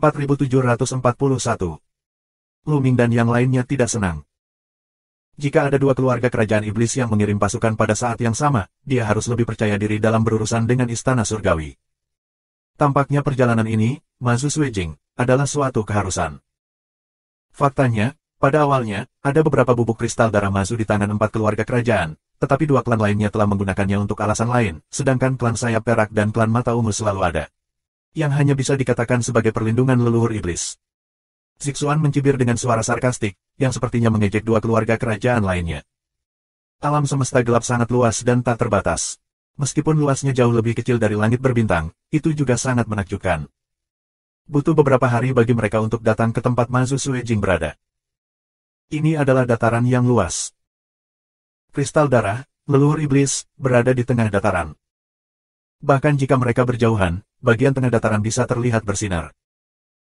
4741. Luming dan yang lainnya tidak senang. Jika ada dua keluarga kerajaan iblis yang mengirim pasukan pada saat yang sama, dia harus lebih percaya diri dalam berurusan dengan istana surgawi. Tampaknya perjalanan ini, Mazu Suijing, adalah suatu keharusan. Faktanya, pada awalnya, ada beberapa bubuk kristal darah Mazu di tangan 4 keluarga kerajaan, tetapi 2 klan lainnya telah menggunakannya untuk alasan lain, sedangkan klan sayap perak dan klan mata ungu selalu ada. Yang hanya bisa dikatakan sebagai perlindungan leluhur iblis. Zixuan mencibir dengan suara sarkastik, yang sepertinya mengejek 2 keluarga kerajaan lainnya. Alam semesta gelap sangat luas dan tak terbatas. Meskipun luasnya jauh lebih kecil dari langit berbintang, itu juga sangat menakjubkan. Butuh beberapa hari bagi mereka untuk datang ke tempat Mazu Suijing berada. Ini adalah dataran yang luas. Kristal darah, leluhur iblis, berada di tengah dataran. Bahkan jika mereka berjauhan, bagian tengah dataran bisa terlihat bersinar.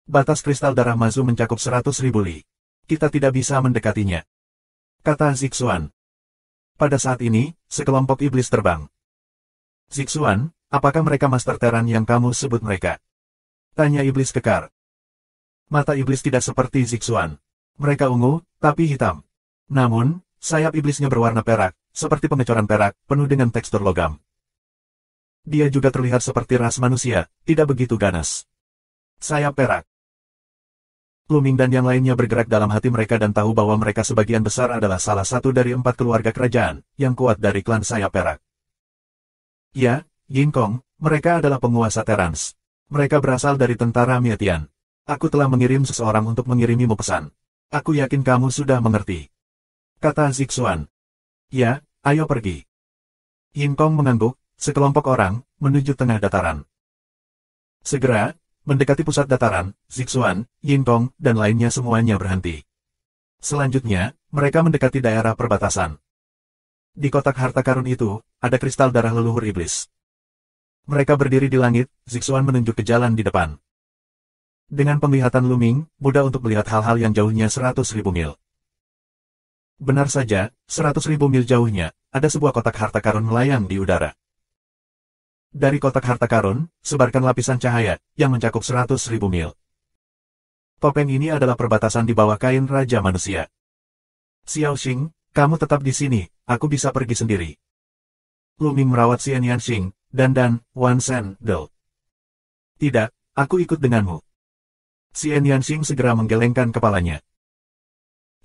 Batas kristal darah Mazu mencakup 100.000 li. Kita tidak bisa mendekatinya, kata Zixuan. Pada saat ini, sekelompok iblis terbang. Zixuan, apakah mereka Master Teran yang kamu sebut mereka? Tanya iblis kekar. Mata iblis tidak seperti Zixuan. Mereka ungu, tapi hitam. Namun, sayap iblisnya berwarna perak, seperti pengecoran perak, penuh dengan tekstur logam. Dia juga terlihat seperti ras manusia, tidak begitu ganas. Sayap perak. Luming dan yang lainnya bergerak dalam hati mereka dan tahu bahwa mereka sebagian besar adalah salah satu dari 4 keluarga kerajaan, yang kuat dari klan sayap perak. Ya, Yingkong, mereka adalah penguasa Terans. Mereka berasal dari tentara Mietian. Aku telah mengirim seseorang untuk mengirimimu pesan. Aku yakin kamu sudah mengerti, kata Zixuan. Ya, ayo pergi. Yingkong mengangguk, sekelompok orang, menuju tengah dataran. Segera, mendekati pusat dataran, Zixuan, Yingkong, dan lainnya semuanya berhenti. Selanjutnya, mereka mendekati daerah perbatasan. Di kotak harta karun itu, ada kristal darah leluhur iblis. Mereka berdiri di langit, Zixuan menunjuk ke jalan di depan. Dengan penglihatan Luming, mudah untuk melihat hal-hal yang jauhnya 100.000 mil. Benar saja, 100.000 mil jauhnya, ada sebuah kotak harta karun melayang di udara. Dari kotak harta karun, sebarkan lapisan cahaya, yang mencakup 100.000 mil. Topeng ini adalah perbatasan di bawah kain Raja Manusia. Xiao Xing, kamu tetap di sini, aku bisa pergi sendiri. Luming merawat Xian Yanxing, dan Wan Shen Del. Tidak, aku ikut denganmu. Xian Yanxing segera menggelengkan kepalanya.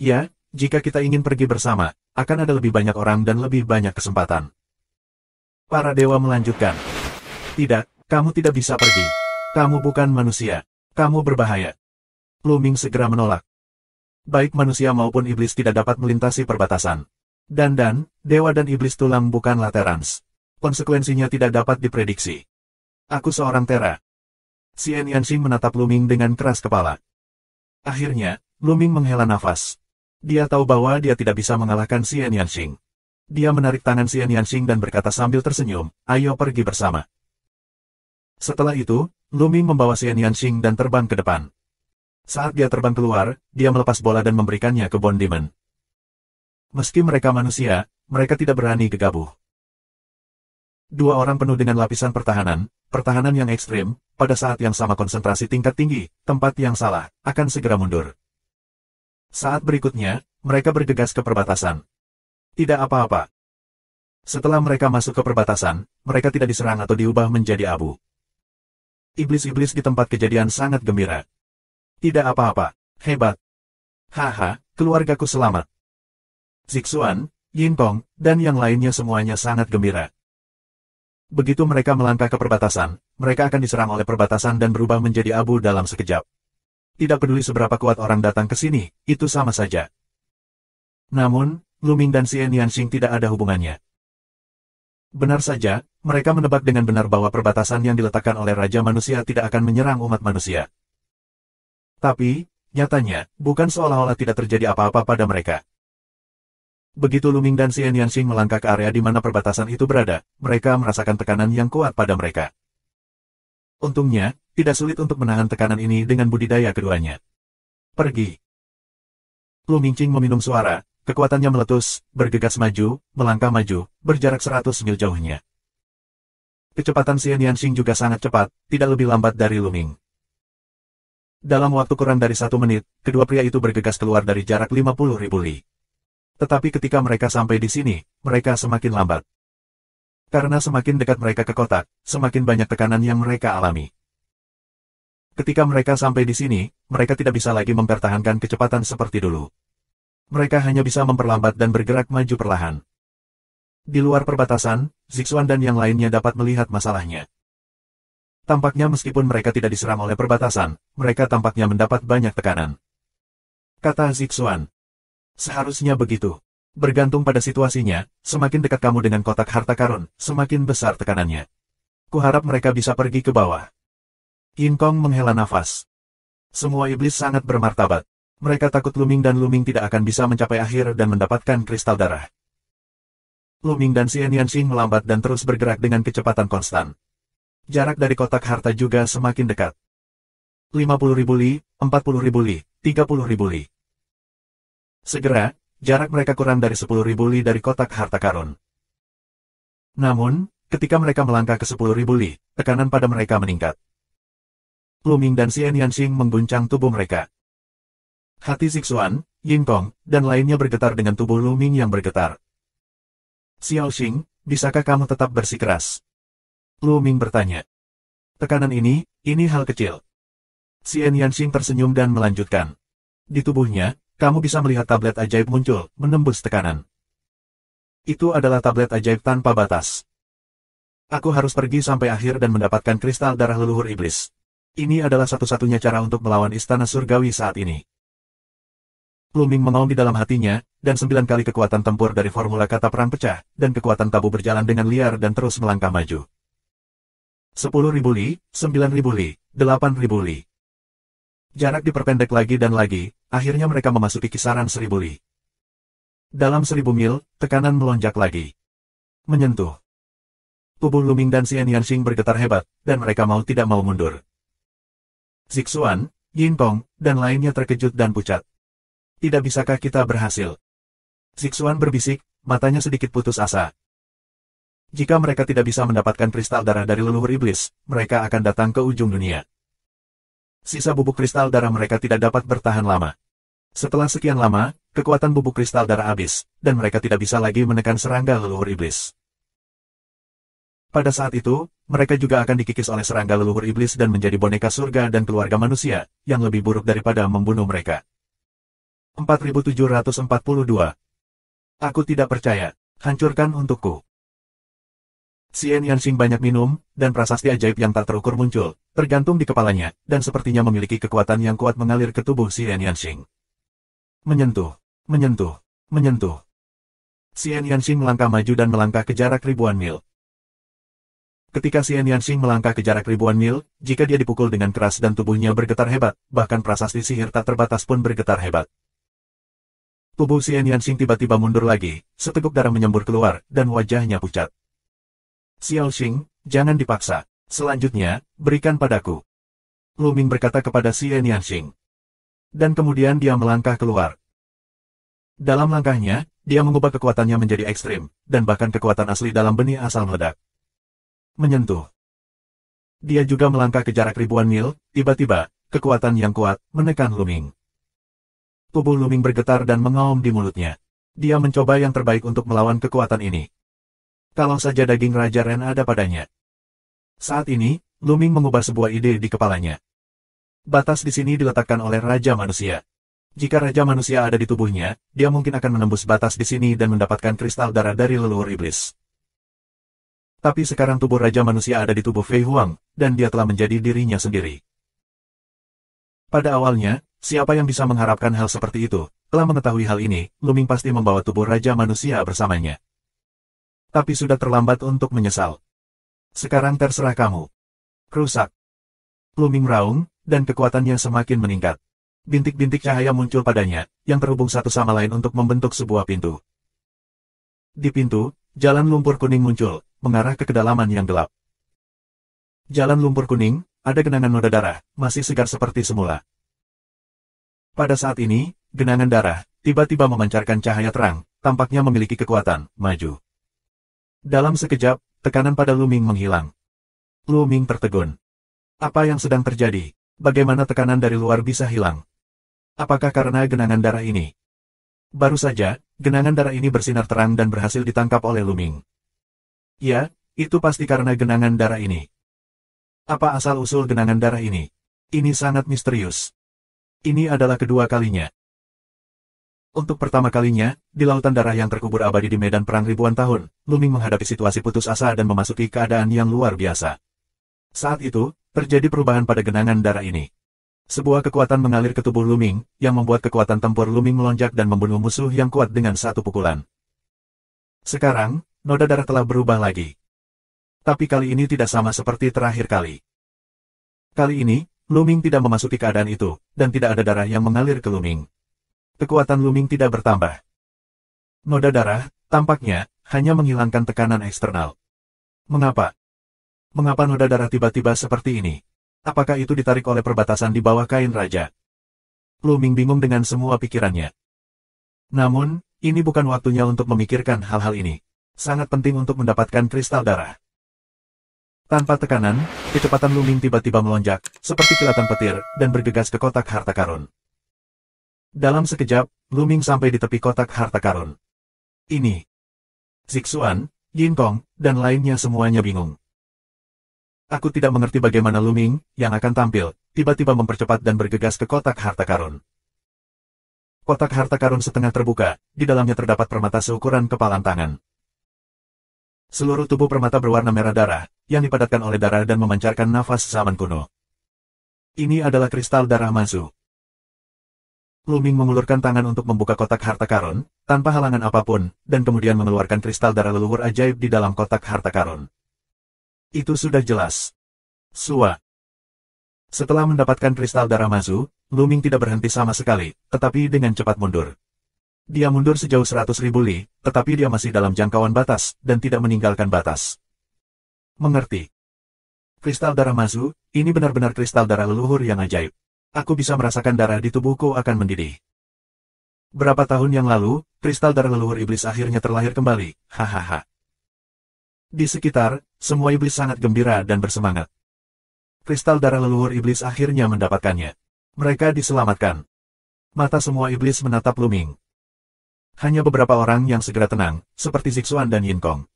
Ya, jika kita ingin pergi bersama, akan ada lebih banyak orang dan lebih banyak kesempatan. Para dewa melanjutkan. Tidak, kamu tidak bisa pergi. Kamu bukan manusia. Kamu berbahaya. Luming segera menolak. Baik manusia maupun iblis tidak dapat melintasi perbatasan. Dan, dewa dan iblis tulang bukanlah Terans. Konsekuensinya tidak dapat diprediksi. Aku seorang Tera. Xian Yanxing menatap Luming dengan keras kepala. Akhirnya, Luming menghela nafas. Dia tahu bahwa dia tidak bisa mengalahkan Xian Yanxing. Dia menarik tangan Xian Yanxing dan berkata sambil tersenyum, ayo pergi bersama. Setelah itu, Luming membawa Xian Yanxing dan terbang ke depan. Saat dia terbang keluar, dia melepas bola dan memberikannya ke Bond Demon. Meski mereka manusia, mereka tidak berani gegabah. Dua orang penuh dengan lapisan pertahanan yang ekstrim, pada saat yang sama konsentrasi tingkat tinggi, tempat yang salah, akan segera mundur. Saat berikutnya, mereka bergegas ke perbatasan. Tidak apa-apa. Setelah mereka masuk ke perbatasan, mereka tidak diserang atau diubah menjadi abu. Iblis-iblis di tempat kejadian sangat gembira. Tidak apa-apa, hebat. Haha, keluargaku selamat. Zixuan, Yingkong, dan yang lainnya semuanya sangat gembira. Begitu mereka melangkah ke perbatasan, mereka akan diserang oleh perbatasan dan berubah menjadi abu dalam sekejap. Tidak peduli seberapa kuat orang datang ke sini, itu sama saja. Namun, Luming dan Xian Yanxing tidak ada hubungannya. Benar saja, mereka menebak dengan benar bahwa perbatasan yang diletakkan oleh Raja Manusia tidak akan menyerang umat manusia. Tapi, nyatanya, bukan seolah-olah tidak terjadi apa-apa pada mereka. Begitu Luming dan Xian Yanxing melangkah ke area di mana perbatasan itu berada, mereka merasakan tekanan yang kuat pada mereka. Untungnya, tidak sulit untuk menahan tekanan ini dengan budidaya keduanya. Pergi. Luming Qing meminum suara, kekuatannya meletus, bergegas maju, melangkah maju, berjarak 100 mil jauhnya. Kecepatan Xian Yanxing juga sangat cepat, tidak lebih lambat dari Luming. Dalam waktu kurang dari 1 menit, kedua pria itu bergegas keluar dari jarak 50.000 li. Tetapi ketika mereka sampai di sini, mereka semakin lambat. Karena semakin dekat mereka ke kotak, semakin banyak tekanan yang mereka alami. Ketika mereka sampai di sini, mereka tidak bisa lagi mempertahankan kecepatan seperti dulu. Mereka hanya bisa memperlambat dan bergerak maju perlahan. Di luar perbatasan, Zixuan dan yang lainnya dapat melihat masalahnya. Tampaknya meskipun mereka tidak diserang oleh perbatasan, mereka tampaknya mendapat banyak tekanan. Kata Zixuan. Seharusnya begitu. Bergantung pada situasinya, semakin dekat kamu dengan kotak harta karun, semakin besar tekanannya. Kuharap mereka bisa pergi ke bawah. Yin Kong menghela nafas. Semua iblis sangat bermartabat. Mereka takut Luming dan Luming tidak akan bisa mencapai akhir dan mendapatkan kristal darah. Luming dan Xian Yanxing melambat dan terus bergerak dengan kecepatan konstan. Jarak dari kotak harta juga semakin dekat. 50.000 li, 40.000 li, 30.000 li. Segera, jarak mereka kurang dari 10.000 li dari kotak harta karun. Namun, ketika mereka melangkah ke 10.000 li, tekanan pada mereka meningkat. Luming dan Xian Yanxing mengguncang tubuh mereka. Hati Zixuan, Yin Kong, dan lainnya bergetar dengan tubuh Luming yang bergetar. Xiao Xing, bisakah kamu tetap bersikeras? Luming bertanya. Tekanan ini hal kecil. Xian Yanxing tersenyum dan melanjutkan. Di tubuhnya, kamu bisa melihat tablet ajaib muncul, menembus tekanan. Itu adalah tablet ajaib tanpa batas. Aku harus pergi sampai akhir dan mendapatkan kristal darah leluhur iblis. Ini adalah satu-satunya cara untuk melawan istana surgawi saat ini. Luming mengaum di dalam hatinya, dan 9 kali kekuatan tempur dari formula kata perang pecah, dan kekuatan tabu berjalan dengan liar dan terus melangkah maju. 10.000 li, 9.000 li, 8.000 li. Jarak diperpendek lagi dan lagi, akhirnya mereka memasuki kisaran 1.000 li. Dalam 1.000 mil, tekanan melonjak lagi. Menyentuh. Tubuh Luming dan Xian Yanxing bergetar hebat, dan mereka mau tidak mau mundur. Zixuan, Yin Kong, dan lainnya terkejut dan pucat. Tidak bisakah kita berhasil? Zixuan berbisik, matanya sedikit putus asa. Jika mereka tidak bisa mendapatkan kristal darah dari leluhur iblis, mereka akan datang ke ujung dunia. Sisa bubuk kristal darah mereka tidak dapat bertahan lama. Setelah sekian lama, kekuatan bubuk kristal darah habis, dan mereka tidak bisa lagi menekan serangga leluhur iblis. Pada saat itu, mereka juga akan dikikis oleh serangga leluhur iblis dan menjadi boneka surga dan keluarga manusia, yang lebih buruk daripada membunuh mereka. 4742. Aku tidak percaya. Hancurkan untukku. Xian Yanxing banyak minum, dan prasasti ajaib yang tak terukur muncul, tergantung di kepalanya, dan sepertinya memiliki kekuatan yang kuat mengalir ke tubuh Xian Yanxing. Menyentuh, menyentuh, menyentuh. Xian Yanxing melangkah maju dan melangkah ke jarak ribuan mil. Ketika Xian Yanxing melangkah ke jarak ribuan mil, jika dia dipukul dengan keras dan tubuhnya bergetar hebat, bahkan prasasti sihir tak terbatas pun bergetar hebat. Tubuh Xian Yanxing tiba-tiba mundur lagi, seteguk darah menyembur keluar, dan wajahnya pucat. Xiao Xing, jangan dipaksa. Selanjutnya, berikan padaku. Luming berkata kepada Xian Yanxing. Dan kemudian dia melangkah keluar. Dalam langkahnya, dia mengubah kekuatannya menjadi ekstrim, dan bahkan kekuatan asli dalam benih asal meledak. Menyentuh. Dia juga melangkah ke jarak ribuan mil, tiba-tiba, kekuatan yang kuat, menekan Luming. Tubuh Luming bergetar dan mengaum di mulutnya. Dia mencoba yang terbaik untuk melawan kekuatan ini. Kalau saja daging Raja Ren ada padanya. Saat ini, Luming mengubah sebuah ide di kepalanya. Batas di sini diletakkan oleh Raja Manusia. Jika Raja Manusia ada di tubuhnya, dia mungkin akan menembus batas di sini dan mendapatkan kristal darah dari leluhur iblis. Tapi sekarang tubuh Raja Manusia ada di tubuh Fei Huang, dan dia telah menjadi dirinya sendiri. Pada awalnya, siapa yang bisa mengharapkan hal seperti itu? Telah mengetahui hal ini, Luming pasti membawa tubuh Raja Manusia bersamanya. Tapi sudah terlambat untuk menyesal. Sekarang terserah kamu. Kerusak. Luming raung, dan kekuatannya semakin meningkat. Bintik-bintik cahaya muncul padanya, yang terhubung satu sama lain untuk membentuk sebuah pintu. Di pintu, jalan lumpur kuning muncul, mengarah ke kedalaman yang gelap. Jalan lumpur kuning, ada genangan noda darah, masih segar seperti semula. Pada saat ini, genangan darah, tiba-tiba memancarkan cahaya terang, tampaknya memiliki kekuatan, maju. Dalam sekejap, tekanan pada Luming menghilang. Luming tertegun. Apa yang sedang terjadi? Bagaimana tekanan dari luar bisa hilang? Apakah karena genangan darah ini? Baru saja, genangan darah ini bersinar terang dan berhasil ditangkap oleh Luming. Ya, itu pasti karena genangan darah ini. Apa asal-usul genangan darah ini? Ini sangat misterius. Ini adalah kedua kalinya. Untuk pertama kalinya, di lautan darah yang terkubur abadi di medan perang ribuan tahun, Luming menghadapi situasi putus asa dan memasuki keadaan yang luar biasa. Saat itu, terjadi perubahan pada genangan darah ini. Sebuah kekuatan mengalir ke tubuh Luming, yang membuat kekuatan tempur Luming melonjak dan membunuh musuh yang kuat dengan satu pukulan. Sekarang, noda darah telah berubah lagi. Tapi kali ini tidak sama seperti terakhir kali. Kali ini, Luming tidak memasuki keadaan itu, dan tidak ada darah yang mengalir ke Luming. Kekuatan Luming tidak bertambah. Noda darah, tampaknya, hanya menghilangkan tekanan eksternal. Mengapa? Mengapa noda darah tiba-tiba seperti ini? Apakah itu ditarik oleh perbatasan di bawah kain raja? Luming bingung dengan semua pikirannya. Namun, ini bukan waktunya untuk memikirkan hal-hal ini. Sangat penting untuk mendapatkan kristal darah. Tanpa tekanan, kecepatan Luming tiba-tiba melonjak, seperti kilatan petir, dan bergegas ke kotak harta karun. Dalam sekejap, Luming sampai di tepi kotak harta karun. Ini. Zixuan, Yinkong, dan lainnya semuanya bingung. Aku tidak mengerti bagaimana Luming, yang akan tampil, tiba-tiba mempercepat dan bergegas ke kotak harta karun. Kotak harta karun setengah terbuka, di dalamnya terdapat permata seukuran kepalan tangan. Seluruh tubuh permata berwarna merah darah, yang dipadatkan oleh darah dan memancarkan nafas zaman kuno. Ini adalah kristal darah Mazu. Luming mengulurkan tangan untuk membuka kotak harta karun, tanpa halangan apapun, dan kemudian mengeluarkan kristal darah leluhur ajaib di dalam kotak harta karun. Itu sudah jelas. Sua. Setelah mendapatkan kristal darah Mazu, Luming tidak berhenti sama sekali, tetapi dengan cepat mundur. Dia mundur sejauh 100.000 li, tetapi dia masih dalam jangkauan batas, dan tidak meninggalkan batas. Mengerti. Kristal darah Mazu, ini benar-benar kristal darah leluhur yang ajaib. Aku bisa merasakan darah di tubuhku akan mendidih. Berapa tahun yang lalu, kristal darah leluhur iblis akhirnya terlahir kembali, hahaha. Di sekitar, semua iblis sangat gembira dan bersemangat. Kristal darah leluhur iblis akhirnya mendapatkannya. Mereka diselamatkan. Mata semua iblis menatap Luming. Hanya beberapa orang yang segera tenang, seperti Zixuan dan Yinkong.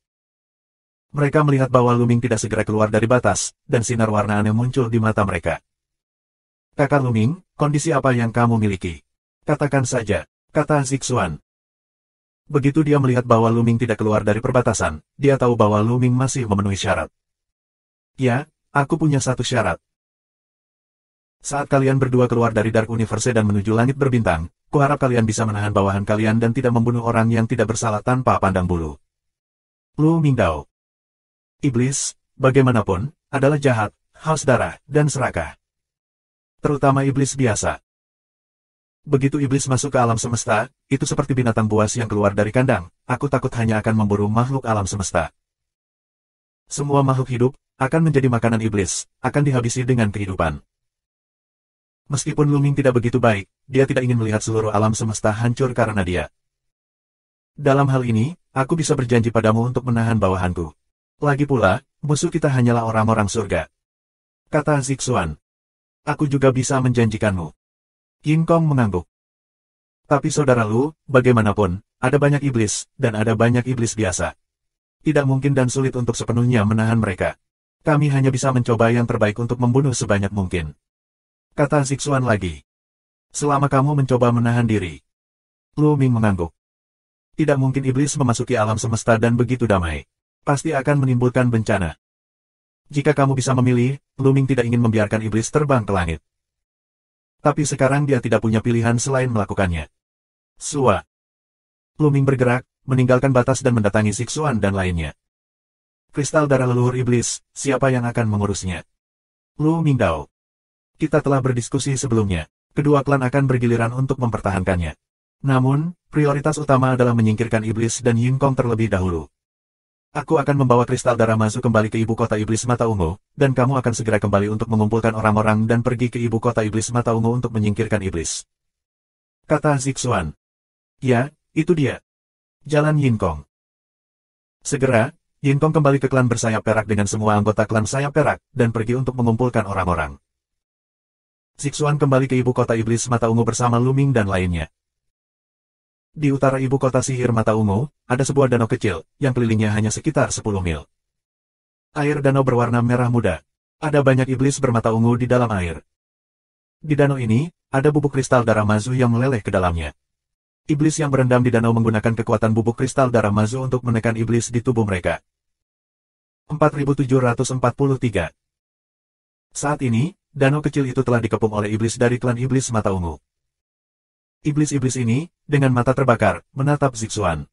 Mereka melihat bahwa Luming tidak segera keluar dari batas, dan sinar warna aneh muncul di mata mereka. Kakak Luming, kondisi apa yang kamu miliki? Katakan saja, kata Zixuan. Begitu dia melihat bahwa Luming tidak keluar dari perbatasan, dia tahu bahwa Luming masih memenuhi syarat. Ya, aku punya satu syarat. Saat kalian berdua keluar dari Dark Universe dan menuju langit berbintang, kuharap kalian bisa menahan bawahan kalian dan tidak membunuh orang yang tidak bersalah tanpa pandang bulu. Lu Mingdao. Iblis, bagaimanapun, adalah jahat, haus darah, dan serakah. Terutama iblis biasa. Begitu iblis masuk ke alam semesta, itu seperti binatang buas yang keluar dari kandang, aku takut hanya akan memburu makhluk alam semesta. Semua makhluk hidup, akan menjadi makanan iblis, akan dihabisi dengan kehidupan. Meskipun Luming tidak begitu baik, dia tidak ingin melihat seluruh alam semesta hancur karena dia. Dalam hal ini, aku bisa berjanji padamu untuk menahan bawahanku. Lagi pula, musuh kita hanyalah orang-orang surga. Kata Zixuan. Aku juga bisa menjanjikanmu. Yinkong mengangguk. Tapi saudara Lu, bagaimanapun, ada banyak iblis, dan ada banyak iblis biasa. Tidak mungkin dan sulit untuk sepenuhnya menahan mereka. Kami hanya bisa mencoba yang terbaik untuk membunuh sebanyak mungkin. Kata Zixuan lagi. Selama kamu mencoba menahan diri. Lu Ming mengangguk. Tidak mungkin iblis memasuki alam semesta dan begitu damai. Pasti akan menimbulkan bencana. Jika kamu bisa memilih, Luming tidak ingin membiarkan iblis terbang ke langit. Tapi sekarang dia tidak punya pilihan selain melakukannya. Sua. Luming bergerak, meninggalkan batas dan mendatangi Zixuan dan lainnya. Kristal darah leluhur iblis, siapa yang akan mengurusnya? Lu Mingdao. Kita telah berdiskusi sebelumnya, kedua klan akan bergiliran untuk mempertahankannya. Namun, prioritas utama adalah menyingkirkan iblis dan Yinkong terlebih dahulu. Aku akan membawa kristal darah Mazu kembali ke ibu kota iblis mata ungu, dan kamu akan segera kembali untuk mengumpulkan orang-orang dan pergi ke ibu kota iblis mata ungu untuk menyingkirkan iblis. Kata Zixuan. Ya, itu dia. Jalan Yinkong. Segera, Yinkong kembali ke klan bersayap perak dengan semua anggota klan sayap perak, dan pergi untuk mengumpulkan orang-orang. Zixuan kembali ke ibu kota iblis mata ungu bersama Luming dan lainnya. Di utara ibu kota sihir mata ungu, ada sebuah danau kecil, yang kelilingnya hanya sekitar 10 mil. Air danau berwarna merah muda. Ada banyak iblis bermata ungu di dalam air. Di danau ini, ada bubuk kristal darah Mazu yang meleleh ke dalamnya. Iblis yang berendam di danau menggunakan kekuatan bubuk kristal darah Mazu untuk menekan iblis di tubuh mereka. 4743. Saat ini, danau kecil itu telah dikepung oleh iblis dari klan iblis mata ungu. Iblis-iblis ini, dengan mata terbakar, menatap Zixuan.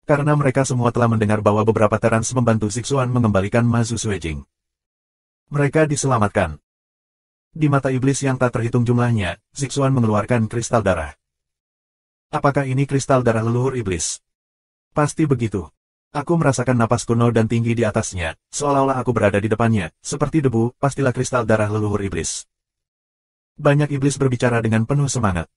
Karena mereka semua telah mendengar bahwa beberapa terans membantu Zixuan mengembalikan Mazu Suejing. Mereka diselamatkan. Di mata iblis yang tak terhitung jumlahnya, Zixuan mengeluarkan kristal darah. Apakah ini kristal darah leluhur iblis? Pasti begitu. Aku merasakan napas kuno dan tinggi di atasnya, seolah-olah aku berada di depannya, seperti debu, pastilah kristal darah leluhur iblis. Banyak iblis berbicara dengan penuh semangat.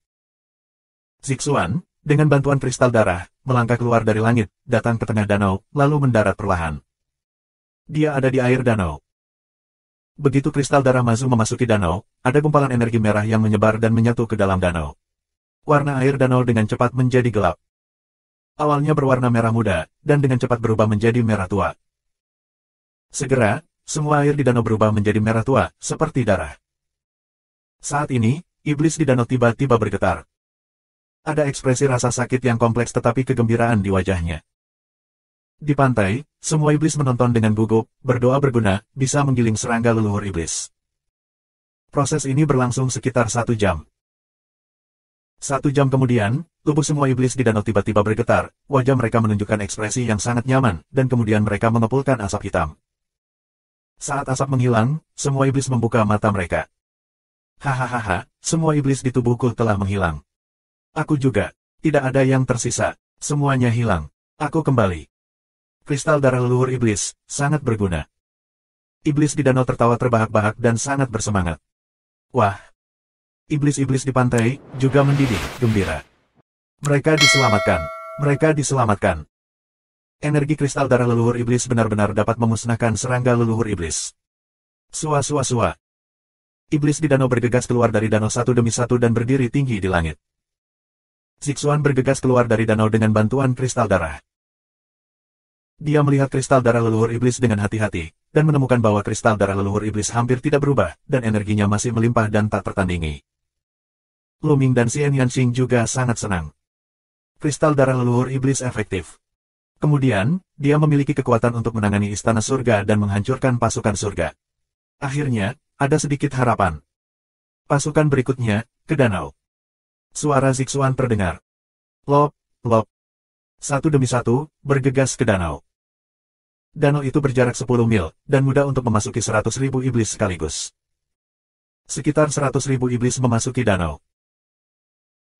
Zixuan, dengan bantuan kristal darah, melangkah keluar dari langit, datang ke tengah danau, lalu mendarat perlahan. Dia ada di air danau. Begitu kristal darah Mazu memasuki danau, ada gumpalan energi merah yang menyebar dan menyatu ke dalam danau. Warna air danau dengan cepat menjadi gelap. Awalnya berwarna merah muda, dan dengan cepat berubah menjadi merah tua. Segera, semua air di danau berubah menjadi merah tua, seperti darah. Saat ini, iblis di danau tiba-tiba bergetar. Ada ekspresi rasa sakit yang kompleks tetapi kegembiraan di wajahnya. Di pantai, semua iblis menonton dengan gugup, berdoa berguna, bisa menggiling serangga leluhur iblis. Proses ini berlangsung sekitar 1 jam. 1 jam kemudian, tubuh semua iblis di danau tiba-tiba bergetar, wajah mereka menunjukkan ekspresi yang sangat nyaman, dan kemudian mereka mengepulkan asap hitam. Saat asap menghilang, semua iblis membuka mata mereka. Hahaha, semua iblis di tubuhku telah menghilang. Aku juga. Tidak ada yang tersisa. Semuanya hilang. Aku kembali. Kristal darah leluhur iblis, sangat berguna. Iblis di danau tertawa terbahak-bahak dan sangat bersemangat. Wah! Iblis-iblis di pantai juga mendidih, gembira. Mereka diselamatkan. Mereka diselamatkan. Energi kristal darah leluhur iblis benar-benar dapat memusnahkan serangga leluhur iblis. Sua-sua-sua. Iblis di danau bergegas keluar dari danau satu demi satu dan berdiri tinggi di langit. Zixuan bergegas keluar dari danau dengan bantuan kristal darah. Dia melihat kristal darah leluhur iblis dengan hati-hati, dan menemukan bahwa kristal darah leluhur iblis hampir tidak berubah, dan energinya masih melimpah dan tak tertandingi. Luming dan Xian Yanxing juga sangat senang. Kristal darah leluhur iblis efektif. Kemudian, dia memiliki kekuatan untuk menangani istana surga dan menghancurkan pasukan surga. Akhirnya, ada sedikit harapan. Pasukan berikutnya, ke danau. Suara Zixuan terdengar. Lop, lop. Satu demi satu, bergegas ke danau. Danau itu berjarak 10 mil, dan mudah untuk memasuki 100.000 iblis sekaligus. Sekitar 100.000 iblis memasuki danau.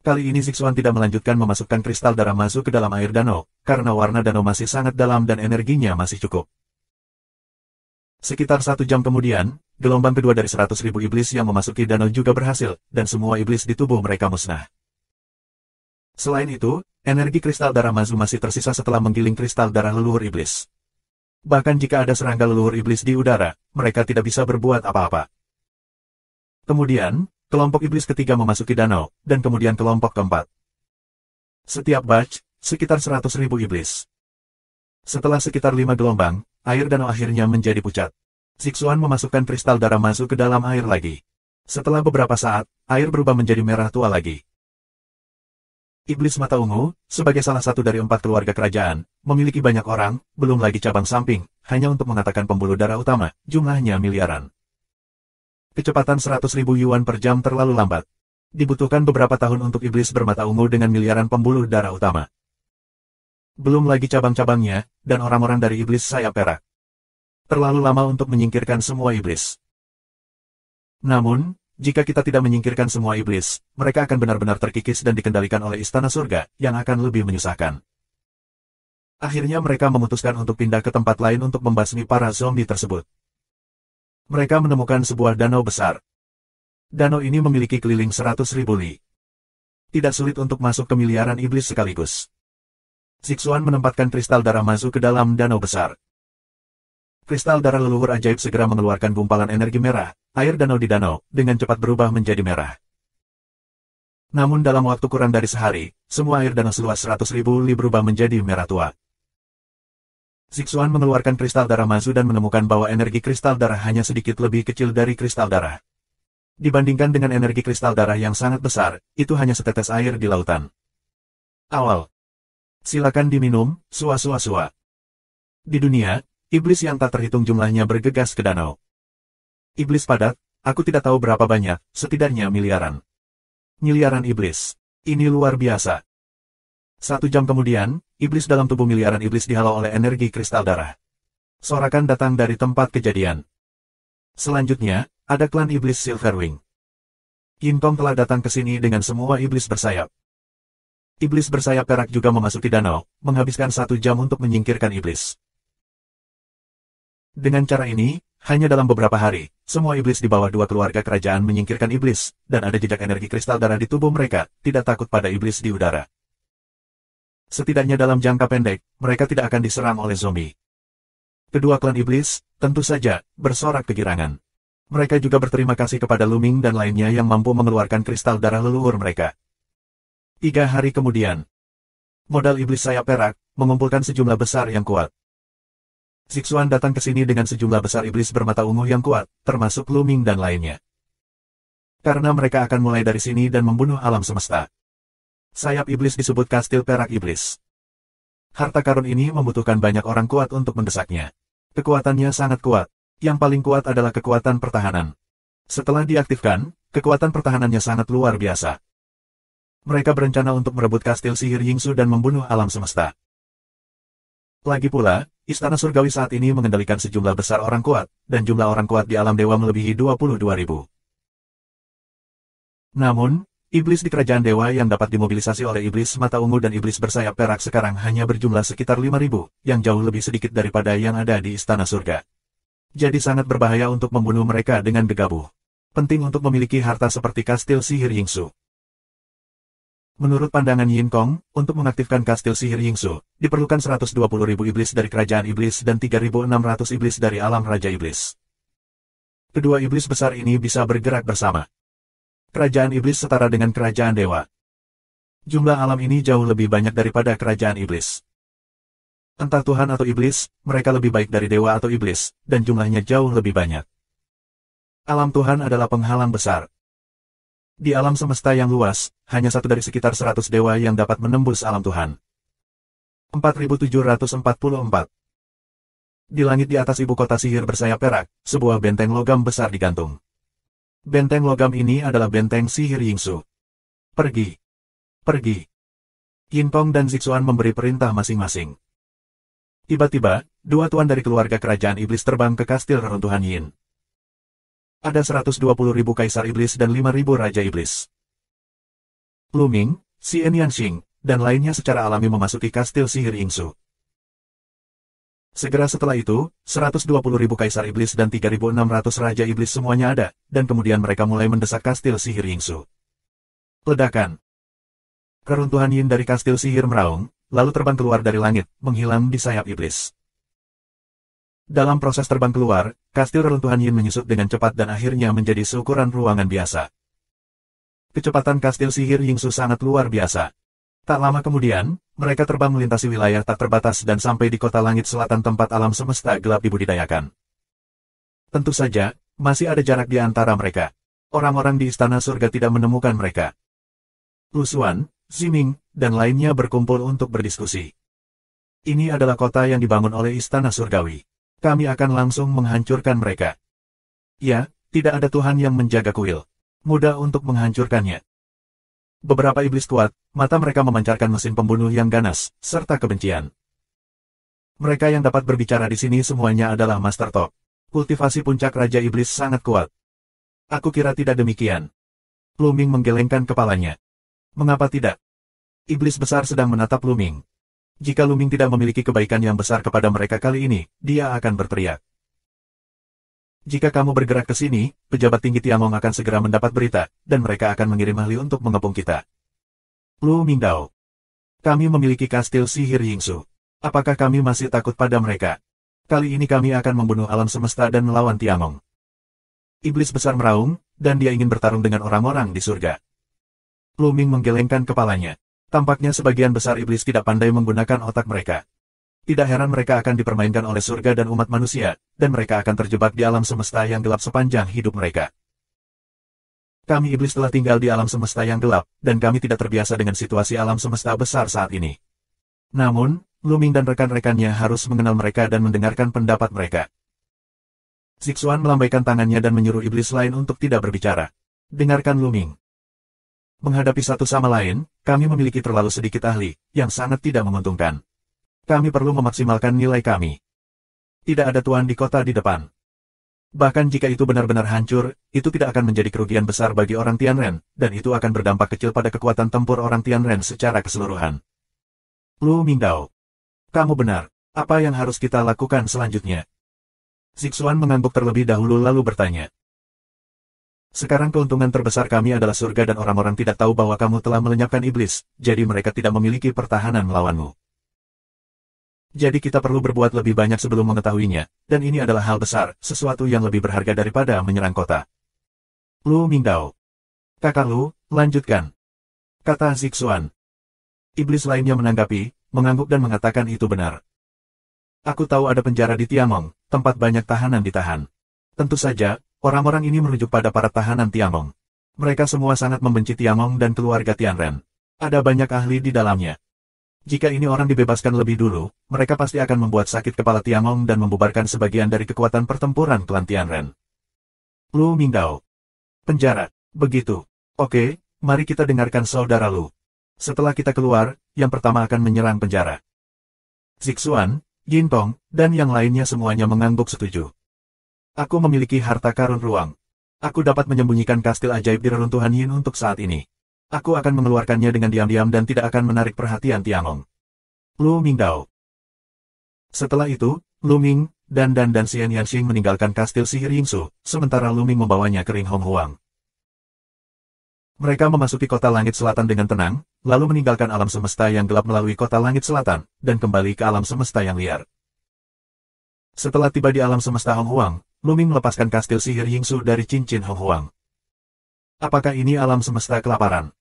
Kali ini Zixuan tidak melanjutkan memasukkan kristal darah Mazu ke dalam air danau, karena warna danau masih sangat dalam dan energinya masih cukup. Sekitar 1 jam kemudian, gelombang kedua dari 100.000 iblis yang memasuki danau juga berhasil, dan semua iblis di tubuh mereka musnah. Selain itu, energi kristal darah Mazu masih tersisa setelah menggiling kristal darah leluhur iblis. Bahkan jika ada serangga leluhur iblis di udara, mereka tidak bisa berbuat apa-apa. Kemudian, kelompok iblis ketiga memasuki danau, dan kemudian kelompok keempat. Setiap batch, sekitar 100.000 iblis. Setelah sekitar 5 gelombang, air danau akhirnya menjadi pucat. Zixuan memasukkan kristal darah Mazu ke dalam air lagi. Setelah beberapa saat, air berubah menjadi merah tua lagi. Iblis mata ungu, sebagai salah satu dari 4 keluarga kerajaan, memiliki banyak orang, belum lagi cabang samping, hanya untuk mengatakan pembuluh darah utama, jumlahnya miliaran. Kecepatan 100.000 yuan per jam terlalu lambat. Dibutuhkan beberapa tahun untuk iblis bermata ungu dengan miliaran pembuluh darah utama. Belum lagi cabang-cabangnya, dan orang-orang dari iblis sayap perak. Terlalu lama untuk menyingkirkan semua iblis. Namun, jika kita tidak menyingkirkan semua iblis, mereka akan benar-benar terkikis dan dikendalikan oleh istana surga, yang akan lebih menyusahkan. Akhirnya mereka memutuskan untuk pindah ke tempat lain untuk membasmi para zombie tersebut. Mereka menemukan sebuah danau besar. Danau ini memiliki keliling 100.000 li. Tidak sulit untuk masuk ke miliaran iblis sekaligus. Zixuan menempatkan kristal darah Mazu ke dalam danau besar. Kristal darah leluhur ajaib segera mengeluarkan gumpalan energi merah, air danau di danau, dengan cepat berubah menjadi merah. Namun dalam waktu kurang dari sehari, semua air danau seluas 100.000 li berubah menjadi merah tua. Zixuan mengeluarkan kristal darah Mazu dan menemukan bahwa energi kristal darah hanya sedikit lebih kecil dari kristal darah. Dibandingkan dengan energi kristal darah yang sangat besar, itu hanya setetes air di lautan. Awal. Silakan diminum, sua-sua-sua. Di dunia, iblis yang tak terhitung jumlahnya bergegas ke danau. Iblis padat, aku tidak tahu berapa banyak, setidaknya miliaran. Miliaran iblis. Ini luar biasa. 1 jam kemudian, iblis dalam tubuh miliaran iblis dihalau oleh energi kristal darah. Sorakan datang dari tempat kejadian. Selanjutnya, ada klan iblis Silverwing. Yin Kong telah datang ke sini dengan semua iblis bersayap. Iblis bersayap perak juga memasuki danau, menghabiskan 1 jam untuk menyingkirkan iblis. Dengan cara ini, hanya dalam beberapa hari, semua iblis di bawah 2 keluarga kerajaan menyingkirkan iblis, dan ada jejak energi kristal darah di tubuh mereka, tidak takut pada iblis di udara. Setidaknya dalam jangka pendek, mereka tidak akan diserang oleh zombie. Kedua klan iblis, tentu saja, bersorak kegirangan. Mereka juga berterima kasih kepada Luming dan lainnya yang mampu mengeluarkan kristal darah leluhur mereka. 3 hari kemudian, modal iblis sayap perak, mengumpulkan sejumlah besar yang kuat. Zixuan datang ke sini dengan sejumlah besar iblis bermata ungu yang kuat, termasuk Luming dan lainnya. Karena mereka akan mulai dari sini dan membunuh alam semesta. Sayap iblis disebut kastil perak iblis. Harta karun ini membutuhkan banyak orang kuat untuk mendesaknya. Kekuatannya sangat kuat. Yang paling kuat adalah kekuatan pertahanan. Setelah diaktifkan, kekuatan pertahanannya sangat luar biasa. Mereka berencana untuk merebut kastil sihir Yingsu dan membunuh alam semesta. Lagi pula, Istana Surgawi saat ini mengendalikan sejumlah besar orang kuat, dan jumlah orang kuat di alam dewa melebihi 22.000. Namun, iblis di kerajaan dewa yang dapat dimobilisasi oleh iblis mata ungu dan iblis bersayap perak sekarang hanya berjumlah sekitar 5.000, yang jauh lebih sedikit daripada yang ada di Istana Surga. Jadi sangat berbahaya untuk membunuh mereka dengan gegabah. Penting untuk memiliki harta seperti kastil sihir Yingsu. Menurut pandangan Yin Kong, untuk mengaktifkan kastil sihir Yingsu, diperlukan 120.000 iblis dari kerajaan iblis dan 3.600 iblis dari alam raja iblis. Kedua iblis besar ini bisa bergerak bersama. Kerajaan iblis setara dengan kerajaan dewa. Jumlah alam ini jauh lebih banyak daripada kerajaan iblis. Entah Tuhan atau iblis, mereka lebih baik dari dewa atau iblis, dan jumlahnya jauh lebih banyak. Alam Tuhan adalah penghalang besar. Di alam semesta yang luas, hanya satu dari sekitar 100 dewa yang dapat menembus alam Tuhan. 4744. Di langit di atas ibu kota sihir bersayap perak, sebuah benteng logam besar digantung. Benteng logam ini adalah benteng sihir Yingsu. Pergi. Pergi. Yin Kong dan Zixuan memberi perintah masing-masing. Tiba-tiba, 2 tuan dari keluarga kerajaan iblis terbang ke kastil reruntuhan Yin. Ada 120.000 kaisar iblis dan 5.000 raja iblis. Luming, Xian Yanxing, dan lainnya secara alami memasuki kastil sihir Yingsu. Segera setelah itu, 120.000 kaisar iblis dan 3.600 raja iblis semuanya ada, dan kemudian mereka mulai mendesak kastil sihir Yingsu. Ledakan. Keruntuhan Yin dari kastil sihir meraung, lalu terbang keluar dari langit, menghilang di sayap iblis. Dalam proses terbang keluar, kastil reruntuhan Yin menyusut dengan cepat dan akhirnya menjadi seukuran ruangan biasa. Kecepatan kastil sihir Yingsu sangat luar biasa. Tak lama kemudian, mereka terbang melintasi wilayah tak terbatas dan sampai di kota langit selatan tempat alam semesta gelap dibudidayakan. Tentu saja, masih ada jarak di antara mereka. Orang-orang di Istana Surga tidak menemukan mereka. Lu Xuan, Ziming, dan lainnya berkumpul untuk berdiskusi. Ini adalah kota yang dibangun oleh Istana Surgawi. Kami akan langsung menghancurkan mereka. Ya, tidak ada Tuhan yang menjaga kuil. Mudah untuk menghancurkannya. Beberapa iblis kuat, mata mereka memancarkan mesin pembunuh yang ganas, serta kebencian. Mereka yang dapat berbicara di sini semuanya adalah Master Top. Kultivasi puncak Raja Iblis sangat kuat. Aku kira tidak demikian. Luming menggelengkan kepalanya. Mengapa tidak? Iblis besar sedang menatap Luming. Jika Luming tidak memiliki kebaikan yang besar kepada mereka kali ini, dia akan berteriak. Jika kamu bergerak ke sini, pejabat tinggi Tiangong akan segera mendapat berita, dan mereka akan mengirim ahli untuk mengepung kita. Lu Mingdao. Kami memiliki kastil sihir Yingsu. Apakah kami masih takut pada mereka? Kali ini kami akan membunuh alam semesta dan melawan Tiangong. Iblis besar meraung, dan dia ingin bertarung dengan orang-orang di surga. Lu Ming menggelengkan kepalanya. Tampaknya sebagian besar iblis tidak pandai menggunakan otak mereka. Tidak heran mereka akan dipermainkan oleh surga dan umat manusia, dan mereka akan terjebak di alam semesta yang gelap sepanjang hidup mereka. Kami iblis telah tinggal di alam semesta yang gelap, dan kami tidak terbiasa dengan situasi alam semesta besar saat ini. Namun, Lu Ming dan rekan-rekannya harus mengenal mereka dan mendengarkan pendapat mereka. Zixuan melambaikan tangannya dan menyuruh iblis lain untuk tidak berbicara. Dengarkan Lu Ming. Menghadapi satu sama lain, kami memiliki terlalu sedikit ahli, yang sangat tidak menguntungkan. Kami perlu memaksimalkan nilai kami. Tidak ada tuan di kota di depan. Bahkan jika itu benar-benar hancur, itu tidak akan menjadi kerugian besar bagi orang Tianren, dan itu akan berdampak kecil pada kekuatan tempur orang Tianren secara keseluruhan. Lu Mingdao. Kamu benar. Apa yang harus kita lakukan selanjutnya? Zixuan mengangguk terlebih dahulu lalu bertanya. Sekarang keuntungan terbesar kami adalah surga dan orang-orang tidak tahu bahwa kamu telah melenyapkan iblis, jadi mereka tidak memiliki pertahanan melawanmu. Jadi kita perlu berbuat lebih banyak sebelum mengetahuinya, dan ini adalah hal besar, sesuatu yang lebih berharga daripada menyerang kota. Lu Mingdao. Kakak Lu, lanjutkan. Kata Zixuan. Iblis lainnya menanggapi, mengangguk dan mengatakan itu benar. Aku tahu ada penjara di Tiangong, tempat banyak tahanan ditahan. Tentu saja, orang-orang ini merujuk pada para tahanan Tiangong. Mereka semua sangat membenci Tiangong dan keluarga Tianren. Ada banyak ahli di dalamnya. Jika ini orang dibebaskan lebih dulu, mereka pasti akan membuat sakit kepala Tiangong dan membubarkan sebagian dari kekuatan pertempuran klan Tianren. Lu Mingdao. Penjara. Begitu. Oke, mari kita dengarkan saudara Lu. Setelah kita keluar, yang pertama akan menyerang penjara. Zixuan, Yintong, dan yang lainnya semuanya mengangguk setuju. Aku memiliki harta karun ruang. Aku dapat menyembunyikan kastil ajaib di reruntuhan Yin untuk saat ini. Aku akan mengeluarkannya dengan diam-diam dan tidak akan menarik perhatian Tiangong. Lu Mingdao. Setelah itu, Lu Ming, dan Xian Yanxing meninggalkan kastil sihir Yingsu, sementara Lu Ming membawanya ke Ring Hong Huang. Mereka memasuki kota langit selatan dengan tenang, lalu meninggalkan alam semesta yang gelap melalui kota langit selatan, dan kembali ke alam semesta yang liar. Setelah tiba di alam semesta Hong Huang, Lu Ming melepaskan kastil sihir Yingsu dari cincin Hong Huang. Apakah ini alam semesta kelaparan?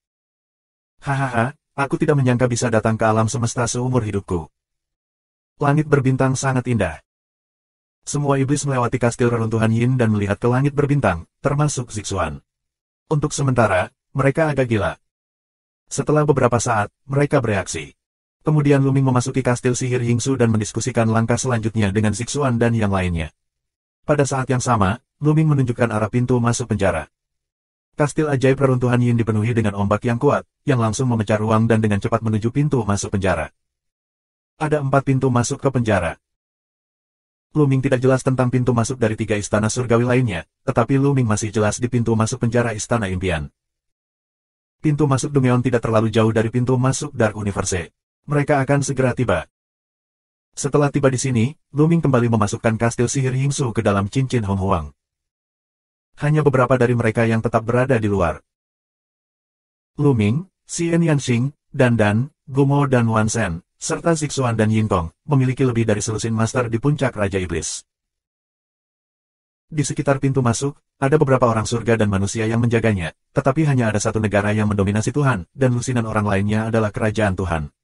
Hahaha, aku tidak menyangka bisa datang ke alam semesta seumur hidupku. Langit berbintang sangat indah. Semua iblis melewati kastil reruntuhan Yin dan melihat ke langit berbintang, termasuk Zixuan. Untuk sementara, mereka agak gila. Setelah beberapa saat, mereka bereaksi. Kemudian Lu Ming memasuki kastil sihir Yingsu dan mendiskusikan langkah selanjutnya dengan Zixuan dan yang lainnya. Pada saat yang sama, Lu Ming menunjukkan arah pintu masuk penjara. Kastil ajaib reruntuhan Yin dipenuhi dengan ombak yang kuat, yang langsung memecah ruang dan dengan cepat menuju pintu masuk penjara. Ada 4 pintu masuk ke penjara. Lu Ming tidak jelas tentang pintu masuk dari 3 istana surgawi lainnya, tetapi Lu Ming masih jelas di pintu masuk penjara istana impian. Pintu masuk Dungeon tidak terlalu jauh dari pintu masuk Dark Universe. Mereka akan segera tiba. Setelah tiba di sini, Lu Ming kembali memasukkan kastil sihir Yingsu ke dalam cincin Hong Huang. Hanya beberapa dari mereka yang tetap berada di luar. Lu Ming, Xian Yanxing, Dan, Gumo dan Wan Shen, serta Zixuan dan Yintong, memiliki lebih dari selusin master di puncak Raja Iblis. Di sekitar pintu masuk, ada beberapa orang surga dan manusia yang menjaganya, tetapi hanya ada satu negara yang mendominasi Tuhan, dan lusinan orang lainnya adalah kerajaan Tuhan.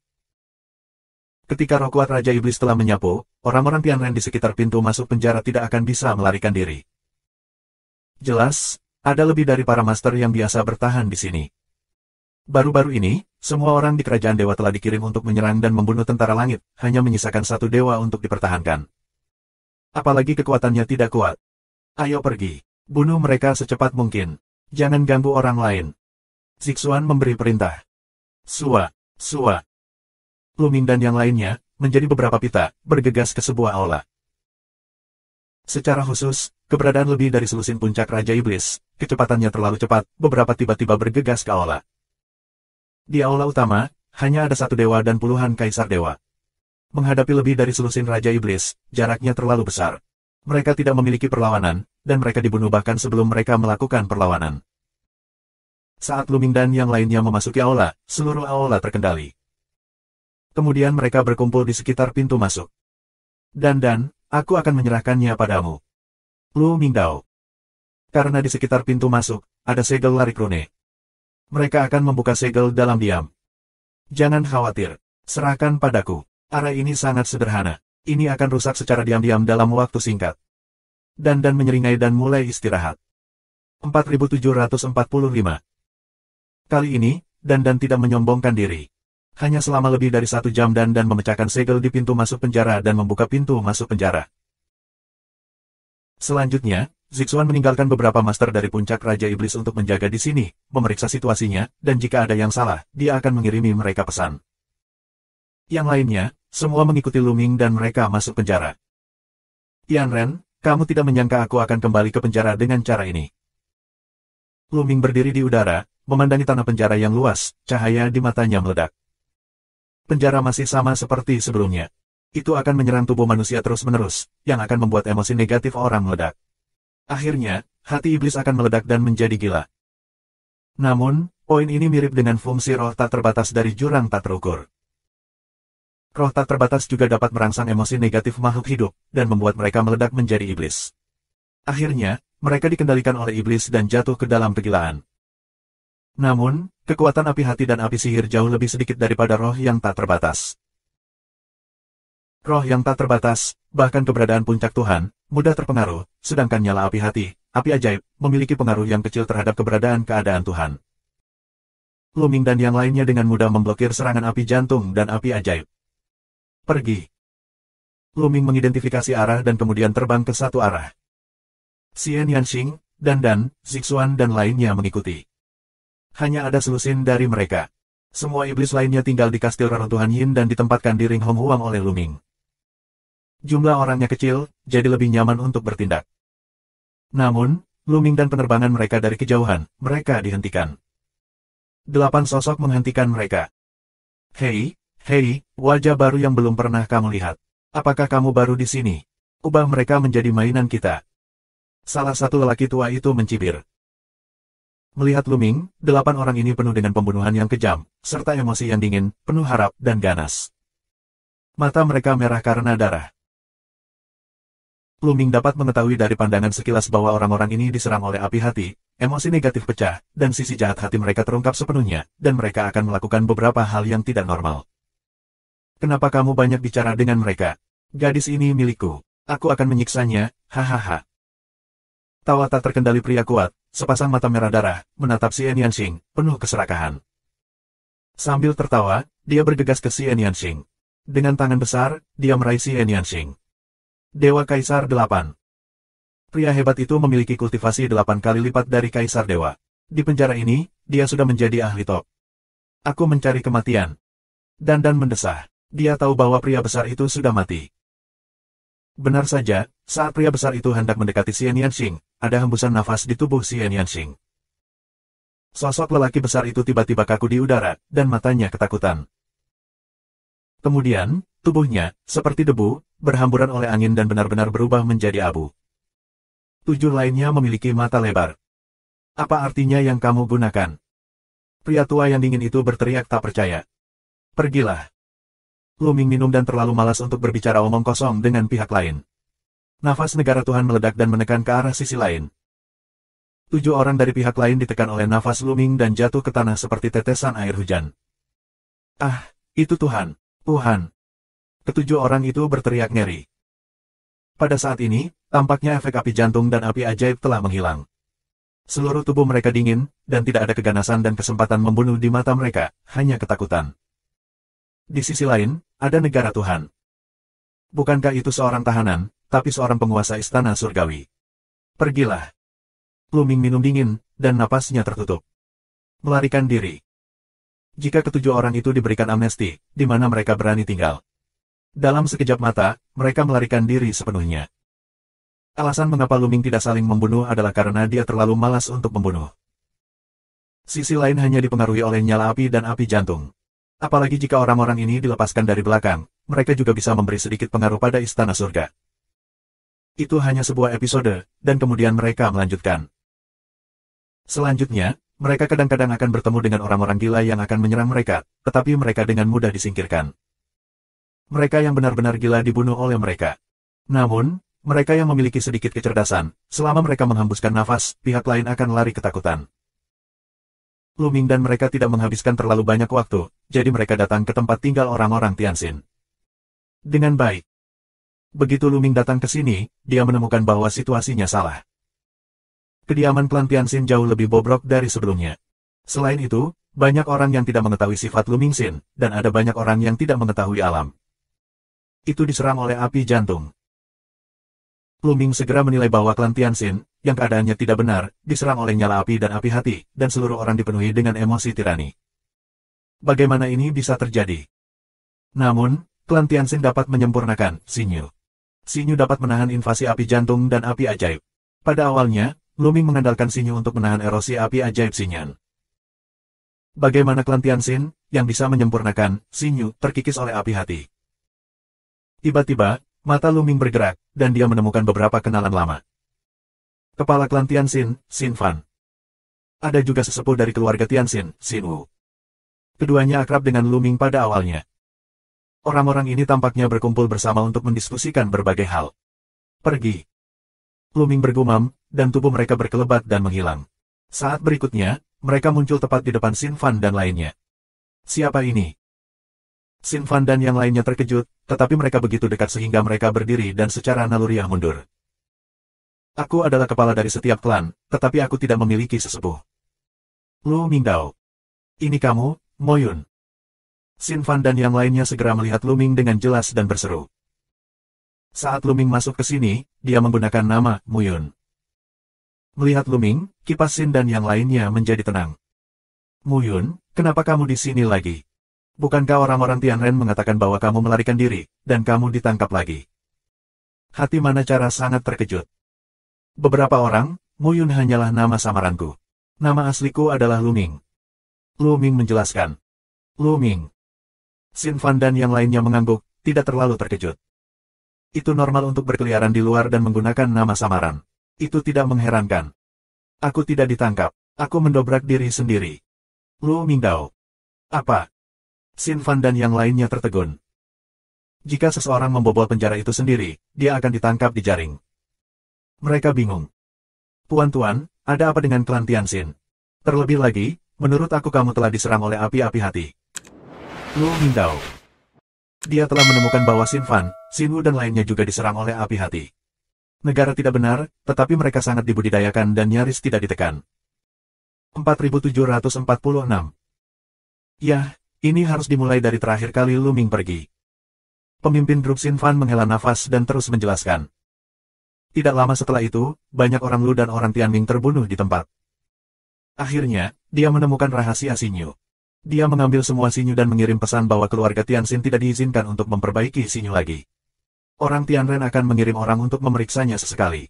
Ketika roh kuat Raja Iblis telah menyapu, orang-orang Tianren di sekitar pintu masuk penjara tidak akan bisa melarikan diri. Jelas, ada lebih dari para master yang biasa bertahan di sini. Baru-baru ini, semua orang di kerajaan dewa telah dikirim untuk menyerang dan membunuh tentara langit, hanya menyisakan satu dewa untuk dipertahankan. Apalagi kekuatannya tidak kuat. Ayo pergi, bunuh mereka secepat mungkin. Jangan ganggu orang lain. Zixuan memberi perintah. Sua. Lu Ming dan yang lainnya, menjadi beberapa pita, bergegas ke sebuah aula. Secara khusus, keberadaan lebih dari selusin puncak Raja Iblis, kecepatannya terlalu cepat, beberapa tiba-tiba bergegas ke aula. Di aula utama, hanya ada satu dewa dan puluhan kaisar dewa. Menghadapi lebih dari selusin Raja Iblis, jaraknya terlalu besar. Mereka tidak memiliki perlawanan, dan mereka dibunuh bahkan sebelum mereka melakukan perlawanan. Saat Lu Ming dan yang lainnya memasuki aula, seluruh aula terkendali. Kemudian mereka berkumpul di sekitar pintu masuk. Dan, Aku akan menyerahkannya padamu. Lu Mingdao. Karena di sekitar pintu masuk, ada segel larik rune. Mereka akan membuka segel dalam diam. Jangan khawatir. Serahkan padaku. Arah ini sangat sederhana. Ini akan rusak secara diam-diam dalam waktu singkat. Dan menyeringai dan mulai istirahat. 4745. Kali ini, Dan tidak menyombongkan diri. Hanya selama lebih dari 1 jam Dan memecahkan segel di pintu masuk penjara dan membuka pintu masuk penjara. Selanjutnya, Zixuan meninggalkan beberapa master dari puncak Raja Iblis untuk menjaga di sini, memeriksa situasinya, dan jika ada yang salah, dia akan mengirimi mereka pesan. Yang lainnya, semua mengikuti Lu Ming dan mereka masuk penjara. Tian Ren, kamu tidak menyangka aku akan kembali ke penjara dengan cara ini. Lu Ming berdiri di udara, memandangi tanah penjara yang luas, cahaya di matanya meledak. Penjara masih sama seperti sebelumnya. Itu akan menyerang tubuh manusia terus-menerus, yang akan membuat emosi negatif orang meledak. Akhirnya, hati iblis akan meledak dan menjadi gila. Namun, poin ini mirip dengan fungsi roh tak terbatas dari jurang tak terukur. Roh tak terbatas juga dapat merangsang emosi negatif makhluk hidup, dan membuat mereka meledak menjadi iblis. Akhirnya, mereka dikendalikan oleh iblis dan jatuh ke dalam kegilaan. Namun, kekuatan api hati dan api sihir jauh lebih sedikit daripada roh yang tak terbatas. Roh yang tak terbatas, bahkan keberadaan puncak Tuhan, mudah terpengaruh, sedangkan nyala api hati, api ajaib, memiliki pengaruh yang kecil terhadap keberadaan keadaan Tuhan. Lu Ming dan yang lainnya dengan mudah memblokir serangan api jantung dan api ajaib. Pergi. Lu Ming mengidentifikasi arah dan kemudian terbang ke satu arah. Xian Yanxing, Dan, Zixuan dan lainnya mengikuti. Hanya ada selusin dari mereka. Semua iblis lainnya tinggal di kastil reruntuhan Yin dan ditempatkan di ring Hong Huang oleh Lu Ming. Jumlah orangnya kecil, jadi lebih nyaman untuk bertindak. Namun, Lu Ming dan penerbangan mereka dari kejauhan, mereka dihentikan. 8 sosok menghentikan mereka. Hei, wajah baru yang belum pernah kamu lihat. Apakah kamu baru di sini? Ubah mereka menjadi mainan kita. Salah satu lelaki tua itu mencibir. Melihat Lu Ming, 8 orang ini penuh dengan pembunuhan yang kejam, serta emosi yang dingin, penuh harap dan ganas. Mata mereka merah karena darah. Lu Ming dapat mengetahui dari pandangan sekilas bahwa orang-orang ini diserang oleh api hati, emosi negatif pecah, dan sisi jahat hati mereka terungkap sepenuhnya, dan mereka akan melakukan beberapa hal yang tidak normal. Kenapa kamu banyak bicara dengan mereka? Gadis ini milikku. Aku akan menyiksanya, hahaha. Tawa tak terkendali pria kuat, sepasang mata merah darah, menatap Xian Yanxing, penuh keserakahan. Sambil tertawa, dia bergegas ke Xian Yanxing. Dengan tangan besar, dia meraih Xian Yanxing. Dewa Kaisar 8. Pria hebat itu memiliki kultivasi 8 kali lipat dari Kaisar Dewa. Di penjara ini, dia sudah menjadi ahli top. Aku mencari kematian. Dan mendesah. Dia tahu bahwa pria besar itu sudah mati. Benar saja, saat pria besar itu hendak mendekati Xian Yanxing, ada hembusan nafas di tubuh Xian Yanxing. Sosok lelaki besar itu tiba-tiba kaku di udara, dan matanya ketakutan. Kemudian, tubuhnya, seperti debu, berhamburan oleh angin dan benar-benar berubah menjadi abu. 7 lainnya memiliki mata lebar. Apa artinya yang kamu gunakan? Pria tua yang dingin itu berteriak tak percaya. Pergilah. Lu Ming minum dan terlalu malas untuk berbicara omong kosong dengan pihak lain. Nafas negara Tuhan meledak dan menekan ke arah sisi lain. 7 orang dari pihak lain ditekan oleh nafas Lu Ming dan jatuh ke tanah seperti tetesan air hujan. Ah, itu Tuhan. Tuhan. Ketujuh orang itu berteriak ngeri. Pada saat ini, tampaknya efek api jantung dan api ajaib telah menghilang. Seluruh tubuh mereka dingin, dan tidak ada keganasan dan kesempatan membunuh di mata mereka, hanya ketakutan. Di sisi lain, ada negara Tuhan. Bukankah itu seorang tahanan, tapi seorang penguasa istana surgawi? Pergilah. Lu Ming minum dingin, dan napasnya tertutup. Melarikan diri. Jika ketujuh orang itu diberikan amnesti, di mana mereka berani tinggal? Dalam sekejap mata, mereka melarikan diri sepenuhnya. Alasan mengapa Lu Ming tidak saling membunuh adalah karena dia terlalu malas untuk membunuh. Sisi lain hanya dipengaruhi oleh nyala api dan api jantung. Apalagi jika orang-orang ini dilepaskan dari belakang, mereka juga bisa memberi sedikit pengaruh pada istana surga. Itu hanya sebuah episode, dan kemudian mereka melanjutkan. Selanjutnya, mereka kadang-kadang akan bertemu dengan orang-orang gila yang akan menyerang mereka, tetapi mereka dengan mudah disingkirkan. Mereka yang benar-benar gila dibunuh oleh mereka. Namun, mereka yang memiliki sedikit kecerdasan, selama mereka menghembuskan nafas, pihak lain akan lari ketakutan. Lu Ming dan mereka tidak menghabiskan terlalu banyak waktu, jadi mereka datang ke tempat tinggal orang-orang Tianxin. Dengan baik. Begitu Lu Ming datang ke sini, dia menemukan bahwa situasinya salah. Kediaman klan Tianxin jauh lebih bobrok dari sebelumnya. Selain itu, banyak orang yang tidak mengetahui sifat Lu Mingxin, dan ada banyak orang yang tidak mengetahui alam. Itu diserang oleh api jantung. Lu Ming segera menilai bahwa klan Tianxin, yang keadaannya tidak benar, diserang oleh nyala api dan api hati, dan seluruh orang dipenuhi dengan emosi tirani. Bagaimana ini bisa terjadi? Namun, klan Tianxin dapat menyempurnakan Xinyu. Xinyu dapat menahan invasi api jantung dan api ajaib. Pada awalnya, Lu Ming mengandalkan Xinyu untuk menahan erosi api ajaib Xinyan. Bagaimana klan Tianxin, yang bisa menyempurnakan Xinyu, terkikis oleh api hati? Tiba-tiba, mata Lu Ming bergerak, dan dia menemukan beberapa kenalan lama. Kepala klan Tianxin, Xin Fan. Ada juga sesepuh dari keluarga Tianxin, Xin Wu. Keduanya akrab dengan Lu Ming pada awalnya. Orang-orang ini tampaknya berkumpul bersama untuk mendiskusikan berbagai hal. Pergi. Lu Ming bergumam, dan tubuh mereka berkelebat dan menghilang. Saat berikutnya, mereka muncul tepat di depan Xin Fan dan lainnya. Siapa ini? Xin Fan dan yang lainnya terkejut, tetapi mereka begitu dekat sehingga mereka berdiri dan secara naluriah mundur. Aku adalah kepala dari setiap klan, tetapi aku tidak memiliki sesepuh. Lu Mingdao. Ini kamu, Mo Yun. Xin Fan dan yang lainnya segera melihat Lu Ming dengan jelas dan berseru. Saat Lu Ming masuk ke sini, dia menggunakan nama Mo Yun. Melihat Lu Ming, kipas Xin dan yang lainnya menjadi tenang. Mo Yun, kenapa kamu di sini lagi? Bukankah orang-orang Tianren mengatakan bahwa kamu melarikan diri, dan kamu ditangkap lagi? Hati mana cara sangat terkejut. Beberapa orang, Mo Yun hanyalah nama samaranku. Nama asliku adalah Lu Ming. Lu Ming menjelaskan. Lu Ming. Xin Fan dan yang lainnya mengangguk, tidak terlalu terkejut. Itu normal untuk berkeliaran di luar dan menggunakan nama samaran. Itu tidak mengherankan. Aku tidak ditangkap. Aku mendobrak diri sendiri. Lu Mingdao. Apa? Xin Fan dan yang lainnya tertegun. Jika seseorang membobol penjara itu sendiri, dia akan ditangkap di jaring. Mereka bingung. Puan-tuan, ada apa dengan klan Tianxin? Terlebih lagi, menurut aku kamu telah diserang oleh api-api hati. Lu Mingdao. Dia telah menemukan bahwa Xin Fan, Xin Wu dan lainnya juga diserang oleh api hati. Negara tidak benar, tetapi mereka sangat dibudidayakan dan nyaris tidak ditekan. 4746. Yah. Ini harus dimulai dari terakhir kali Lu Ming pergi. Pemimpin grup Xin Fan menghela nafas dan terus menjelaskan. Tidak lama setelah itu, banyak orang Lu dan orang Tianming terbunuh di tempat. Akhirnya, dia menemukan rahasia Xinyu. Dia mengambil semua Xinyu dan mengirim pesan bahwa keluarga Tianxin tidak diizinkan untuk memperbaiki Xinyu lagi. Orang Tianren akan mengirim orang untuk memeriksanya sesekali.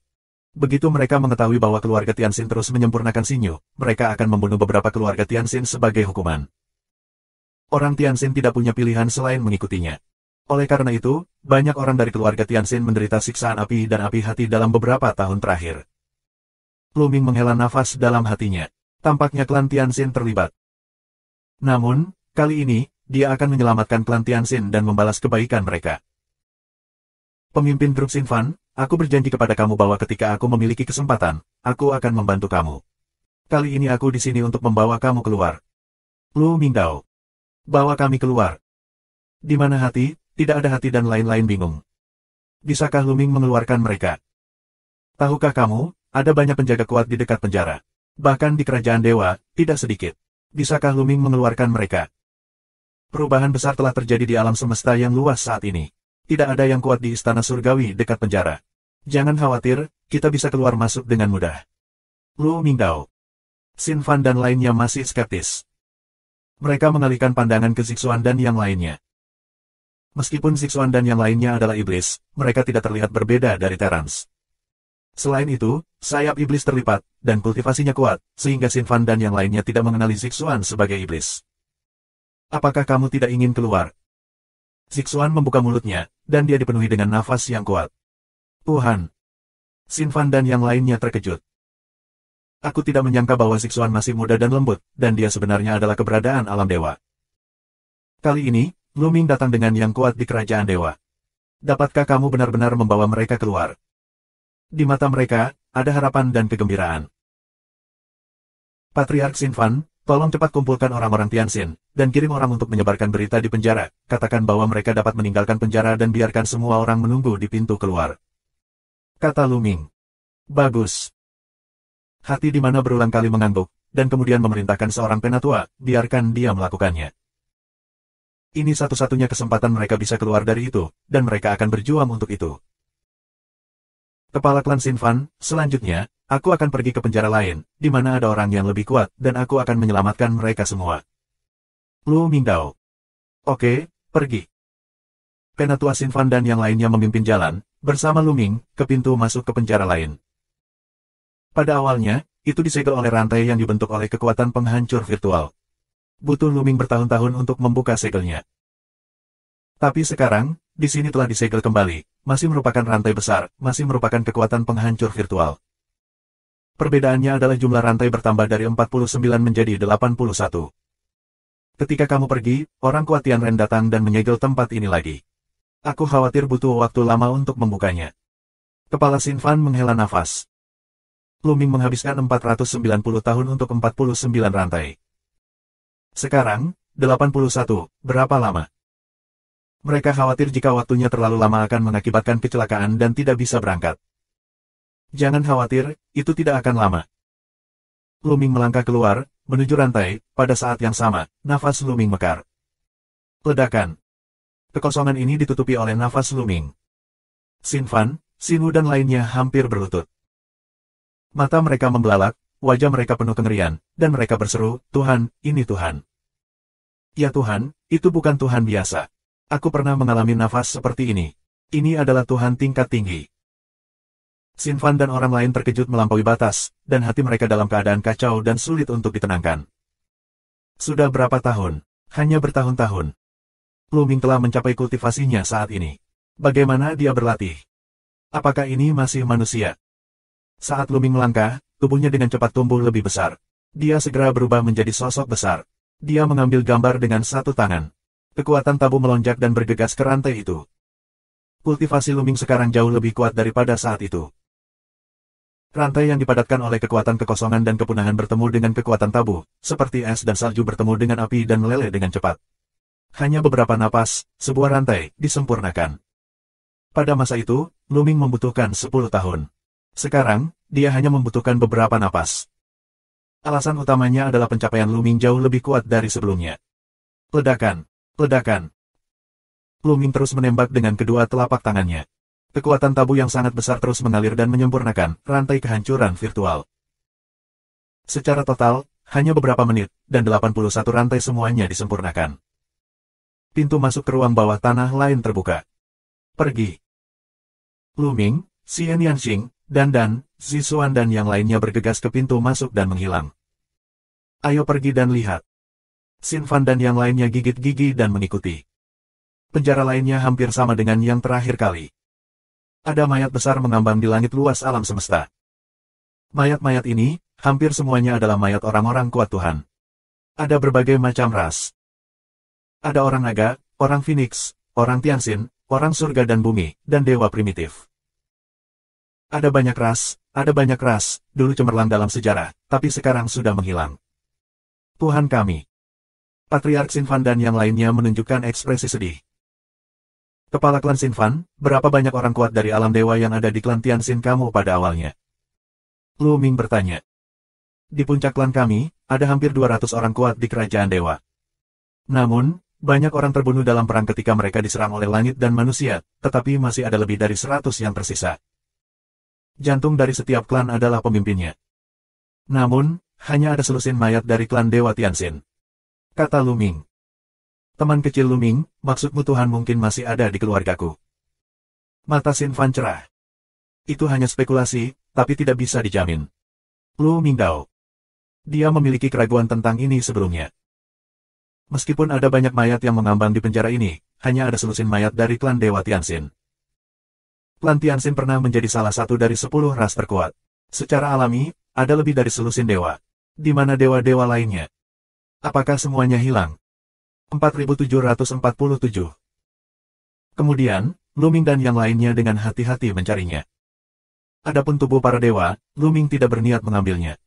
Begitu mereka mengetahui bahwa keluarga Tianxin terus menyempurnakan Xinyu, mereka akan membunuh beberapa keluarga Tianxin sebagai hukuman. Orang Tianxin tidak punya pilihan selain mengikutinya. Oleh karena itu, banyak orang dari keluarga Tianxin menderita siksaan api dan api hati dalam beberapa tahun terakhir. Lu Ming menghela nafas dalam hatinya. Tampaknya klan Tianxin terlibat. Namun, kali ini, dia akan menyelamatkan klan Tianxin dan membalas kebaikan mereka. Pemimpin grup Xin Fan, aku berjanji kepada kamu bahwa ketika aku memiliki kesempatan, aku akan membantu kamu. Kali ini aku di sini untuk membawa kamu keluar. Lu Mingdao. Bawa kami keluar. Di mana hati, tidak ada hati dan lain-lain bingung. Bisakah Lu Ming mengeluarkan mereka? Tahukah kamu, ada banyak penjaga kuat di dekat penjara. Bahkan di kerajaan dewa, tidak sedikit. Bisakah Lu Ming mengeluarkan mereka? Perubahan besar telah terjadi di alam semesta yang luas saat ini. Tidak ada yang kuat di istana surgawi dekat penjara. Jangan khawatir, kita bisa keluar masuk dengan mudah. Lu Mingdao. Xin Fan dan lainnya masih skeptis. Mereka mengalihkan pandangan ke Zixuan dan yang lainnya. Meskipun Zixuan dan yang lainnya adalah iblis, mereka tidak terlihat berbeda dari Terrans. Selain itu, sayap iblis terlipat, dan kultivasinya kuat, sehingga Xin Fan dan yang lainnya tidak mengenali Zixuan sebagai iblis. Apakah kamu tidak ingin keluar? Zixuan membuka mulutnya, dan dia dipenuhi dengan nafas yang kuat. Tuhan! Xin Fan dan yang lainnya terkejut. Aku tidak menyangka bahwa Zixuan masih muda dan lembut, dan dia sebenarnya adalah keberadaan alam dewa. Kali ini, Lu Ming datang dengan yang kuat di kerajaan dewa. Dapatkah kamu benar-benar membawa mereka keluar? Di mata mereka, ada harapan dan kegembiraan. Patriark Xinfan, tolong cepat kumpulkan orang-orang Tianxin, dan kirim orang untuk menyebarkan berita di penjara. Katakan bahwa mereka dapat meninggalkan penjara dan biarkan semua orang menunggu di pintu keluar. Kata Lu Ming. Bagus. Hati di mana berulang kali mengangguk, dan kemudian memerintahkan seorang penatua, biarkan dia melakukannya. Ini satu-satunya kesempatan mereka bisa keluar dari itu, dan mereka akan berjuang untuk itu. Kepala klan Xinfan, selanjutnya, aku akan pergi ke penjara lain, di mana ada orang yang lebih kuat, dan aku akan menyelamatkan mereka semua. Lu Mingdao. Oke, pergi. Penatua Xinfan dan yang lainnya memimpin jalan, bersama Lu Ming, ke pintu masuk ke penjara lain. Pada awalnya, itu disegel oleh rantai yang dibentuk oleh kekuatan penghancur virtual. Butuh Lu Ming bertahun-tahun untuk membuka segelnya. Tapi sekarang, di sini telah disegel kembali, masih merupakan rantai besar, masih merupakan kekuatan penghancur virtual. Perbedaannya adalah jumlah rantai bertambah dari 49 menjadi 81. Ketika kamu pergi, orang kuat Tianren datang dan menyegel tempat ini lagi. Aku khawatir butuh waktu lama untuk membukanya. Kepala Xinfan menghela nafas. Lu Ming menghabiskan 490 tahun untuk 49 rantai. Sekarang, 81, berapa lama? Mereka khawatir jika waktunya terlalu lama akan mengakibatkan kecelakaan dan tidak bisa berangkat. Jangan khawatir, itu tidak akan lama. Lu Ming melangkah keluar, menuju rantai, pada saat yang sama, nafas Lu Ming mekar. Ledakan. Kekosongan ini ditutupi oleh nafas Lu Ming. Xinfan, Xinwu dan lainnya hampir berlutut. Mata mereka membelalak, wajah mereka penuh kengerian, dan mereka berseru, Tuhan, ini Tuhan. Ya Tuhan, itu bukan Tuhan biasa. Aku pernah mengalami nafas seperti ini. Ini adalah Tuhan tingkat tinggi. Xinfan dan orang lain terkejut melampaui batas, dan hati mereka dalam keadaan kacau dan sulit untuk ditenangkan. Sudah berapa tahun? Hanya bertahun-tahun. Lu Ming telah mencapai kultivasinya saat ini. Bagaimana dia berlatih? Apakah ini masih manusia? Saat Lu Ming melangkah, tubuhnya dengan cepat tumbuh lebih besar. Dia segera berubah menjadi sosok besar. Dia mengambil gambar dengan satu tangan. Kekuatan tabu melonjak dan bergegas ke rantai itu. Kultivasi Lu Ming sekarang jauh lebih kuat daripada saat itu. Rantai yang dipadatkan oleh kekuatan kekosongan dan kepunahan bertemu dengan kekuatan tabu, seperti es dan salju bertemu dengan api dan meleleh dengan cepat. Hanya beberapa napas, sebuah rantai disempurnakan. Pada masa itu, Lu Ming membutuhkan 10 tahun. Sekarang, dia hanya membutuhkan beberapa napas. Alasan utamanya adalah pencapaian Lu Ming jauh lebih kuat dari sebelumnya. Ledakan. Ledakan. Lu Ming terus menembak dengan kedua telapak tangannya. Kekuatan tabu yang sangat besar terus mengalir dan menyempurnakan rantai kehancuran virtual. Secara total, hanya beberapa menit, dan 81 rantai semuanya disempurnakan. Pintu masuk ke ruang bawah tanah lain terbuka. Pergi. Lu Ming, Xian Yanxing, Dan, Zixuan dan yang lainnya bergegas ke pintu masuk dan menghilang. Ayo pergi dan lihat. Xinfan dan yang lainnya gigit gigi dan mengikuti. Penjara lainnya hampir sama dengan yang terakhir kali. Ada mayat besar mengambang di langit luas alam semesta. Mayat-mayat ini, hampir semuanya adalah mayat orang-orang kuat Tuhan. Ada berbagai macam ras. Ada orang naga, orang Phoenix, orang Tianxin, orang surga dan bumi, dan dewa primitif. Ada banyak ras, dulu cemerlang dalam sejarah, tapi sekarang sudah menghilang. Tuhan kami. Patriark Xinfan dan yang lainnya menunjukkan ekspresi sedih. Kepala klan Xinfan, berapa banyak orang kuat dari alam dewa yang ada di klan Tianxin kamu pada awalnya? Lu Ming bertanya. Di puncak klan kami, ada hampir 200 orang kuat di kerajaan dewa. Namun, banyak orang terbunuh dalam perang ketika mereka diserang oleh langit dan manusia, tetapi masih ada lebih dari 100 yang tersisa. Jantung dari setiap klan adalah pemimpinnya. Namun, hanya ada selusin mayat dari klan Dewa Tianxin. Kata Lu Ming. Teman kecil Lu Ming, maksudmu Tuhan mungkin masih ada di keluargaku. Mata Xinfan cerah. Itu hanya spekulasi, tapi tidak bisa dijamin. Lu Mingdao. Dia memiliki keraguan tentang ini sebelumnya. Meskipun ada banyak mayat yang mengambang di penjara ini, hanya ada selusin mayat dari klan Dewa Tianxin. Klan Tianxin pernah menjadi salah satu dari 10 ras terkuat. Secara alami, ada lebih dari selusin dewa. Di mana dewa-dewa lainnya? Apakah semuanya hilang? 4747. Kemudian, Luming dan yang lainnya dengan hati-hati mencarinya. Adapun tubuh para dewa, Luming tidak berniat mengambilnya.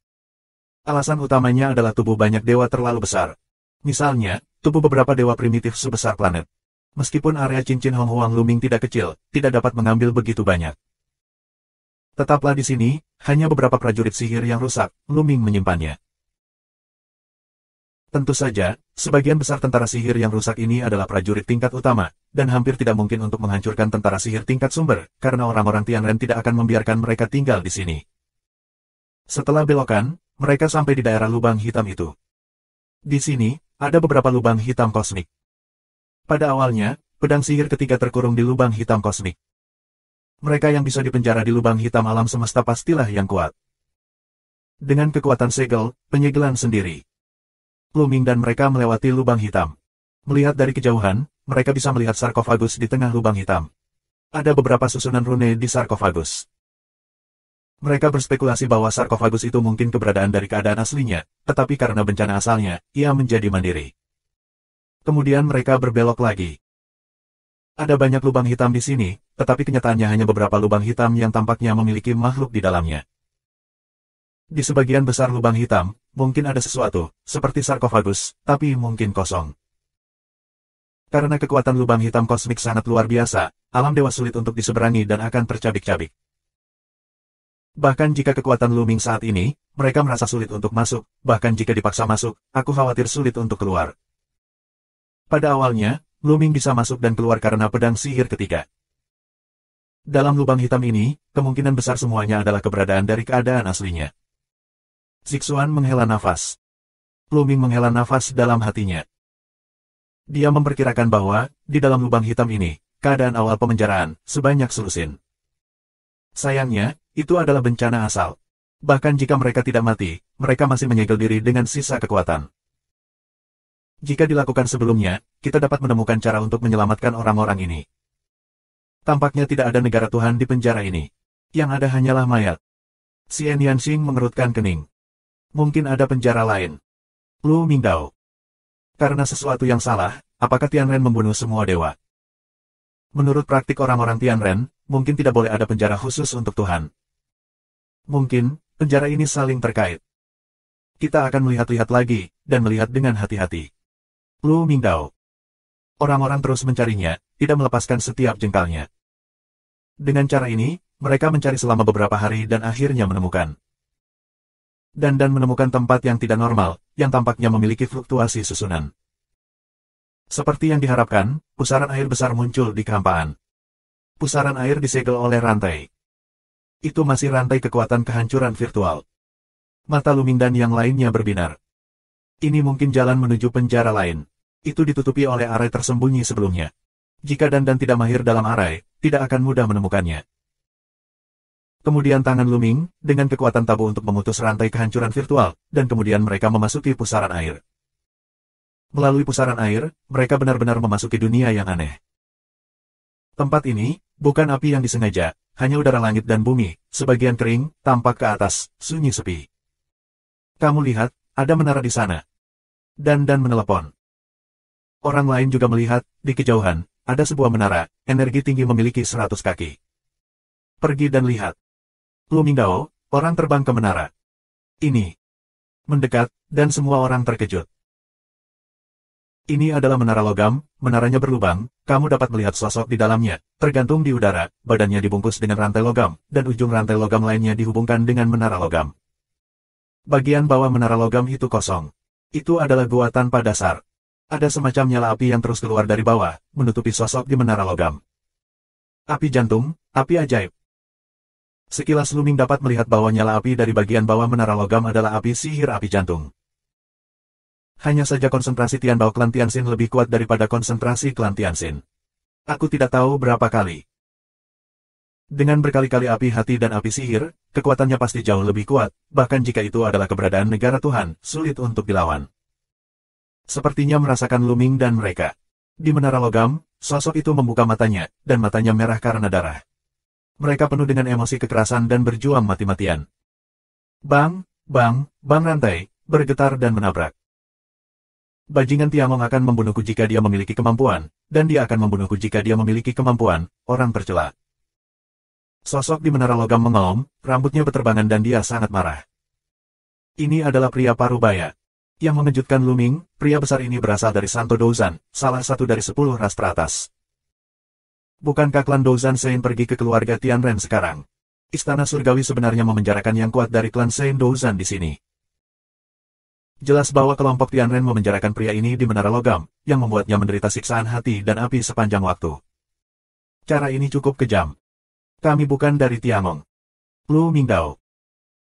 Alasan utamanya adalah tubuh banyak dewa terlalu besar. Misalnya, tubuh beberapa dewa primitif sebesar planet. Meskipun area cincin Hong Huang Luming tidak kecil, tidak dapat mengambil begitu banyak. Tetaplah di sini, hanya beberapa prajurit sihir yang rusak, Luming menyimpannya. Tentu saja, sebagian besar tentara sihir yang rusak ini adalah prajurit tingkat utama, dan hampir tidak mungkin untuk menghancurkan tentara sihir tingkat sumber, karena orang-orang Tianren tidak akan membiarkan mereka tinggal di sini. Setelah belokan, mereka sampai di daerah lubang hitam itu. Di sini, ada beberapa lubang hitam kosmik. Pada awalnya, pedang sihir ketiga terkurung di lubang hitam kosmik. Mereka yang bisa dipenjara di lubang hitam alam semesta pastilah yang kuat. Dengan kekuatan segel, penyegelan sendiri. Luming dan mereka melewati lubang hitam. Melihat dari kejauhan, mereka bisa melihat sarkofagus di tengah lubang hitam. Ada beberapa susunan rune di sarkofagus. Mereka berspekulasi bahwa sarkofagus itu mungkin keberadaan dari keadaan aslinya, tetapi karena bencana asalnya, ia menjadi mandiri. Kemudian mereka berbelok lagi. Ada banyak lubang hitam di sini, tetapi kenyataannya hanya beberapa lubang hitam yang tampaknya memiliki makhluk di dalamnya. Di sebagian besar lubang hitam, mungkin ada sesuatu, seperti sarkofagus, tapi mungkin kosong. Karena kekuatan lubang hitam kosmik sangat luar biasa, alam dewa sulit untuk diseberangi dan akan tercabik-cabik. Bahkan jika kekuatan Luming saat ini, mereka merasa sulit untuk masuk, bahkan jika dipaksa masuk, aku khawatir sulit untuk keluar. Pada awalnya, Luming bisa masuk dan keluar karena pedang sihir ketiga. Dalam lubang hitam ini, kemungkinan besar semuanya adalah keberadaan dari keadaan aslinya. Zixuan menghela nafas. Luming menghela nafas dalam hatinya. Dia memperkirakan bahwa, di dalam lubang hitam ini, keadaan awal pemenjaraan, sebanyak selusin. Sayangnya, itu adalah bencana asal. Bahkan jika mereka tidak mati, mereka masih menyegel diri dengan sisa kekuatan. Jika dilakukan sebelumnya, kita dapat menemukan cara untuk menyelamatkan orang-orang ini. Tampaknya tidak ada negara Tuhan di penjara ini. Yang ada hanyalah mayat. Xian Yanxing mengerutkan kening. Mungkin ada penjara lain. Lu Mingdao. Karena sesuatu yang salah, apakah Tianren membunuh semua dewa? Menurut praktik orang-orang Tianren, mungkin tidak boleh ada penjara khusus untuk Tuhan. Mungkin, penjara ini saling terkait. Kita akan melihat-lihat lagi, dan melihat dengan hati-hati. Lu Mingdao. Orang-orang terus mencarinya, tidak melepaskan setiap jengkalnya. Dengan cara ini, mereka mencari selama beberapa hari dan akhirnya menemukan. Dan menemukan tempat yang tidak normal, yang tampaknya memiliki fluktuasi susunan. Seperti yang diharapkan, pusaran air besar muncul di kehampaan. Pusaran air disegel oleh rantai. Itu masih rantai kekuatan kehancuran virtual. Mata Luming dan yang lainnya berbinar. Ini mungkin jalan menuju penjara lain. Itu ditutupi oleh arai tersembunyi sebelumnya. Jika Dan tidak mahir dalam arai, tidak akan mudah menemukannya. Kemudian tangan Luming, dengan kekuatan tabu untuk memutus rantai kehancuran virtual, dan kemudian mereka memasuki pusaran air. Melalui pusaran air, mereka benar-benar memasuki dunia yang aneh. Tempat ini, bukan api yang disengaja, hanya udara langit dan bumi, sebagian kering, tampak ke atas, sunyi sepi. Kamu lihat, ada menara di sana. Dan menelepon. Orang lain juga melihat, di kejauhan, ada sebuah menara, energi tinggi memiliki 100 kaki. Pergi dan lihat. Lu Mingdao, orang terbang ke menara. Ini. Mendekat, dan semua orang terkejut. Ini adalah menara logam, menaranya berlubang, kamu dapat melihat sosok di dalamnya, tergantung di udara, badannya dibungkus dengan rantai logam, dan ujung rantai logam lainnya dihubungkan dengan menara logam. Bagian bawah menara logam itu kosong. Itu adalah gua tanpa dasar. Ada semacam nyala api yang terus keluar dari bawah, menutupi sosok di menara logam. Api jantung, api ajaib. Sekilas Luming dapat melihat bahwa nyala api dari bagian bawah menara logam adalah api sihir api jantung. Hanya saja konsentrasi Tianbao Klan Tianxin lebih kuat daripada konsentrasi Klan Tianxin. Aku tidak tahu berapa kali. Dengan berkali-kali api hati dan api sihir, kekuatannya pasti jauh lebih kuat, bahkan jika itu adalah keberadaan negara Tuhan, sulit untuk dilawan. Sepertinya merasakan Luming dan mereka. Di menara logam, sosok itu membuka matanya, dan matanya merah karena darah. Mereka penuh dengan emosi kekerasan dan berjuang mati-matian. Bang, bang rantai, bergetar dan menabrak. Bajingan Tiangong akan membunuhku jika dia memiliki kemampuan, dan dia akan membunuhku jika dia memiliki kemampuan, orang tercela. Sosok di menara logam mengelom, rambutnya berterbangan dan dia sangat marah. Ini adalah pria parubaya. Yang mengejutkan Luming, pria besar ini berasal dari Santo Douzan, salah satu dari 10 ras teratas. Bukankah klan Douzan Sein pergi ke keluarga Tianren sekarang? Istana Surgawi sebenarnya memenjarakan yang kuat dari klan Sein Douzan di sini. Jelas bahwa kelompok Tianren memenjarakan pria ini di menara logam, yang membuatnya menderita siksaan hati dan api sepanjang waktu. Cara ini cukup kejam. Kami bukan dari Tiangong. Lu Mingdao.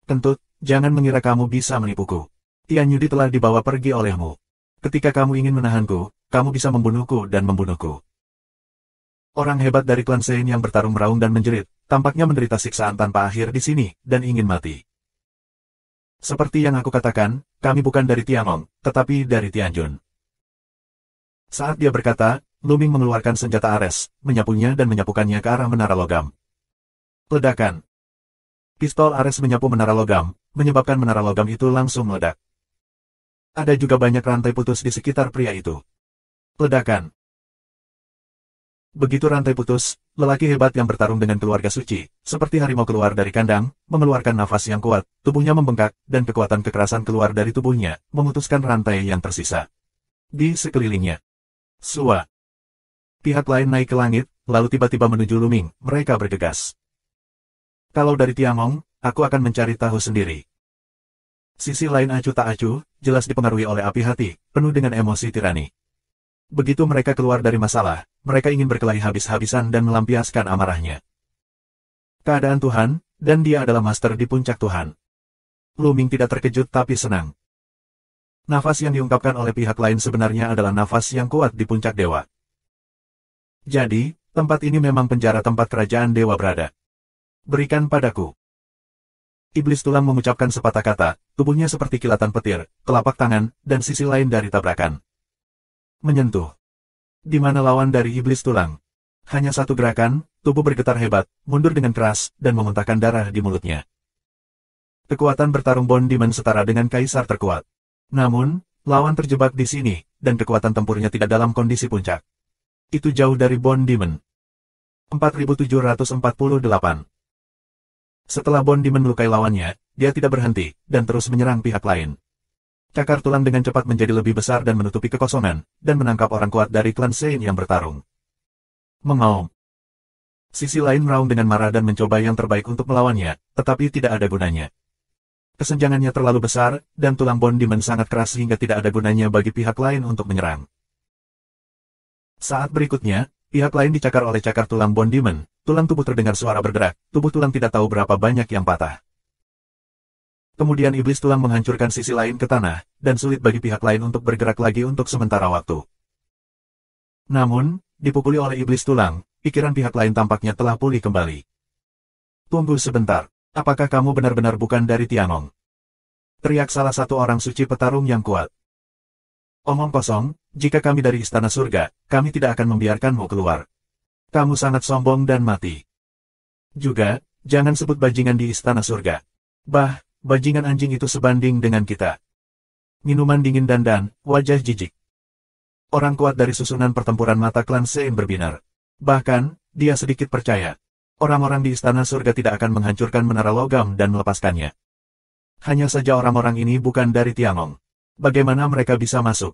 Kentut, jangan mengira kamu bisa menipuku. Tian Yudi telah dibawa pergi olehmu. Ketika kamu ingin menahanku, kamu bisa membunuhku dan membunuhku. Orang hebat dari klan Sein yang bertarung meraung dan menjerit, tampaknya menderita siksaan tanpa akhir di sini, dan ingin mati. Seperti yang aku katakan, kami bukan dari Tiangong, tetapi dari Tianjun. Saat dia berkata, Luming mengeluarkan senjata Ares, menyapunya dan menyapukannya ke arah menara logam. Ledakan. Pistol Ares menyapu menara logam, menyebabkan menara logam itu langsung meledak. Ada juga banyak rantai putus di sekitar pria itu. Ledakan. Begitu rantai putus, lelaki hebat yang bertarung dengan keluarga suci, seperti harimau keluar dari kandang, mengeluarkan nafas yang kuat, tubuhnya membengkak, dan kekuatan kekerasan keluar dari tubuhnya, memutuskan rantai yang tersisa. Di sekelilingnya. Sua. Pihak lain naik ke langit, lalu tiba-tiba menuju Luming, mereka bergegas. Kalau dari Tiangong, aku akan mencari tahu sendiri. Sisi lain acuh tak acuh, jelas dipengaruhi oleh api hati, penuh dengan emosi tirani. Begitu mereka keluar dari masalah, mereka ingin berkelahi habis-habisan dan melampiaskan amarahnya. Keadaan Tuhan, dan dia adalah master di puncak Tuhan. Luming tidak terkejut tapi senang. Nafas yang diungkapkan oleh pihak lain sebenarnya adalah nafas yang kuat di puncak dewa. Jadi, tempat ini memang penjara tempat kerajaan dewa berada. Berikan padaku. Iblis tulang mengucapkan sepatah kata, tubuhnya seperti kilatan petir, telapak tangan, dan sisi lain dari tabrakan. Menyentuh. Di mana lawan dari iblis tulang? Hanya satu gerakan, tubuh bergetar hebat, mundur dengan keras, dan memuntahkan darah di mulutnya. Kekuatan bertarung Bone Demon setara dengan kaisar terkuat. Namun, lawan terjebak di sini, dan kekuatan tempurnya tidak dalam kondisi puncak. Itu jauh dari Bone Demon. 4748. Setelah Bone Demon melukai lawannya, dia tidak berhenti, dan terus menyerang pihak lain. Cakar tulang dengan cepat menjadi lebih besar dan menutupi kekosongan, dan menangkap orang kuat dari klan Sein yang bertarung. Mengaum. Sisi lain meraung dengan marah dan mencoba yang terbaik untuk melawannya, tetapi tidak ada gunanya. Kesenjangannya terlalu besar, dan tulang Bone Demon sangat keras sehingga tidak ada gunanya bagi pihak lain untuk menyerang. Saat berikutnya, pihak lain dicakar oleh cakar tulang Bone Demon, tulang tubuh terdengar suara bergerak, tubuh tulang tidak tahu berapa banyak yang patah. Kemudian iblis tulang menghancurkan sisi lain ke tanah, dan sulit bagi pihak lain untuk bergerak lagi untuk sementara waktu. Namun, dipukuli oleh iblis tulang, pikiran pihak lain tampaknya telah pulih kembali. Tunggu sebentar, apakah kamu benar-benar bukan dari Tiangong? Teriak salah satu orang suci petarung yang kuat. Omong kosong, jika kami dari Istana Surga, kami tidak akan membiarkanmu keluar. Kamu sangat sombong dan mati. Juga, jangan sebut bajingan di Istana Surga. Bajingan anjing itu sebanding dengan kita. Minuman dingin dan wajah jijik. Orang kuat dari susunan pertempuran mata klan Sein berbinar. Bahkan, dia sedikit percaya. Orang-orang di Istana Surga tidak akan menghancurkan menara logam dan melepaskannya. Hanya saja orang-orang ini bukan dari Tiangong. Bagaimana mereka bisa masuk?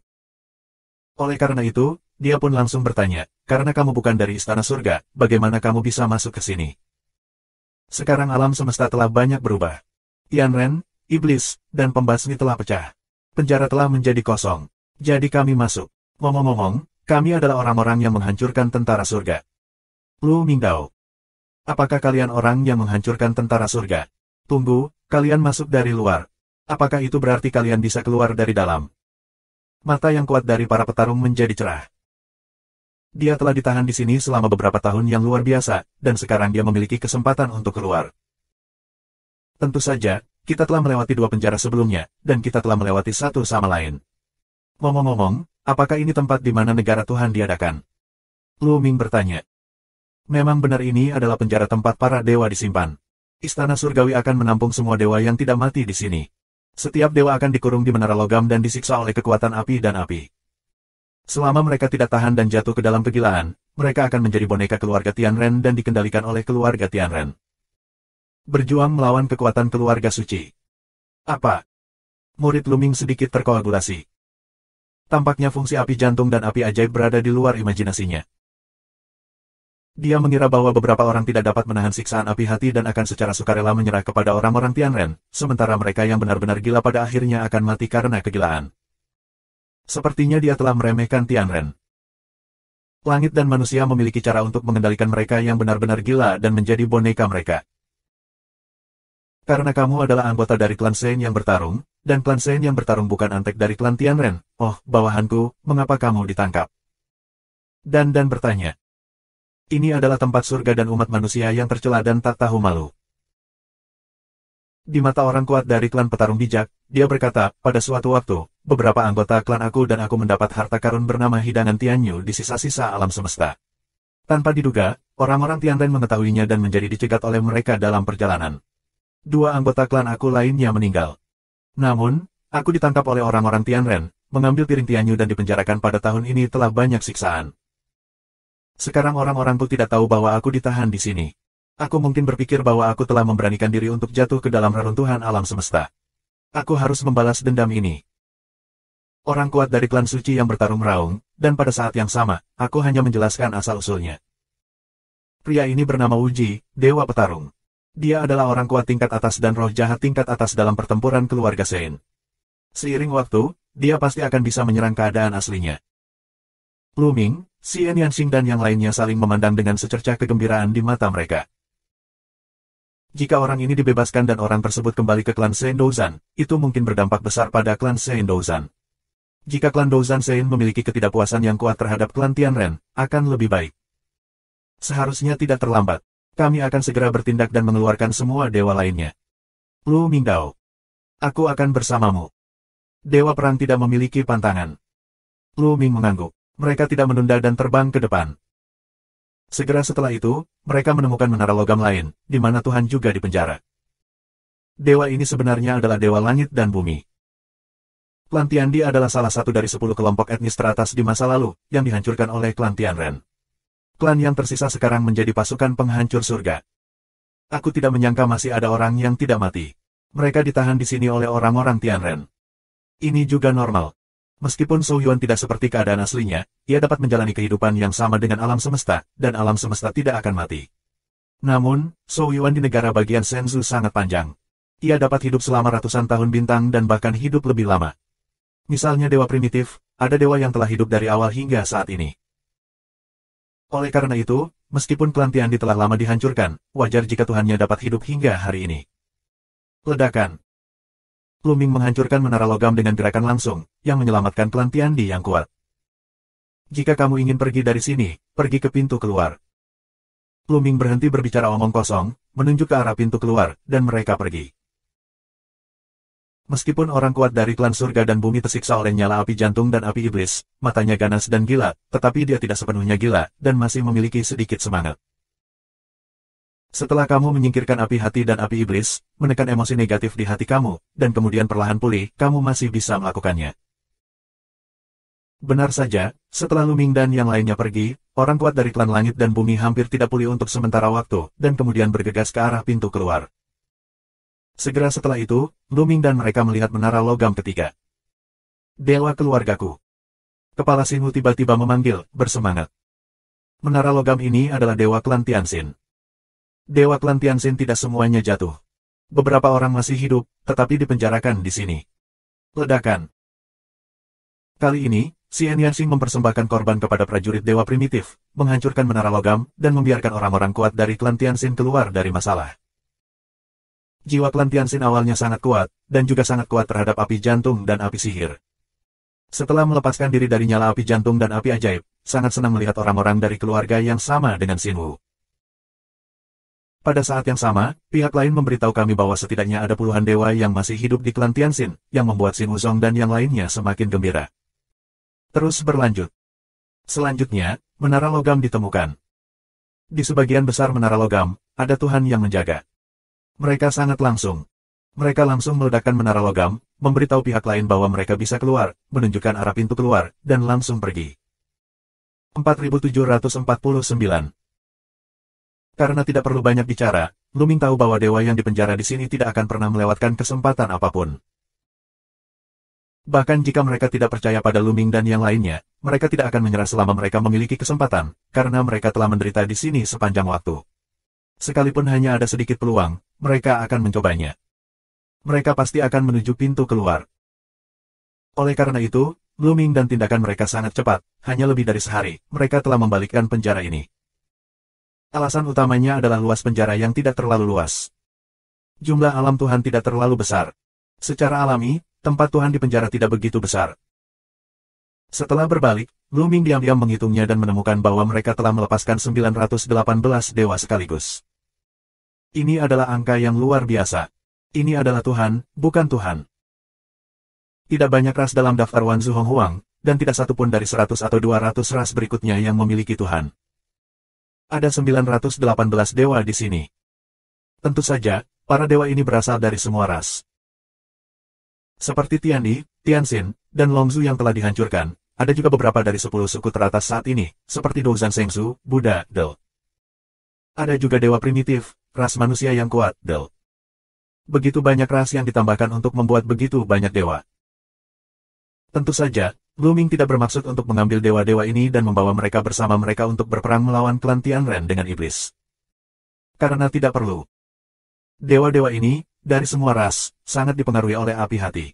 Oleh karena itu, dia pun langsung bertanya, karena kamu bukan dari Istana Surga, bagaimana kamu bisa masuk ke sini? Sekarang alam semesta telah banyak berubah. Tianren, iblis, dan pembasmi telah pecah. Penjara telah menjadi kosong. Jadi kami masuk. Ngomong-ngomong, kami adalah orang-orang yang menghancurkan tentara surga. Lu Mingdao. Apakah kalian orang yang menghancurkan tentara surga? Tunggu, kalian masuk dari luar. Apakah itu berarti kalian bisa keluar dari dalam? Mata yang kuat dari para petarung menjadi cerah. Dia telah ditahan di sini selama beberapa tahun yang luar biasa, dan sekarang dia memiliki kesempatan untuk keluar. Tentu saja, kita telah melewati 2 penjara sebelumnya, dan kita telah melewati satu sama lain. Ngomong-ngomong, apakah ini tempat di mana negara Tuhan diadakan? Lu Ming bertanya. Memang benar ini adalah penjara tempat para dewa disimpan. Istana Surgawi akan menampung semua dewa yang tidak mati di sini. Setiap dewa akan dikurung di menara logam dan disiksa oleh kekuatan api dan api. Selama mereka tidak tahan dan jatuh ke dalam kegilaan, mereka akan menjadi boneka keluarga Tianren dan dikendalikan oleh keluarga Tianren. Berjuang melawan kekuatan keluarga suci. Apa? Murid Luming sedikit terkoagulasi. Tampaknya fungsi api jantung dan api ajaib berada di luar imajinasinya. Dia mengira bahwa beberapa orang tidak dapat menahan siksaan api hati dan akan secara sukarela menyerah kepada orang-orang Tianren, sementara mereka yang benar-benar gila pada akhirnya akan mati karena kegilaan. Sepertinya dia telah meremehkan Tianren. Langit dan manusia memiliki cara untuk mengendalikan mereka yang benar-benar gila dan menjadi boneka mereka. Karena kamu adalah anggota dari klan Shen yang bertarung, dan klan Shen yang bertarung bukan antek dari klan Tianren, oh, bawahanku, mengapa kamu ditangkap? Dan bertanya. Ini adalah tempat surga dan umat manusia yang tercela dan tak tahu malu. Di mata orang kuat dari klan petarung bijak, dia berkata, pada suatu waktu, beberapa anggota klan aku dan aku mendapat harta karun bernama hidangan Tianyu di sisa-sisa alam semesta. Tanpa diduga, orang-orang Tianren mengetahuinya dan menjadi dicegat oleh mereka dalam perjalanan. 2 anggota klan aku lainnya meninggal. Namun, aku ditangkap oleh orang-orang Tianren, mengambil piring Tianyu dan dipenjarakan pada tahun ini telah banyak siksaan. Sekarang orang-orangku tidak tahu bahwa aku ditahan di sini. Aku mungkin berpikir bahwa aku telah memberanikan diri untuk jatuh ke dalam reruntuhan alam semesta. Aku harus membalas dendam ini. Orang kuat dari klan suci yang bertarung meraung, dan pada saat yang sama, aku hanya menjelaskan asal-usulnya. Pria ini bernama Uji, Dewa Petarung. Dia adalah orang kuat tingkat atas dan roh jahat tingkat atas dalam pertempuran keluarga Shen. Seiring waktu, dia pasti akan bisa menyerang keadaan aslinya. Luming, Xian Yanxing dan yang lainnya saling memandang dengan secercah kegembiraan di mata mereka. Jika orang ini dibebaskan dan orang tersebut kembali ke klan Shen Douzan, itu mungkin berdampak besar pada klan Shen Douzan. Jika klan Douzan Shen memiliki ketidakpuasan yang kuat terhadap klan Tianren, akan lebih baik. Seharusnya tidak terlambat. Kami akan segera bertindak dan mengeluarkan semua dewa lainnya. Lu Mingdao. Aku akan bersamamu. Dewa perang tidak memiliki pantangan. Lu Ming mengangguk. Mereka tidak menunda dan terbang ke depan. Segera setelah itu, mereka menemukan menara logam lain, di mana Tuhan juga dipenjara. Dewa ini sebenarnya adalah dewa langit dan bumi. Klan Tiandi adalah salah satu dari 10 kelompok etnis teratas di masa lalu, yang dihancurkan oleh klan Tianren. Klan yang tersisa sekarang menjadi pasukan penghancur surga. Aku tidak menyangka masih ada orang yang tidak mati. Mereka ditahan di sini oleh orang-orang Tianren. Ini juga normal. Meskipun Zhou Yuan tidak seperti keadaan aslinya, ia dapat menjalani kehidupan yang sama dengan alam semesta, dan alam semesta tidak akan mati. Namun, Zhou Yuan di negara bagian Shenzhou sangat panjang. Ia dapat hidup selama ratusan tahun bintang dan bahkan hidup lebih lama. Misalnya dewa primitif, ada dewa yang telah hidup dari awal hingga saat ini. Oleh karena itu, meskipun klan Tiandi telah lama dihancurkan, wajar jika Tuhannya dapat hidup hingga hari ini. Ledakan. Luming menghancurkan menara logam dengan gerakan langsung, yang menyelamatkan klan Tiandi yang kuat. Jika kamu ingin pergi dari sini, pergi ke pintu keluar. Luming berhenti berbicara omong kosong, menunjuk ke arah pintu keluar, dan mereka pergi. Meskipun orang kuat dari klan surga dan bumi tersiksa oleh nyala api jantung dan api iblis, matanya ganas dan gila, tetapi dia tidak sepenuhnya gila, dan masih memiliki sedikit semangat. Setelah kamu menyingkirkan api hati dan api iblis, menekan emosi negatif di hati kamu, dan kemudian perlahan pulih, kamu masih bisa melakukannya. Benar saja, setelah Luming dan yang lainnya pergi, orang kuat dari klan langit dan bumi hampir tidak pulih untuk sementara waktu, dan kemudian bergegas ke arah pintu keluar. Segera setelah itu, Luming dan mereka melihat menara logam ketiga. Dewa keluargaku. Kepala Xinwu tiba-tiba memanggil, bersemangat. Menara logam ini adalah dewa klan Tianxin. Dewa klan Tianxin tidak semuanya jatuh. Beberapa orang masih hidup, tetapi dipenjarakan di sini. Ledakan. Kali ini, Xian Yanxing mempersembahkan korban kepada prajurit dewa primitif, menghancurkan menara logam, dan membiarkan orang-orang kuat dari klan Tianxin keluar dari masalah. Jiwa klan Tianxin awalnya sangat kuat, dan juga sangat kuat terhadap api jantung dan api sihir. Setelah melepaskan diri dari nyala api jantung dan api ajaib, sangat senang melihat orang-orang dari keluarga yang sama dengan Xinwu. Pada saat yang sama, pihak lain memberitahu kami bahwa setidaknya ada puluhan dewa yang masih hidup di klan Tianxin, yang membuat Xinwu Zong dan yang lainnya semakin gembira. Terus berlanjut. Selanjutnya, menara logam ditemukan. Di sebagian besar menara logam, ada Tuhan yang menjaga. Mereka sangat langsung. Mereka langsung meledakkan menara logam, memberitahu pihak lain bahwa mereka bisa keluar, menunjukkan arah pintu keluar, dan langsung pergi. 4749. Karena tidak perlu banyak bicara, Lu Ming tahu bahwa dewa yang dipenjara di sini tidak akan pernah melewatkan kesempatan apapun. Bahkan jika mereka tidak percaya pada Lu Ming dan yang lainnya, mereka tidak akan menyerah selama mereka memiliki kesempatan, karena mereka telah menderita di sini sepanjang waktu. Sekalipun hanya ada sedikit peluang, mereka akan mencobanya. Mereka pasti akan menuju pintu keluar. Oleh karena itu, Lu Ming dan tindakan mereka sangat cepat, hanya lebih dari sehari, mereka telah membalikkan penjara ini. Alasan utamanya adalah luas penjara yang tidak terlalu luas. Jumlah alam Tuhan tidak terlalu besar. Secara alami, tempat Tuhan di penjara tidak begitu besar. Setelah berbalik, Lu Ming diam-diam menghitungnya dan menemukan bahwa mereka telah melepaskan 918 dewa sekaligus. Ini adalah angka yang luar biasa. Ini adalah Tuhan, bukan Tuhan. Tidak banyak ras dalam daftar Wan Zu Hong Huang, dan tidak satu pun dari 100 atau 200 ras berikutnya yang memiliki Tuhan. Ada 918 dewa di sini. Tentu saja, para dewa ini berasal dari semua ras. Seperti Tiandi, Tianxin, dan Longzhu yang telah dihancurkan, ada juga beberapa dari 10 suku teratas saat ini, seperti Douzhan Shengzu, Buddha, Del. Ada juga dewa primitif, ras manusia yang kuat, Del. Begitu banyak ras yang ditambahkan untuk membuat begitu banyak dewa. Tentu saja, Lu Ming tidak bermaksud untuk mengambil dewa-dewa ini dan membawa mereka bersama mereka untuk berperang melawan klan Tianren dengan iblis. Karena tidak perlu. Dewa-dewa ini, dari semua ras, sangat dipengaruhi oleh api hati.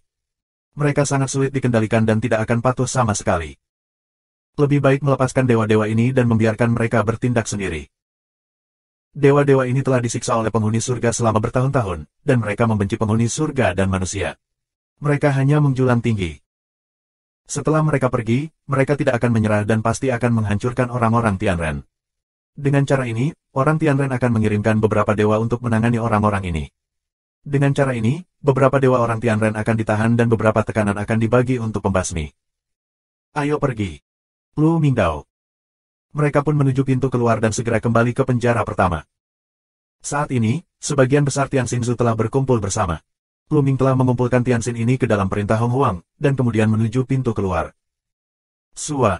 Mereka sangat sulit dikendalikan dan tidak akan patuh sama sekali. Lebih baik melepaskan dewa-dewa ini dan membiarkan mereka bertindak sendiri. Dewa-dewa ini telah disiksa oleh penghuni surga selama bertahun-tahun, dan mereka membenci penghuni surga dan manusia. Mereka hanya menjulang tinggi. Setelah mereka pergi, mereka tidak akan menyerah dan pasti akan menghancurkan orang-orang Tianren. Dengan cara ini, orang Tianren akan mengirimkan beberapa dewa untuk menangani orang-orang ini. Dengan cara ini, beberapa dewa orang Tianren akan ditahan dan beberapa tekanan akan dibagi untuk pembasmi. Ayo pergi. Lu Mingdao. Mereka pun menuju pintu keluar dan segera kembali ke penjara pertama. Saat ini, sebagian besar Tianxin Zhu telah berkumpul bersama. Lu Ming telah mengumpulkan Tianxin ini ke dalam perintah Hong Huang, dan kemudian menuju pintu keluar. Sua.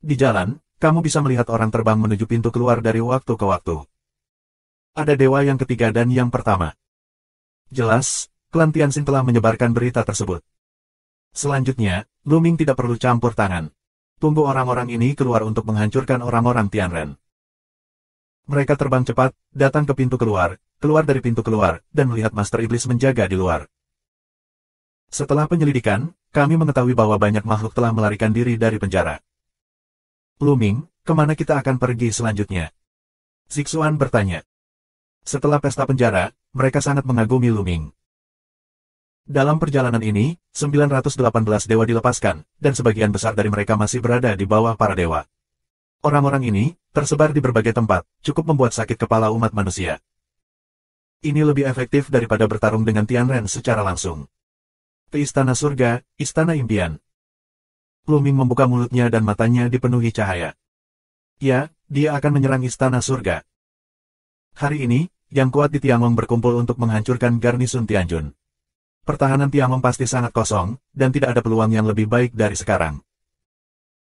Di jalan, kamu bisa melihat orang terbang menuju pintu keluar dari waktu ke waktu. Ada dewa yang ketiga dan yang pertama. Jelas, klan Tianxin telah menyebarkan berita tersebut. Selanjutnya, Lu Ming tidak perlu campur tangan. Tunggu orang-orang ini keluar untuk menghancurkan orang-orang Tianren. Mereka terbang cepat, datang ke pintu keluar dari pintu keluar, dan melihat Master Iblis menjaga di luar. Setelah penyelidikan, kami mengetahui bahwa banyak makhluk telah melarikan diri dari penjara. Lu Ming, kemana kita akan pergi selanjutnya? Zixuan bertanya. Setelah pesta penjara, mereka sangat mengagumi Lu Ming. Dalam perjalanan ini, 918 dewa dilepaskan, dan sebagian besar dari mereka masih berada di bawah para dewa. Orang-orang ini, tersebar di berbagai tempat, cukup membuat sakit kepala umat manusia. Ini lebih efektif daripada bertarung dengan Tianren secara langsung. Ke Istana Surga, Istana Impian. Lu Ming membuka mulutnya dan matanya dipenuhi cahaya. Ya, dia akan menyerang Istana Surga. Hari ini, yang kuat di Tiangong berkumpul untuk menghancurkan garnisun Tianjun. Pertahanan Tiangong pasti sangat kosong, dan tidak ada peluang yang lebih baik dari sekarang.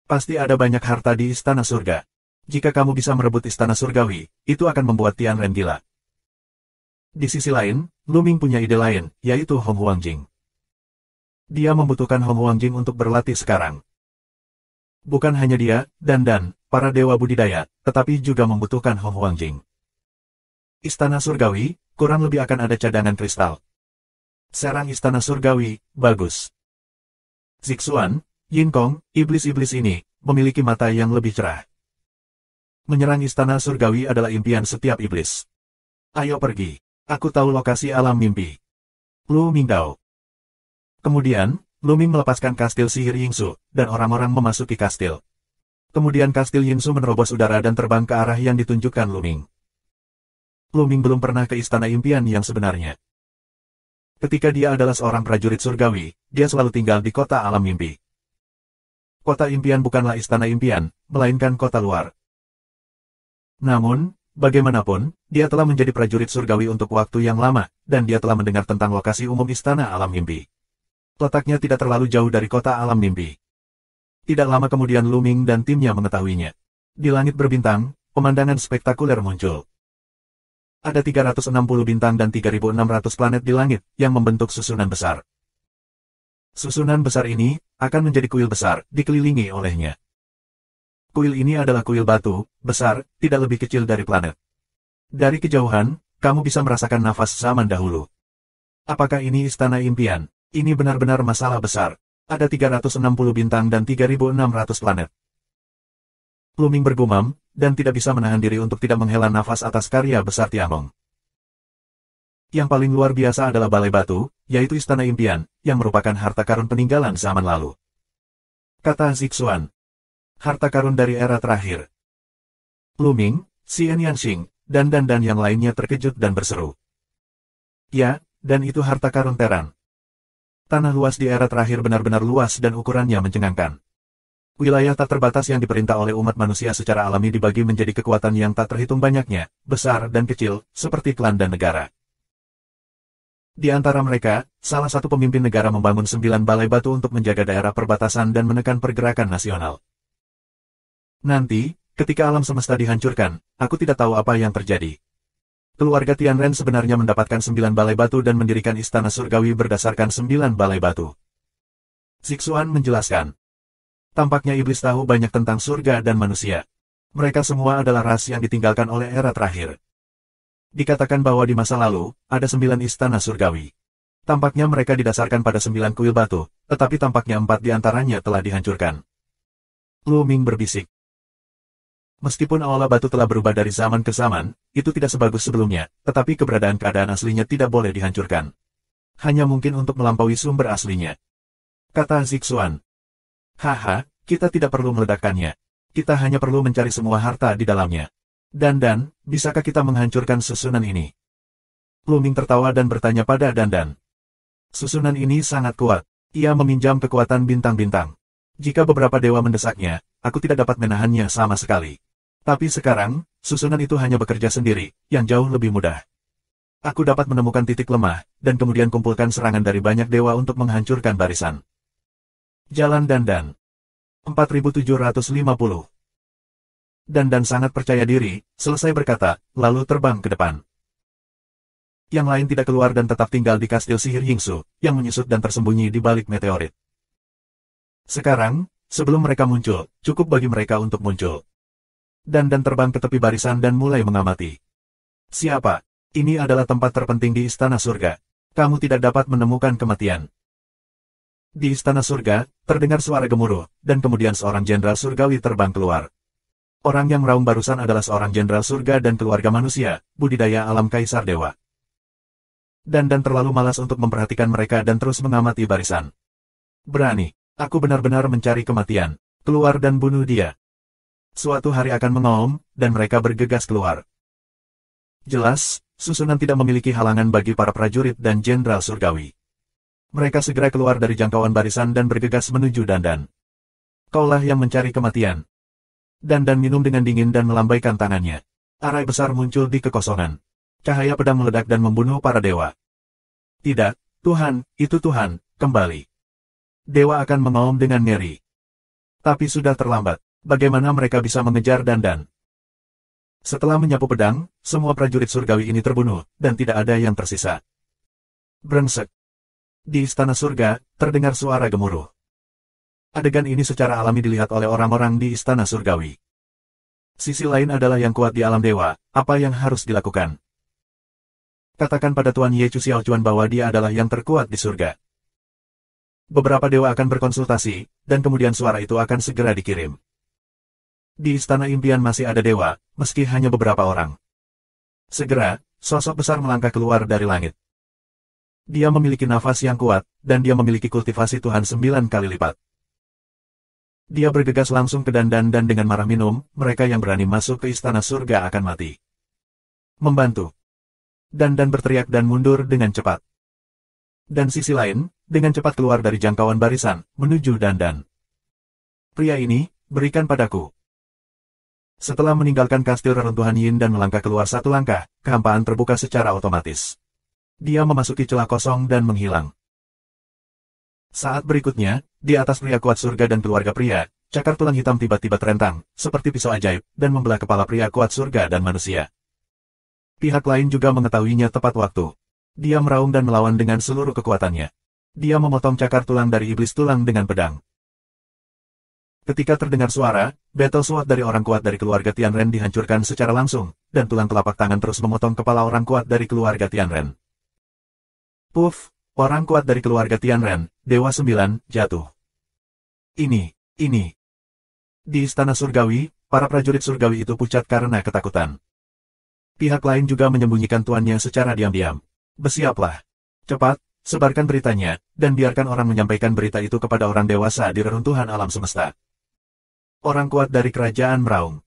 Pasti ada banyak harta di Istana Surga. Jika kamu bisa merebut Istana Surgawi, itu akan membuat Tianren gila. Di sisi lain, Lu Ming punya ide lain, yaitu Hong Huangjing. Dia membutuhkan Hong Huangjing untuk berlatih sekarang. Bukan hanya dia, dan para dewa budidaya, tetapi juga membutuhkan Hong Huangjing. Istana Surgawi, kurang lebih akan ada cadangan kristal. Serang Istana Surgawi, bagus. Zixuan, Yin Kong, iblis-iblis ini, memiliki mata yang lebih cerah. Menyerang Istana Surgawi adalah impian setiap iblis. Ayo pergi. Aku tahu lokasi alam mimpi. Lu Mingdao. Kemudian, Lu Ming melepaskan kastil sihir Yingsu, dan orang-orang memasuki kastil. Kemudian kastil Yingsu menerobos udara dan terbang ke arah yang ditunjukkan Lu Ming. Lu Ming belum pernah ke Istana Impian yang sebenarnya. Ketika dia adalah seorang prajurit surgawi, dia selalu tinggal di kota alam mimpi. Kota impian bukanlah istana impian, melainkan kota luar. Namun, bagaimanapun, dia telah menjadi prajurit surgawi untuk waktu yang lama, dan dia telah mendengar tentang lokasi umum Istana Alam Mimpi. Letaknya tidak terlalu jauh dari kota Alam Mimpi. Tidak lama kemudian Lu Ming dan timnya mengetahuinya. Di langit berbintang, pemandangan spektakuler muncul. Ada 360 bintang dan 3.600 planet di langit, yang membentuk susunan besar. Susunan besar ini, akan menjadi kuil besar, dikelilingi olehnya. Kuil ini adalah kuil batu, besar, tidak lebih kecil dari planet. Dari kejauhan, kamu bisa merasakan nafas zaman dahulu. Apakah ini istana impian? Ini benar-benar masalah besar. Ada 360 bintang dan 3.600 planet. Lu Ming bergumam, dan tidak bisa menahan diri untuk tidak menghela nafas atas karya besar Tianlong. Yang paling luar biasa adalah Balai Batu, yaitu Istana Impian, yang merupakan harta karun peninggalan zaman lalu. Kata Zixuan. Harta karun dari era terakhir. Lu Ming, Xian Yanxing, dan yang lainnya terkejut dan berseru. Ya, dan itu harta karun Teran. Tanah luas di era terakhir benar-benar luas dan ukurannya mencengangkan. Wilayah tak terbatas yang diperintah oleh umat manusia secara alami dibagi menjadi kekuatan yang tak terhitung banyaknya, besar dan kecil, seperti klan dan negara. Di antara mereka, salah satu pemimpin negara membangun 9 balai batu untuk menjaga daerah perbatasan dan menekan pergerakan nasional. Nanti, ketika alam semesta dihancurkan, aku tidak tahu apa yang terjadi. Keluarga Tianren sebenarnya mendapatkan 9 balai batu dan mendirikan istana surgawi berdasarkan 9 balai batu. Zixuan menjelaskan. Tampaknya iblis tahu banyak tentang surga dan manusia. Mereka semua adalah ras yang ditinggalkan oleh era terakhir. Dikatakan bahwa di masa lalu, ada 9 istana surgawi. Tampaknya mereka didasarkan pada 9 kuil batu, tetapi tampaknya 4 di antaranya telah dihancurkan. Lu Ming berbisik. Meskipun aula batu telah berubah dari zaman ke zaman, itu tidak sebagus sebelumnya, tetapi keadaan aslinya tidak boleh dihancurkan. Hanya mungkin untuk melampaui sumber aslinya. Kata Zixuan. Haha, kita tidak perlu meledakkannya. Kita hanya perlu mencari semua harta di dalamnya. Dan, bisakah kita menghancurkan susunan ini? Lu Ming tertawa dan bertanya pada Dan. Susunan ini sangat kuat. Ia meminjam kekuatan bintang-bintang. Jika beberapa dewa mendesaknya, aku tidak dapat menahannya sama sekali. Tapi sekarang, susunan itu hanya bekerja sendiri, yang jauh lebih mudah. Aku dapat menemukan titik lemah, dan kemudian kumpulkan serangan dari banyak dewa untuk menghancurkan barisan. Jalan Dan. 4750. Dan sangat percaya diri, selesai berkata, lalu terbang ke depan. Yang lain tidak keluar dan tetap tinggal di kastil sihir Yingsu, yang menyusut dan tersembunyi di balik meteorit. Sekarang, sebelum mereka muncul, cukup bagi mereka untuk muncul. Dan terbang ke tepi barisan dan mulai mengamati. Siapa? Ini adalah tempat terpenting di Istana Surga. Kamu tidak dapat menemukan kematian. Di Istana Surga, terdengar suara gemuruh, dan kemudian seorang jenderal surgawi terbang keluar. Orang yang meraung barusan adalah seorang jenderal surga dan keluarga manusia, budidaya alam Kaisar Dewa. Dan terlalu malas untuk memperhatikan mereka dan terus mengamati barisan. Berani, aku benar-benar mencari kematian. Keluar dan bunuh dia. Suatu hari akan mengaum, dan mereka bergegas keluar. Jelas, susunan tidak memiliki halangan bagi para prajurit dan jenderal surgawi. Mereka segera keluar dari jangkauan barisan dan bergegas menuju Dan. Kaulah yang mencari kematian. Dan minum dengan dingin dan melambaikan tangannya. Arai besar muncul di kekosongan. Cahaya pedang meledak dan membunuh para dewa. Tidak, Tuhan, itu Tuhan, kembali. Dewa akan mengaum dengan ngeri. Tapi sudah terlambat. Bagaimana mereka bisa mengejar Dan? Setelah menyapu pedang, semua prajurit surgawi ini terbunuh, dan tidak ada yang tersisa. Brengsek. Di Istana Surga, terdengar suara gemuruh. Adegan ini secara alami dilihat oleh orang-orang di Istana Surgawi. Sisi lain adalah yang kuat di alam dewa, apa yang harus dilakukan? Katakan pada Tuan Ye Chu Xiaochuan bahwa dia adalah yang terkuat di surga. Beberapa dewa akan berkonsultasi, dan kemudian suara itu akan segera dikirim. Di Istana Impian masih ada dewa, meski hanya beberapa orang. Segera, sosok besar melangkah keluar dari langit. Dia memiliki nafas yang kuat, dan dia memiliki kultivasi Tuhan 9 kali lipat. Dia bergegas langsung ke Dan dengan marah minum, mereka yang berani masuk ke Istana Surga akan mati. Membantu. Dan berteriak dan mundur dengan cepat. Dan sisi lain, dengan cepat keluar dari jangkauan barisan, menuju Dan. Pria ini, berikan padaku. Setelah meninggalkan kastil reruntuhan Yin dan melangkah keluar satu langkah, kehampaan terbuka secara otomatis. Dia memasuki celah kosong dan menghilang. Saat berikutnya, di atas pria kuat surga dan keluarga pria, cakar tulang hitam tiba-tiba terentang, seperti pisau ajaib, dan membelah kepala pria kuat surga dan manusia. Pihak lain juga mengetahuinya tepat waktu. Dia meraung dan melawan dengan seluruh kekuatannya. Dia memotong cakar tulang dari iblis tulang dengan pedang. Ketika terdengar suara, battle sword dari orang kuat dari keluarga Tianren dihancurkan secara langsung, dan tulang telapak tangan terus memotong kepala orang kuat dari keluarga Tianren. Puff, orang kuat dari keluarga Tianren, Dewa 9, jatuh. Ini. Di istana surgawi, para prajurit surgawi itu pucat karena ketakutan. Pihak lain juga menyembunyikan tuannya secara diam-diam. Bersiaplah. Cepat, sebarkan beritanya, dan biarkan orang menyampaikan berita itu kepada orang dewasa di reruntuhan alam semesta. Orang kuat dari kerajaan meraung.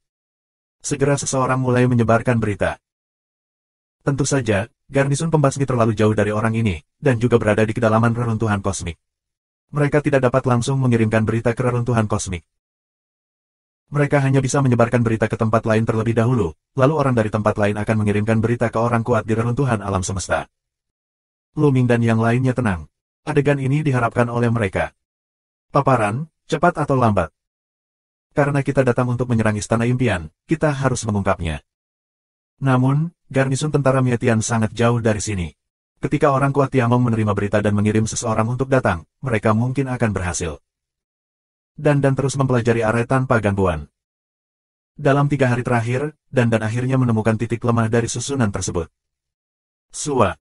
Segera seseorang mulai menyebarkan berita. Tentu saja, garnisun pembasmi terlalu jauh dari orang ini, dan juga berada di kedalaman reruntuhan kosmik. Mereka tidak dapat langsung mengirimkan berita ke reruntuhan kosmik. Mereka hanya bisa menyebarkan berita ke tempat lain terlebih dahulu, lalu orang dari tempat lain akan mengirimkan berita ke orang kuat di reruntuhan alam semesta. Lu Ming dan yang lainnya tenang. Adegan ini diharapkan oleh mereka. Paparan, cepat atau lambat. Karena kita datang untuk menyerang istana impian, kita harus mengungkapnya. Namun, garnisun tentara Mietian sangat jauh dari sini. Ketika orang kuat Tiamong menerima berita dan mengirim seseorang untuk datang, mereka mungkin akan berhasil. Dan terus mempelajari area tanpa gangguan. Dalam 3 hari terakhir, dan akhirnya menemukan titik lemah dari susunan tersebut. Sua.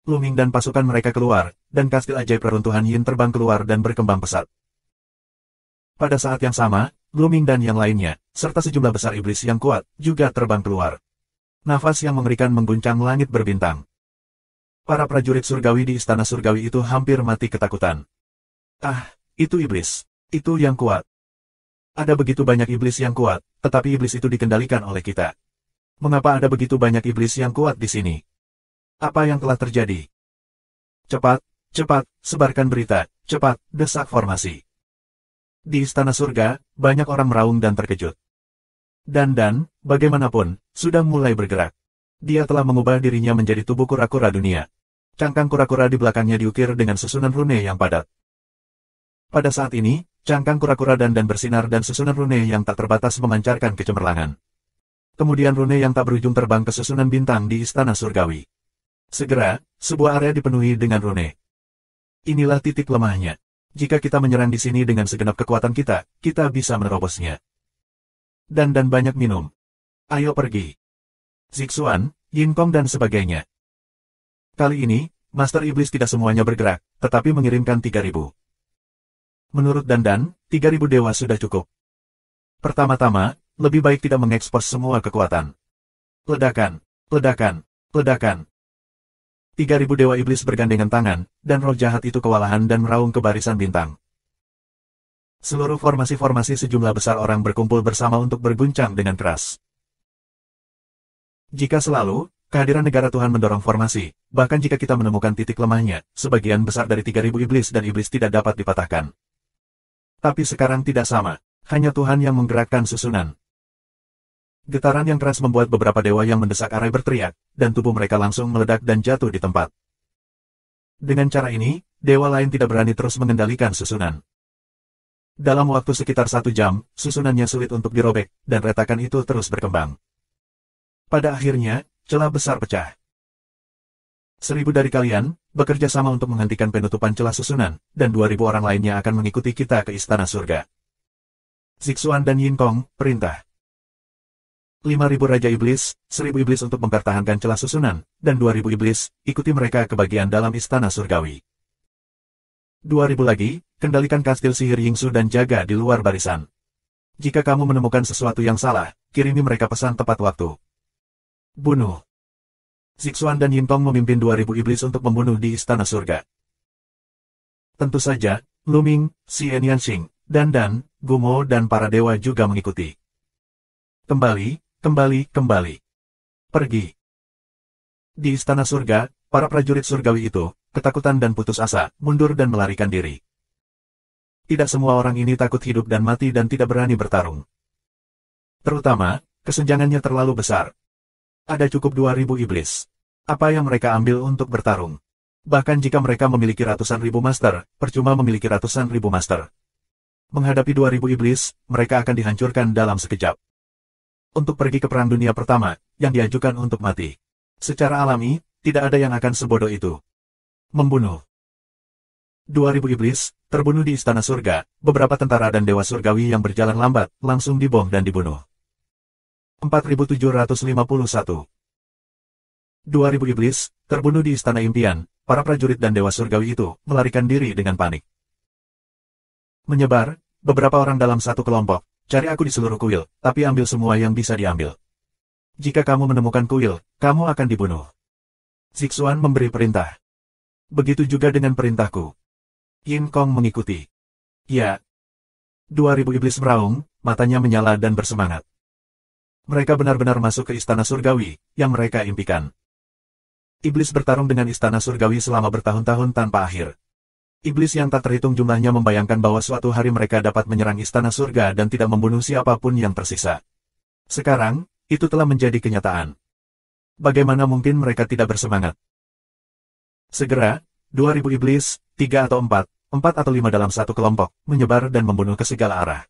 Lu Ming dan pasukan mereka keluar, dan kastil ajaib reruntuhan Yin terbang keluar dan berkembang pesat. Pada saat yang sama, Lu Ming dan yang lainnya, serta sejumlah besar iblis yang kuat, juga terbang keluar. Nafas yang mengerikan mengguncang langit berbintang. Para prajurit surgawi di istana surgawi itu hampir mati ketakutan. Ah, itu iblis. Itu yang kuat. Ada begitu banyak iblis yang kuat, tetapi iblis itu dikendalikan oleh kita. Mengapa ada begitu banyak iblis yang kuat di sini? Apa yang telah terjadi? Cepat, sebarkan berita, cepat, desak formasi. Di istana surga, banyak orang meraung dan terkejut. Dan, bagaimanapun, sudah mulai bergerak. Dia telah mengubah dirinya menjadi tubuh kura-kura dunia. Cangkang kura-kura di belakangnya diukir dengan susunan rune yang padat. Pada saat ini, cangkang kura-kura dan bersinar dan susunan rune yang tak terbatas memancarkan kecemerlangan. Kemudian rune yang tak berujung terbang ke susunan bintang di istana surgawi. Segera, sebuah area dipenuhi dengan rune. Inilah titik lemahnya. Jika kita menyerang di sini dengan segenap kekuatan kita, kita bisa menerobosnya. Dan banyak minum. Ayo pergi. Zixuan, Yinkong dan sebagainya. Kali ini, Master Iblis tidak semuanya bergerak, tetapi mengirimkan 3.000. Menurut Dan, 3.000 dewa sudah cukup. Pertama-tama, lebih baik tidak mengekspos semua kekuatan. Ledakan. 3.000 dewa iblis bergandengan tangan, dan roh jahat itu kewalahan dan meraung ke barisan bintang. Seluruh formasi-formasi sejumlah besar orang berkumpul bersama untuk berguncang dengan keras. Jika selalu, kehadiran negara Tuhan mendorong formasi, bahkan jika kita menemukan titik lemahnya, sebagian besar dari 3.000 iblis dan iblis tidak dapat dipatahkan. Tapi sekarang tidak sama, hanya Tuhan yang menggerakkan susunan. Getaran yang keras membuat beberapa dewa yang mendesak Arai berteriak, dan tubuh mereka langsung meledak dan jatuh di tempat. Dengan cara ini, dewa lain tidak berani terus mengendalikan susunan. Dalam waktu sekitar 1 jam, susunannya sulit untuk dirobek, dan retakan itu terus berkembang. Pada akhirnya, celah besar pecah. 1.000 dari kalian, bekerja sama untuk menghentikan penutupan celah susunan, dan 2.000 orang lainnya akan mengikuti kita ke istana surga. Zixuan dan Yinkong, perintah. 5.000 Raja Iblis, 1.000 iblis untuk mempertahankan celah susunan, dan 2.000 iblis, ikuti mereka ke bagian dalam istana surgawi. 2.000 lagi, kendalikan kastil sihir Yingsu dan jaga di luar barisan. Jika kamu menemukan sesuatu yang salah, kirimi mereka pesan tepat waktu. Bunuh. Zixuan dan Yinkong memimpin 2.000 iblis untuk membunuh di istana surga. Tentu saja, Lu Ming, Xian Yanxing, Dan, Gumo dan para dewa juga mengikuti. Kembali. Pergi. Di istana surga, para prajurit surgawi itu, ketakutan dan putus asa, mundur dan melarikan diri. Tidak semua orang ini takut hidup dan mati dan tidak berani bertarung. Terutama, kesenjangannya terlalu besar. Ada cukup 2.000 iblis. Apa yang mereka ambil untuk bertarung? Bahkan jika mereka memiliki ratusan ribu master, percuma memiliki ratusan ribu master. Menghadapi 2000 iblis, mereka akan dihancurkan dalam sekejap. Untuk pergi ke Perang Dunia Pertama, yang diajukan untuk mati. Secara alami, tidak ada yang akan sebodoh itu. Membunuh. 2000 iblis, terbunuh di Istana Surga, beberapa tentara dan dewa surgawi yang berjalan lambat, langsung dibom dan dibunuh. 4751. 2000 iblis, terbunuh di Istana Impian, para prajurit dan dewa surgawi itu melarikan diri dengan panik. Menyebar, beberapa orang dalam satu kelompok, cari aku di seluruh kuil, tapi ambil semua yang bisa diambil. Jika kamu menemukan kuil, kamu akan dibunuh. Zixuan memberi perintah. Begitu juga dengan perintahku. Yin Kong mengikuti. Ya. 2000 iblis meraung, matanya menyala dan bersemangat. Mereka benar-benar masuk ke Istana Surgawi, yang mereka impikan. Iblis bertarung dengan Istana Surgawi selama bertahun-tahun tanpa akhir. Iblis yang tak terhitung jumlahnya membayangkan bahwa suatu hari mereka dapat menyerang Istana Surga dan tidak membunuh siapapun yang tersisa. Sekarang, itu telah menjadi kenyataan. Bagaimana mungkin mereka tidak bersemangat? Segera, 2000 iblis, 3 atau 4 atau 5 dalam satu kelompok, menyebar dan membunuh ke segala arah.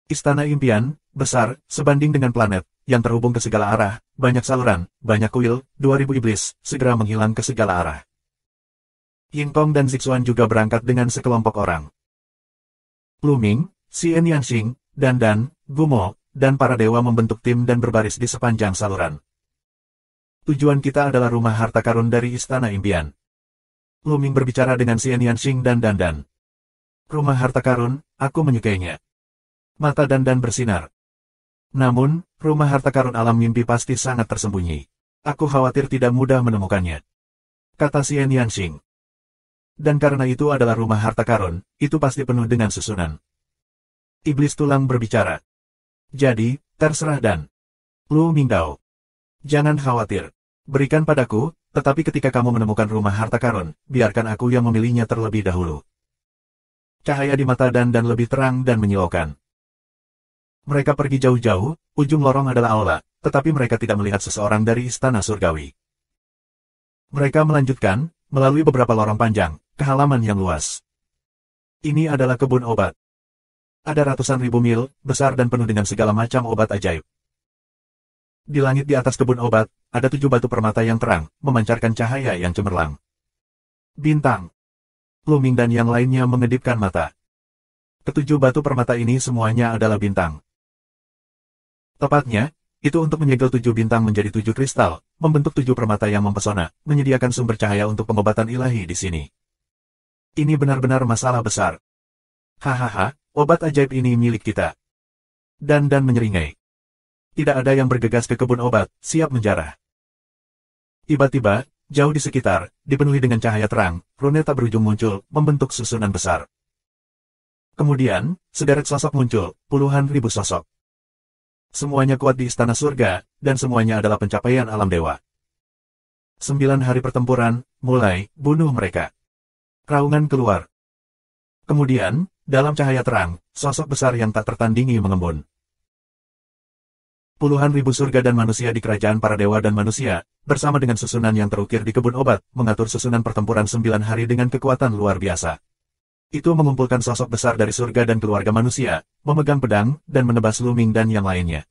Istana Impian, besar, sebanding dengan planet, yang terhubung ke segala arah, banyak saluran, banyak kuil, 2000 iblis, segera menghilang ke segala arah. Yin Kong dan Zixuan juga berangkat dengan sekelompok orang. Lu Ming, Xian Yanxing, Dan, Gumo, dan para dewa membentuk tim dan berbaris di sepanjang saluran. Tujuan kita adalah rumah harta karun dari Istana Impian. Lu Ming berbicara dengan Xian Yanxing dan. Rumah harta karun, aku menyukainya. Mata Dan bersinar. Namun, rumah harta karun alam mimpi pasti sangat tersembunyi. Aku khawatir tidak mudah menemukannya. Kata Xian Yanxing. Dan karena itu adalah rumah harta karun, itu pasti penuh dengan susunan. Iblis tulang berbicara. Jadi, terserah Dan. Lu Mingdao. Jangan khawatir. Berikan padaku, tetapi ketika kamu menemukan rumah harta karun, biarkan aku yang memilihnya terlebih dahulu. Cahaya di mata Dan lebih terang dan menyilaukan. Mereka pergi jauh-jauh, ujung lorong adalah aula, tetapi mereka tidak melihat seseorang dari Istana Surgawi. Mereka melanjutkan, melalui beberapa lorong panjang, ke halaman yang luas. Ini adalah kebun obat. Ada ratusan ribu mil, besar dan penuh dengan segala macam obat ajaib. Di langit di atas kebun obat, ada 7 batu permata yang terang, memancarkan cahaya yang cemerlang. Bintang. Lu Ming dan yang lainnya mengedipkan mata. Ketujuh batu permata ini semuanya adalah bintang. Tepatnya, itu untuk menyegel 7 bintang menjadi 7 kristal, membentuk 7 permata yang mempesona, menyediakan sumber cahaya untuk pengobatan ilahi di sini. Ini benar-benar masalah besar. Hahaha, obat ajaib ini milik kita. Dan menyeringai. Tidak ada yang bergegas ke kebun obat, siap menjarah. Tiba-tiba, jauh di sekitar, dipenuhi dengan cahaya terang, rune tak berujung muncul, membentuk susunan besar. Kemudian, sederet sosok muncul, puluhan ribu sosok. Semuanya kuat di Istana Surga, dan semuanya adalah pencapaian alam dewa. 9 hari pertempuran, mulai, bunuh mereka. Raungan keluar. Kemudian, dalam cahaya terang, sosok besar yang tak tertandingi mengembun. Puluhan ribu surga dan manusia di kerajaan para dewa dan manusia, bersama dengan susunan yang terukir di kebun obat, mengatur susunan pertempuran 9 hari dengan kekuatan luar biasa. Itu mengumpulkan sosok besar dari surga dan keluarga manusia, memegang pedang, dan menebas Lu Ming dan yang lainnya.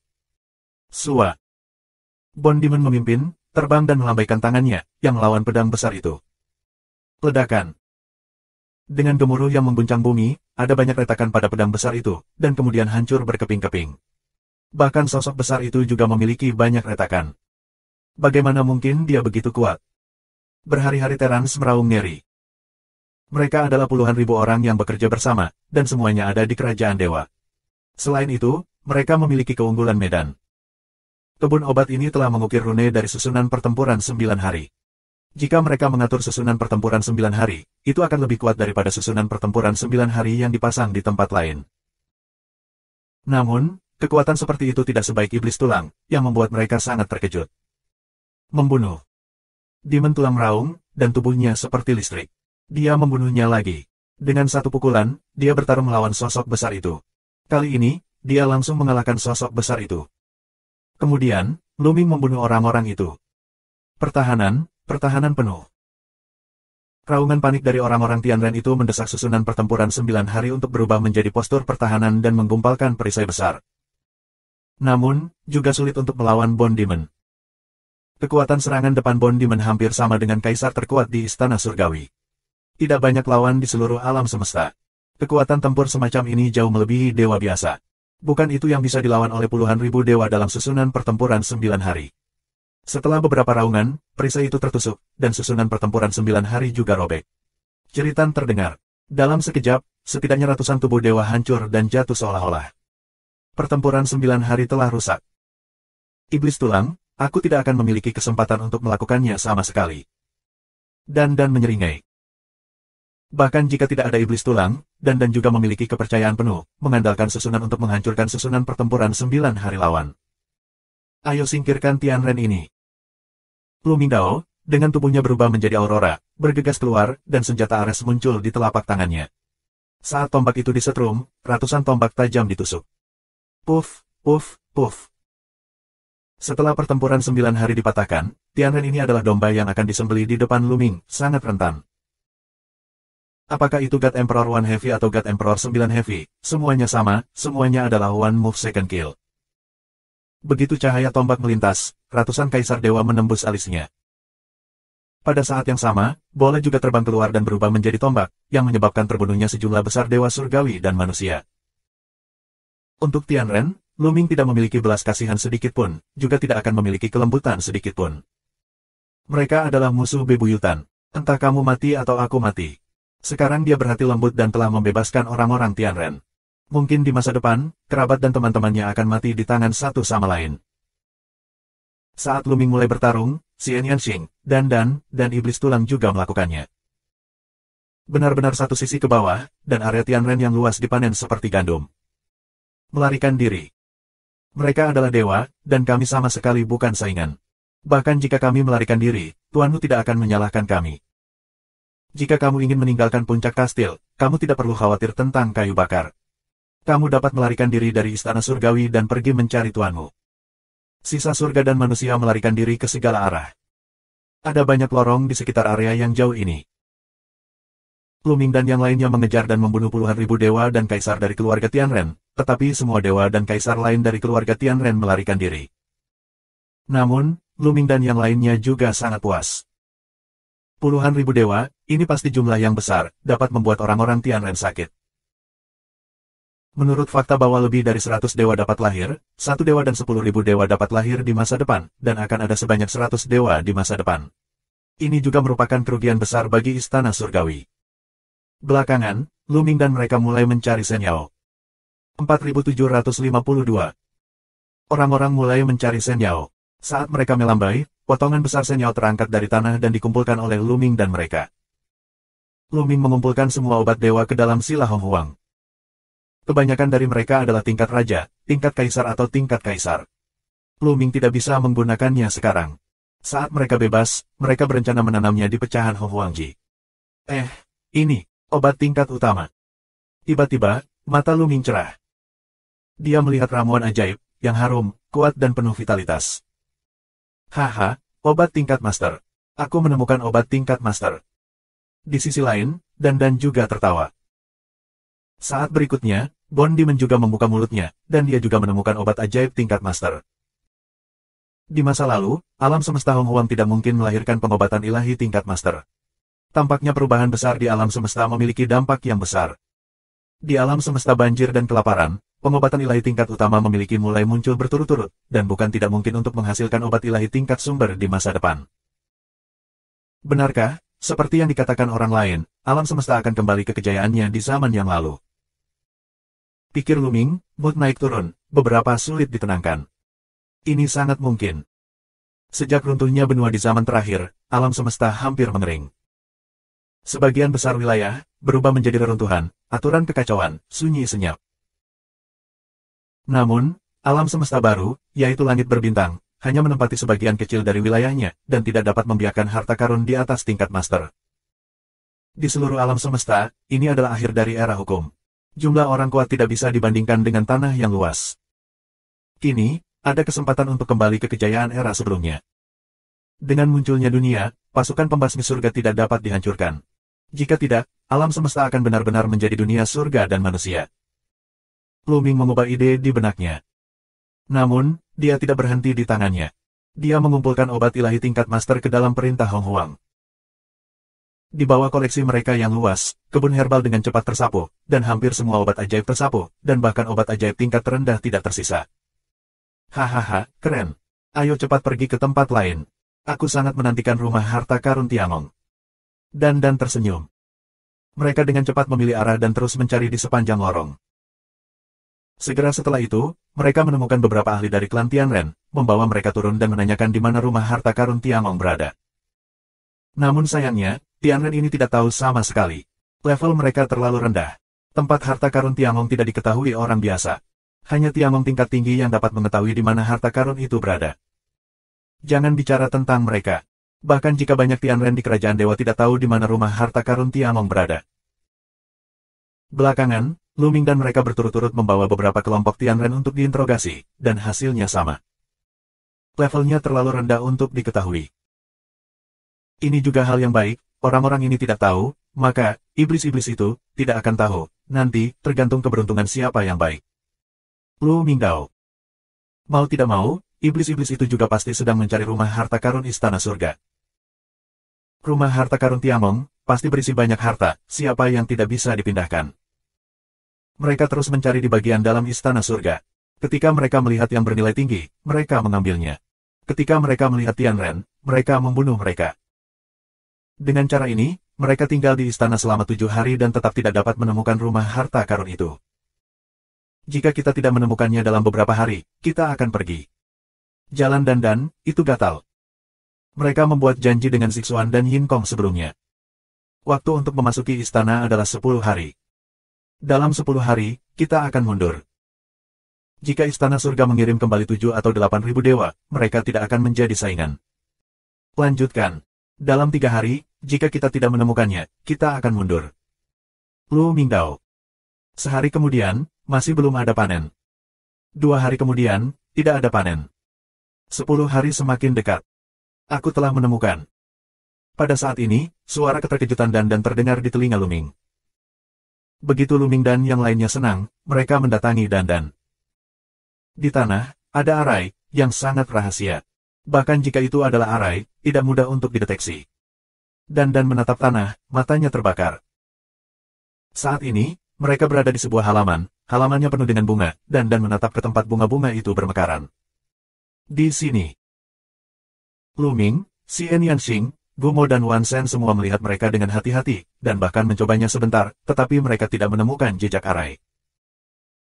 Sua. Bond Demon memimpin, terbang dan melambaikan tangannya, yang melawan pedang besar itu. Ledakan. Dengan gemuruh yang mengguncang bumi, ada banyak retakan pada pedang besar itu, dan kemudian hancur berkeping-keping. Bahkan sosok besar itu juga memiliki banyak retakan. Bagaimana mungkin dia begitu kuat? Berhari-hari Terans meraung ngeri. Mereka adalah puluhan ribu orang yang bekerja bersama, dan semuanya ada di kerajaan dewa. Selain itu, mereka memiliki keunggulan medan. Kebun obat ini telah mengukir rune dari susunan pertempuran 9 hari. Jika mereka mengatur susunan pertempuran 9 hari, itu akan lebih kuat daripada susunan pertempuran 9 hari yang dipasang di tempat lain. Namun, kekuatan seperti itu tidak sebaik iblis tulang, yang membuat mereka sangat terkejut. Membunuh. Demon tulang meraung, dan tubuhnya seperti listrik. Dia membunuhnya lagi. Dengan satu pukulan, dia bertarung melawan sosok besar itu. Kali ini, dia langsung mengalahkan sosok besar itu. Kemudian, Lu Ming membunuh orang-orang itu. Pertahanan, pertahanan penuh. Raungan panik dari orang-orang Tianren itu mendesak susunan pertempuran 9 hari untuk berubah menjadi postur pertahanan dan menggumpalkan perisai besar. Namun, juga sulit untuk melawan Bone Demon. Kekuatan serangan depan Bone Demon hampir sama dengan kaisar terkuat di Istana Surgawi. Tidak banyak lawan di seluruh alam semesta. Kekuatan tempur semacam ini jauh melebihi dewa biasa. Bukan itu yang bisa dilawan oleh puluhan ribu dewa dalam susunan pertempuran 9 hari. Setelah beberapa raungan, perisai itu tertusuk, dan susunan pertempuran 9 hari juga robek. Jeritan terdengar. Dalam sekejap, setidaknya ratusan tubuh dewa hancur dan jatuh seolah-olah. Pertempuran 9 hari telah rusak. Iblis tulang, aku tidak akan memiliki kesempatan untuk melakukannya sama sekali. Dan menyeringai. Bahkan jika tidak ada iblis tulang, dan juga memiliki kepercayaan penuh, mengandalkan susunan untuk menghancurkan susunan pertempuran 9 hari lawan. Ayo singkirkan Tianren ini. Lu Mingdao, dengan tubuhnya berubah menjadi aurora, bergegas keluar, dan senjata Ares muncul di telapak tangannya. Saat tombak itu disetrum, ratusan tombak tajam ditusuk. Puff, puff, puff. Setelah pertempuran 9 hari dipatahkan, Tianren ini adalah domba yang akan disembelih di depan Luming, sangat rentan. Apakah itu God Emperor One Heavy atau God Emperor 9 Heavy, semuanya sama, semuanya adalah one move second kill. Begitu cahaya tombak melintas, ratusan kaisar dewa menembus alisnya. Pada saat yang sama, bola juga terbang keluar dan berubah menjadi tombak, yang menyebabkan terbunuhnya sejumlah besar dewa surgawi dan manusia. Untuk Tianren, Luming tidak memiliki belas kasihan sedikit pun, juga tidak akan memiliki kelembutan sedikit pun. Mereka adalah musuh bebuyutan. Entah kamu mati atau aku mati. Sekarang dia berhati lembut dan telah membebaskan orang-orang Tianren. Mungkin di masa depan, kerabat dan teman-temannya akan mati di tangan satu sama lain. Saat Luming mulai bertarung, Xian Yanxing, dan iblis tulang juga melakukannya. Benar-benar satu sisi ke bawah, dan area Tianren yang luas dipanen seperti gandum. Melarikan diri. Mereka adalah dewa, dan kami sama sekali bukan saingan. Bahkan jika kami melarikan diri, Tuanmu tidak akan menyalahkan kami. Jika kamu ingin meninggalkan puncak kastil, kamu tidak perlu khawatir tentang kayu bakar. Kamu dapat melarikan diri dari Istana Surgawi dan pergi mencari Tuanmu. Sisa surga dan manusia melarikan diri ke segala arah. Ada banyak lorong di sekitar area yang jauh ini. Luming dan yang lainnya mengejar dan membunuh puluhan ribu dewa dan kaisar dari keluarga Tianren, tetapi semua dewa dan kaisar lain dari keluarga Tianren melarikan diri. Namun, Luming dan yang lainnya juga sangat puas. Puluhan ribu dewa, ini pasti jumlah yang besar, dapat membuat orang-orang Tianren sakit. Menurut fakta bahwa lebih dari 100 dewa dapat lahir, 1 dewa dan 10.000 dewa dapat lahir di masa depan, dan akan ada sebanyak 100 dewa di masa depan. Ini juga merupakan kerugian besar bagi Istana Surgawi. Belakangan, Luming dan mereka mulai mencari Shen Yao. 4752. Orang-orang mulai mencari Shen Yao. Saat mereka melambai, potongan besar Shen Yao terangkat dari tanah dan dikumpulkan oleh Luming dan mereka. Luming mengumpulkan semua obat dewa ke dalam sila Hong Huang. Kebanyakan dari mereka adalah tingkat raja, tingkat kaisar atau tingkat kaisar. Luming tidak bisa menggunakannya sekarang. Saat mereka bebas, mereka berencana menanamnya di pecahan Hong Huangji. Ini, obat tingkat utama. Tiba-tiba, mata Luming cerah. Dia melihat ramuan ajaib, yang harum, kuat dan penuh vitalitas. Haha, obat tingkat master. Aku menemukan obat tingkat master. Di sisi lain, dan juga tertawa. Saat berikutnya, Bone Demon juga membuka mulutnya, dan dia juga menemukan obat ajaib tingkat master. Di masa lalu, alam semesta Hong Huang tidak mungkin melahirkan pengobatan ilahi tingkat master. Tampaknya perubahan besar di alam semesta memiliki dampak yang besar. Di alam semesta banjir dan kelaparan, pengobatan ilahi tingkat utama memiliki mulai muncul berturut-turut, dan bukan tidak mungkin untuk menghasilkan obat ilahi tingkat sumber di masa depan. Benarkah, seperti yang dikatakan orang lain, alam semesta akan kembali ke kejayaannya di zaman yang lalu? Pikir Luming, mood naik turun, beberapa sulit ditenangkan. Ini sangat mungkin. Sejak runtuhnya benua di zaman terakhir, alam semesta hampir mengering. Sebagian besar wilayah, berubah menjadi reruntuhan, aturan kekacauan, sunyi senyap. Namun, alam semesta baru, yaitu langit berbintang, hanya menempati sebagian kecil dari wilayahnya, dan tidak dapat membiarkan harta karun di atas tingkat master. Di seluruh alam semesta, ini adalah akhir dari era hukum. Jumlah orang kuat tidak bisa dibandingkan dengan tanah yang luas. Kini, ada kesempatan untuk kembali ke kejayaan era sebelumnya. Dengan munculnya dunia, pasukan pembasmi surga tidak dapat dihancurkan. Jika tidak, alam semesta akan benar-benar menjadi dunia surga dan manusia. Lu Ming mengubah ide di benaknya. Namun, dia tidak berhenti di tangannya. Dia mengumpulkan obat ilahi tingkat master ke dalam perintah Hong Huang. Di bawah koleksi mereka yang luas, kebun herbal dengan cepat tersapu, dan hampir semua obat ajaib tersapu, dan bahkan obat ajaib tingkat terendah tidak tersisa. Hahaha, keren. Ayo cepat pergi ke tempat lain. Aku sangat menantikan rumah harta karun Tiangong. Dan tersenyum. Mereka dengan cepat memilih arah dan terus mencari di sepanjang lorong. Segera setelah itu, mereka menemukan beberapa ahli dari klan Tianren, membawa mereka turun dan menanyakan di mana rumah harta karun Tiangong berada. Namun sayangnya, Tianren ini tidak tahu sama sekali. Level mereka terlalu rendah. Tempat harta karun Tiangong tidak diketahui orang biasa. Hanya Tiangong tingkat tinggi yang dapat mengetahui di mana harta karun itu berada. Jangan bicara tentang mereka. Bahkan jika banyak Tianren di kerajaan dewa tidak tahu di mana rumah harta karun Tiangong berada. Belakangan, Lu Ming dan mereka berturut-turut membawa beberapa kelompok Tianren untuk diinterogasi, dan hasilnya sama. Levelnya terlalu rendah untuk diketahui. Ini juga hal yang baik, orang-orang ini tidak tahu, maka, iblis-iblis itu, tidak akan tahu, nanti, tergantung keberuntungan siapa yang baik. Lu Mingdao. Mau tidak mau, iblis-iblis itu juga pasti sedang mencari rumah harta karun istana surga. Rumah harta karun Tiangong, pasti berisi banyak harta, siapa yang tidak bisa dipindahkan. Mereka terus mencari di bagian dalam istana surga. Ketika mereka melihat yang bernilai tinggi, mereka mengambilnya. Ketika mereka melihat Tianren, mereka membunuh mereka. Dengan cara ini, mereka tinggal di istana selama 7 hari dan tetap tidak dapat menemukan rumah harta karun itu. Jika kita tidak menemukannya dalam beberapa hari, kita akan pergi. Jalan dan itu gatal. Mereka membuat janji dengan Sixuan dan Yin Kong sebelumnya. Waktu untuk memasuki istana adalah 10 hari. Dalam 10 hari, kita akan mundur. Jika istana surga mengirim kembali 7 atau 8.000 dewa, mereka tidak akan menjadi saingan. Lanjutkan. Dalam 3 hari, jika kita tidak menemukannya, kita akan mundur. Lu Mingdao. Sehari kemudian, masih belum ada panen. 2 hari kemudian, tidak ada panen. 10 hari semakin dekat. Aku telah menemukan. Pada saat ini, suara keterkejutan dan terdengar di telinga Lu Ming. Begitu Lu Ming dan yang lainnya senang, mereka mendatangi Dan. Di tanah, ada arai, yang sangat rahasia. Bahkan jika itu adalah arai, tidak mudah untuk dideteksi. Dan menatap tanah, matanya terbakar. Saat ini, mereka berada di sebuah halaman, halamannya penuh dengan bunga, dan menatap ke tempat bunga-bunga itu bermekaran. Di sini, Lu Ming, Xian Yanxing, Gumo dan Wan Shen semua melihat mereka dengan hati-hati, dan bahkan mencobanya sebentar, tetapi mereka tidak menemukan jejak arai.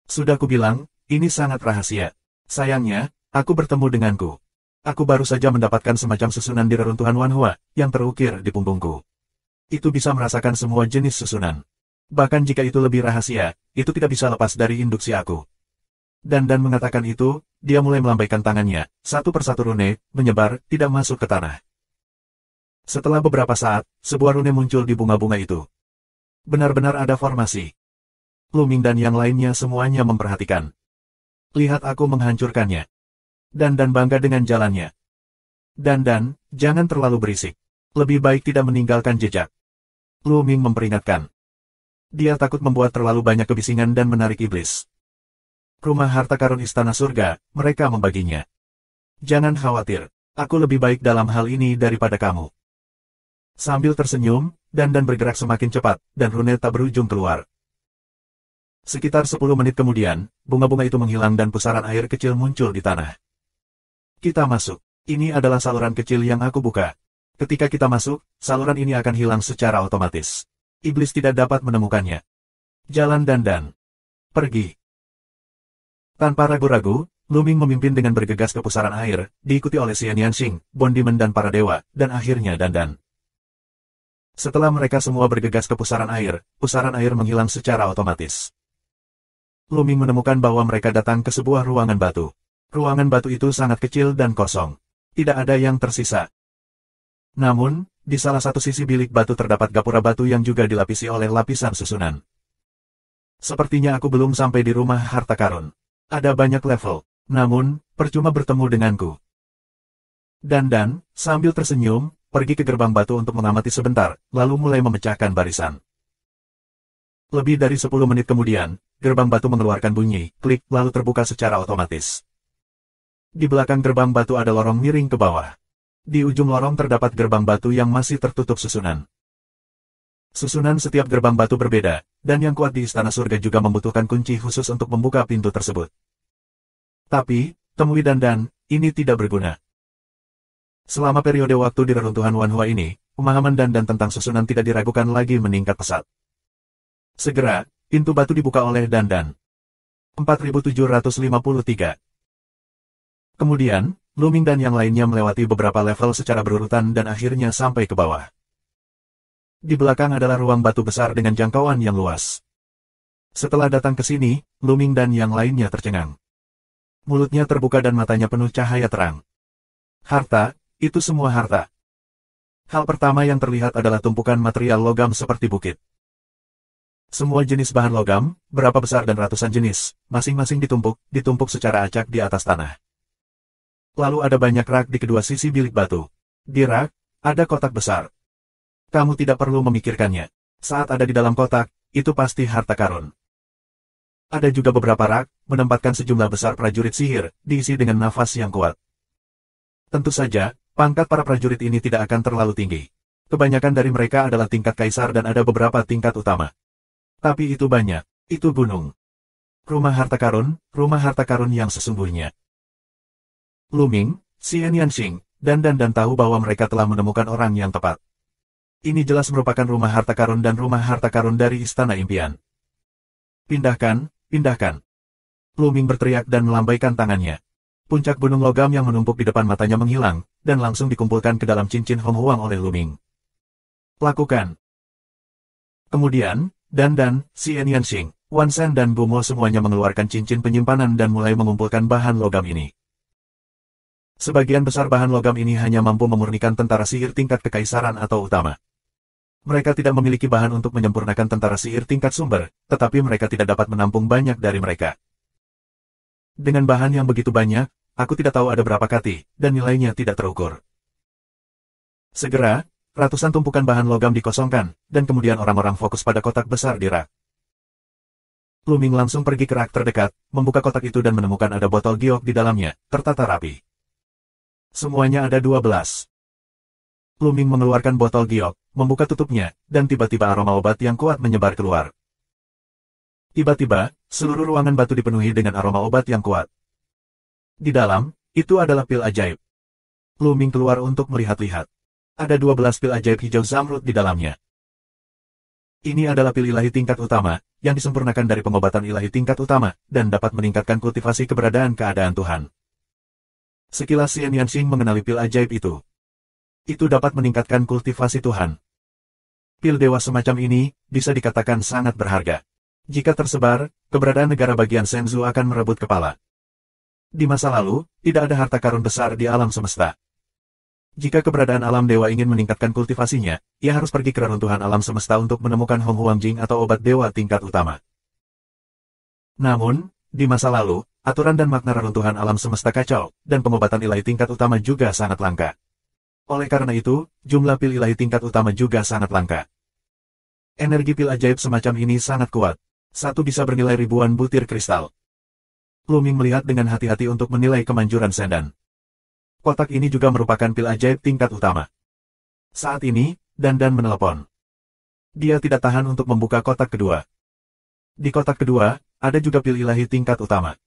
Sudah kubilang, ini sangat rahasia. Sayangnya, aku bertemu denganku. Aku baru saja mendapatkan semacam susunan di reruntuhan Wanhua, yang terukir di punggungku. Itu bisa merasakan semua jenis susunan. Bahkan jika itu lebih rahasia, itu tidak bisa lepas dari induksi aku. Dan mengatakan itu, dia mulai melambaikan tangannya, satu persatu rune, menyebar, tidak masuk ke tanah. Setelah beberapa saat, sebuah rune muncul di bunga-bunga itu. Benar-benar ada formasi. Lu Ming dan yang lainnya semuanya memperhatikan. Lihat aku menghancurkannya. Dan bangga dengan jalannya. Dan jangan terlalu berisik. Lebih baik tidak meninggalkan jejak. Lu Ming memperingatkan. Dia takut membuat terlalu banyak kebisingan dan menarik iblis. Rumah harta karun istana surga, mereka membaginya. Jangan khawatir, aku lebih baik dalam hal ini daripada kamu. Sambil tersenyum, dan bergerak semakin cepat, dan rune tak berujung keluar. Sekitar 10 menit kemudian, bunga-bunga itu menghilang dan pusaran air kecil muncul di tanah. Kita masuk. Ini adalah saluran kecil yang aku buka. Ketika kita masuk, saluran ini akan hilang secara otomatis. Iblis tidak dapat menemukannya. Jalan dan pergi. Tanpa ragu-ragu, Lu Ming memimpin dengan bergegas ke pusaran air, diikuti oleh Xian Yanxing, Bondiman dan para dewa, dan akhirnya Dan. Setelah mereka semua bergegas ke pusaran air menghilang secara otomatis. Lu Ming menemukan bahwa mereka datang ke sebuah ruangan batu. Ruangan batu itu sangat kecil dan kosong. Tidak ada yang tersisa. Namun, di salah satu sisi bilik batu terdapat gapura batu yang juga dilapisi oleh lapisan susunan. Sepertinya aku belum sampai di rumah harta karun. Ada banyak level, namun, percuma bertemu denganku. Dan, sambil tersenyum, pergi ke gerbang batu untuk mengamati sebentar, lalu mulai memecahkan barisan. Lebih dari 10 menit kemudian, gerbang batu mengeluarkan bunyi, klik, lalu terbuka secara otomatis. Di belakang gerbang batu ada lorong miring ke bawah. Di ujung lorong terdapat gerbang batu yang masih tertutup susunan. Susunan setiap gerbang batu berbeda, dan yang kuat di Istana Surga juga membutuhkan kunci khusus untuk membuka pintu tersebut. Tapi, temui Dan, ini tidak berguna. Selama periode waktu di reruntuhan Wanhua ini, pemahaman Dan tentang susunan tidak diragukan lagi meningkat pesat. Segera, pintu batu dibuka oleh Dan. 4753. Kemudian, Luming dan yang lainnya melewati beberapa level secara berurutan dan akhirnya sampai ke bawah. Di belakang adalah ruang batu besar dengan jangkauan yang luas. Setelah datang ke sini, Luming dan yang lainnya tercengang. Mulutnya terbuka dan matanya penuh cahaya terang. Harta, itu semua harta. Hal pertama yang terlihat adalah tumpukan material logam seperti bukit. Semua jenis bahan logam, berapa besar dan ratusan jenis, masing-masing ditumpuk secara acak di atas tanah. Lalu ada banyak rak di kedua sisi bilik batu. Di rak, ada kotak besar. Kamu tidak perlu memikirkannya. Saat ada di dalam kotak, itu pasti harta karun. Ada juga beberapa rak, menempatkan sejumlah besar prajurit sihir, diisi dengan nafas yang kuat. Tentu saja, pangkat para prajurit ini tidak akan terlalu tinggi. Kebanyakan dari mereka adalah tingkat kaisar dan ada beberapa tingkat utama. Tapi itu banyak, itu gunung. Rumah harta karun yang sesungguhnya. Luming, Xian Yanxing, dan tahu bahwa mereka telah menemukan orang yang tepat. Ini jelas merupakan rumah harta karun dan rumah harta karun dari Istana Impian. Pindahkan, pindahkan. Luming berteriak dan melambaikan tangannya. Puncak gunung logam yang menumpuk di depan matanya menghilang, dan langsung dikumpulkan ke dalam cincin Hong Huang oleh Luming. Lakukan. Kemudian, Dan, Xian Yanxing, Wan Shen dan Bu Mo semuanya mengeluarkan cincin penyimpanan dan mulai mengumpulkan bahan logam ini. Sebagian besar bahan logam ini hanya mampu memurnikan tentara sihir tingkat kekaisaran atau utama. Mereka tidak memiliki bahan untuk menyempurnakan tentara sihir tingkat sumber, tetapi mereka tidak dapat menampung banyak dari mereka. Dengan bahan yang begitu banyak, aku tidak tahu ada berapa kati, dan nilainya tidak terukur. Segera, ratusan tumpukan bahan logam dikosongkan, dan kemudian orang-orang fokus pada kotak besar di rak. Luming langsung pergi ke rak terdekat, membuka kotak itu dan menemukan ada botol giok di dalamnya, tertata rapi. Semuanya ada 12. Luming mengeluarkan botol giok, membuka tutupnya, dan tiba-tiba aroma obat yang kuat menyebar keluar. Tiba-tiba, seluruh ruangan batu dipenuhi dengan aroma obat yang kuat. Di dalam, itu adalah pil ajaib. Luming keluar untuk melihat-lihat. Ada 12 pil ajaib hijau zamrud di dalamnya. Ini adalah pil ilahi tingkat utama, yang disempurnakan dari pengobatan ilahi tingkat utama, dan dapat meningkatkan kultivasi keberadaan keadaan Tuhan. Sekilas Xian Yanxing mengenali pil ajaib itu. Itu dapat meningkatkan kultivasi Tuhan. Pil dewa semacam ini, bisa dikatakan sangat berharga. Jika tersebar, keberadaan negara bagian Shenzhou akan merebut kepala. Di masa lalu, tidak ada harta karun besar di alam semesta. Jika keberadaan alam dewa ingin meningkatkan kultivasinya, ia harus pergi ke reruntuhan alam semesta untuk menemukan Hong Huang Jing atau obat dewa tingkat utama. Namun, di masa lalu, aturan dan makna reruntuhan alam semesta kacau, dan pengobatan ilahi tingkat utama juga sangat langka. Oleh karena itu, jumlah pil ilahi tingkat utama juga sangat langka. Energi pil ajaib semacam ini sangat kuat. Satu bisa bernilai ribuan butir kristal. Luming melihat dengan hati-hati untuk menilai kemanjuran Sendan. Kotak ini juga merupakan pil ajaib tingkat utama. Saat ini, Dan menelepon. Dia tidak tahan untuk membuka kotak kedua. Di kotak kedua, ada juga pil ilahi tingkat utama.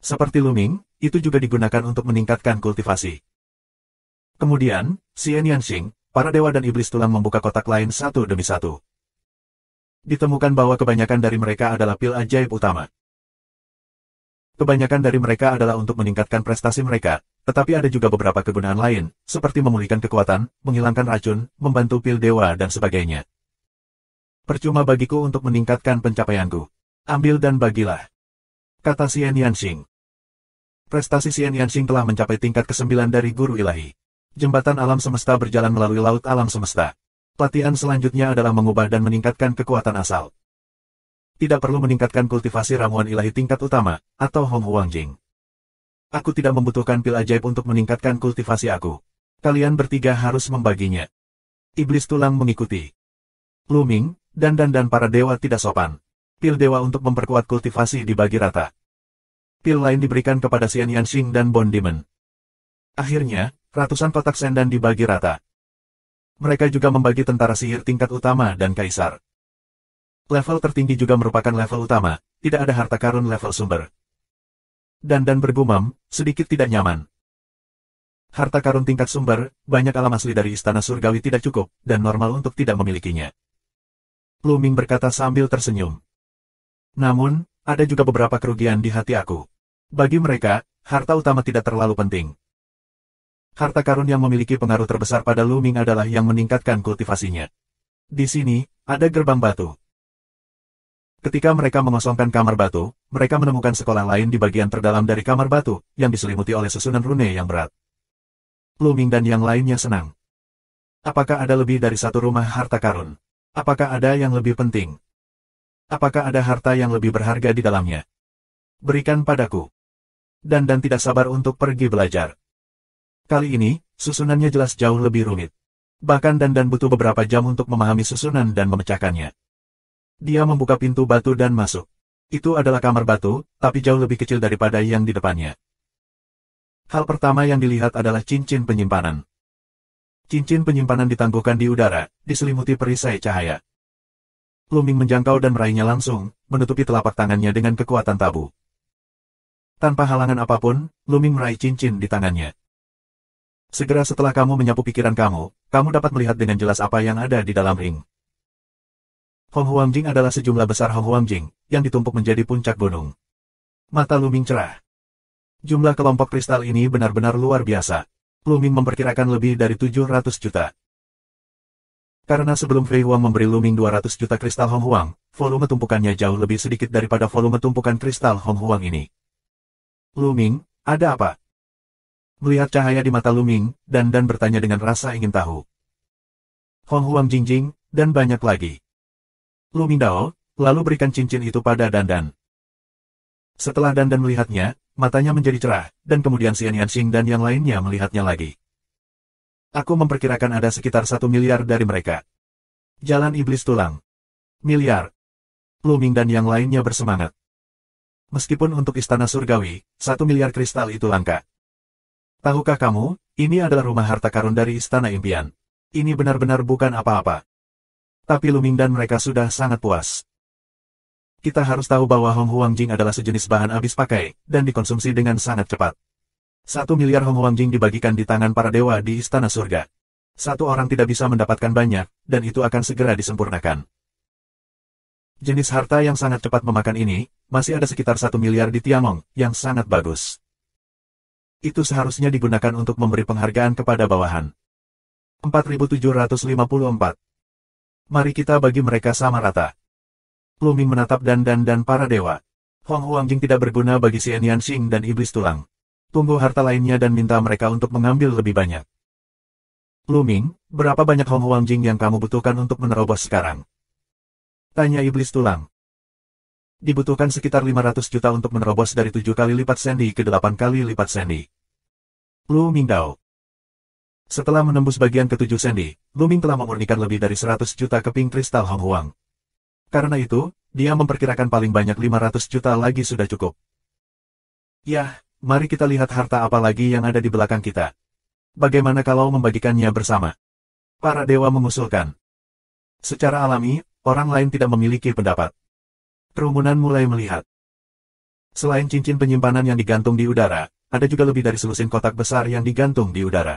Seperti Luming, itu juga digunakan untuk meningkatkan kultivasi. Kemudian, Xian Yanxing, para dewa dan iblis tulang membuka kotak lain satu demi satu. Ditemukan bahwa kebanyakan dari mereka adalah pil ajaib utama. Kebanyakan dari mereka adalah untuk meningkatkan prestasi mereka, tetapi ada juga beberapa kegunaan lain, seperti memulihkan kekuatan, menghilangkan racun, membantu pil dewa dan sebagainya. Percuma bagiku untuk meningkatkan pencapaianku. Ambil dan bagilah, kata Xian Yanxing. Prestasi Xian Yanxing telah mencapai tingkat ke-9 dari guru ilahi. Jembatan alam semesta berjalan melalui laut alam semesta. Pelatihan selanjutnya adalah mengubah dan meningkatkan kekuatan asal. Tidak perlu meningkatkan kultivasi ramuan ilahi tingkat utama, atau Hong Huang Jing. Aku tidak membutuhkan pil ajaib untuk meningkatkan kultivasi aku. Kalian bertiga harus membaginya. Iblis tulang mengikuti. Lu Ming, dan para dewa tidak sopan. Pil dewa untuk memperkuat kultivasi dibagi rata. Pil lain diberikan kepada Xian Yanxing dan Bone Demon. Akhirnya, ratusan kotak sendan dibagi rata. Mereka juga membagi tentara sihir tingkat utama dan kaisar. Level tertinggi juga merupakan level utama, tidak ada harta karun level sumber. Dan bergumam, sedikit tidak nyaman. Harta karun tingkat sumber, banyak alam asli dari istana surgawi tidak cukup, dan normal untuk tidak memilikinya. Lu Ming berkata sambil tersenyum. Namun, ada juga beberapa kerugian di hati aku. Bagi mereka, harta utama tidak terlalu penting. Harta karun yang memiliki pengaruh terbesar pada Lu Ming adalah yang meningkatkan kultivasinya. Di sini, ada gerbang batu. Ketika mereka mengosongkan kamar batu, mereka menemukan sekolah lain di bagian terdalam dari kamar batu, yang diselimuti oleh susunan rune yang berat. Lu Ming dan yang lainnya senang. Apakah ada lebih dari satu rumah harta karun? Apakah ada yang lebih penting? Apakah ada harta yang lebih berharga di dalamnya? Berikan padaku. Dan tidak sabar untuk pergi belajar. Kali ini, susunannya jelas jauh lebih rumit. Bahkan dan butuh beberapa jam untuk memahami susunan dan memecahkannya. Dia membuka pintu batu dan masuk. Itu adalah kamar batu, tapi jauh lebih kecil daripada yang di depannya. Hal pertama yang dilihat adalah cincin penyimpanan. Cincin penyimpanan ditangguhkan di udara, diselimuti perisai cahaya. Lu Ming menjangkau dan meraihnya langsung, menutupi telapak tangannya dengan kekuatan tabu. Tanpa halangan apapun, Lu Ming meraih cincin di tangannya. Segera setelah kamu menyapu pikiran kamu, kamu dapat melihat dengan jelas apa yang ada di dalam ring. Hong Huangjing adalah sejumlah besar Hong Huangjing, yang ditumpuk menjadi puncak gunung. Mata Lu Ming cerah. Jumlah kelompok kristal ini benar-benar luar biasa. Lu Ming memperkirakan lebih dari 700 juta. Karena sebelum Fei Huang memberi Lu Ming 200 juta kristal Hong Huang, volume tumpukannya jauh lebih sedikit daripada volume tumpukan kristal Hong Huang ini. Lu Ming, ada apa? Melihat cahaya di mata Lu Ming, dan bertanya dengan rasa ingin tahu. Hong Huang Jingjing, dan banyak lagi. Lu Ming Dao, lalu berikan cincin itu pada Dan. Setelah Dan melihatnya, matanya menjadi cerah, dan kemudian Xian Yanxing dan yang lainnya melihatnya lagi. Aku memperkirakan ada sekitar 1 miliar dari mereka. Jalan iblis tulang. Miliar. Lu Ming dan yang lainnya bersemangat. Meskipun untuk istana surgawi, 1 miliar kristal itu langka. Tahukah kamu, ini adalah rumah harta karun dari istana impian. Ini benar-benar bukan apa-apa. Tapi Lu Ming dan mereka sudah sangat puas. Kita harus tahu bahwa Hong Huangjing adalah sejenis bahan habis pakai, dan dikonsumsi dengan sangat cepat. 1 miliar Hong Huangjing dibagikan di tangan para dewa di istana surga. Satu orang tidak bisa mendapatkan banyak, dan itu akan segera disempurnakan. Jenis harta yang sangat cepat memakan ini, masih ada sekitar 1 miliar di Tiamong, yang sangat bagus. Itu seharusnya digunakan untuk memberi penghargaan kepada bawahan. 4754. Mari kita bagi mereka sama rata. Lu Ming menatap Dan para dewa. Hong Huangjing tidak berguna bagi Xian Yanxing dan iblis tulang. Tunggu harta lainnya dan minta mereka untuk mengambil lebih banyak. Lu Ming, berapa banyak Hong Huangjing yang kamu butuhkan untuk menerobos sekarang? Tanya iblis tulang. Dibutuhkan sekitar 500 juta untuk menerobos dari 7 kali lipat sendi ke 8 kali lipat sendi. Lu Ming Dao. Setelah menembus bagian ke-7 sendi, Lu Ming telah memurnikan lebih dari 100 juta keping kristal Hong Huang. Karena itu, dia memperkirakan paling banyak 500 juta lagi sudah cukup. Yah, mari kita lihat harta apa lagi yang ada di belakang kita. Bagaimana kalau membagikannya bersama? Para dewa mengusulkan. Secara alami, orang lain tidak memiliki pendapat. Kerumunan mulai melihat. Selain cincin penyimpanan yang digantung di udara, ada juga lebih dari selusin kotak besar yang digantung di udara.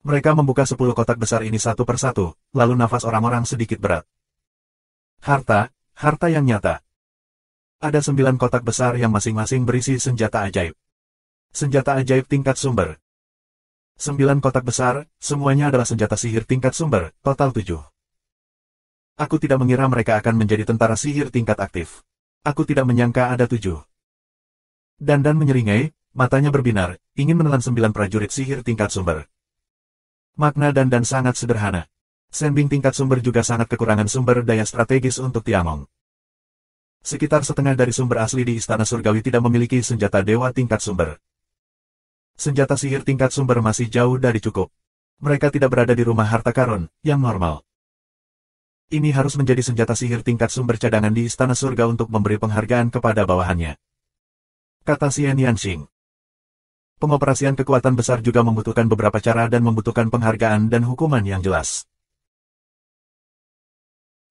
Mereka membuka 10 kotak besar ini satu persatu, lalu nafas orang-orang sedikit berat. Harta yang nyata. Ada 9 kotak besar yang masing-masing berisi senjata ajaib. Senjata ajaib tingkat sumber. 9 kotak besar, semuanya adalah senjata sihir tingkat sumber, total 7. Aku tidak mengira mereka akan menjadi tentara sihir tingkat aktif. Aku tidak menyangka ada 7. Dan menyeringai, matanya berbinar, ingin menelan 9 prajurit sihir tingkat sumber. Makna Dan sangat sederhana. Senbing tingkat sumber juga sangat kekurangan sumber daya strategis untuk Tiamong. Sekitar setengah dari sumber asli di Istana Surgawi tidak memiliki senjata dewa tingkat sumber. Senjata sihir tingkat sumber masih jauh dari cukup. Mereka tidak berada di rumah harta karun, yang normal. Ini harus menjadi senjata sihir tingkat sumber cadangan di Istana Surga untuk memberi penghargaan kepada bawahannya. Kata Xian Yanxing. Pengoperasian kekuatan besar juga membutuhkan beberapa cara dan membutuhkan penghargaan dan hukuman yang jelas.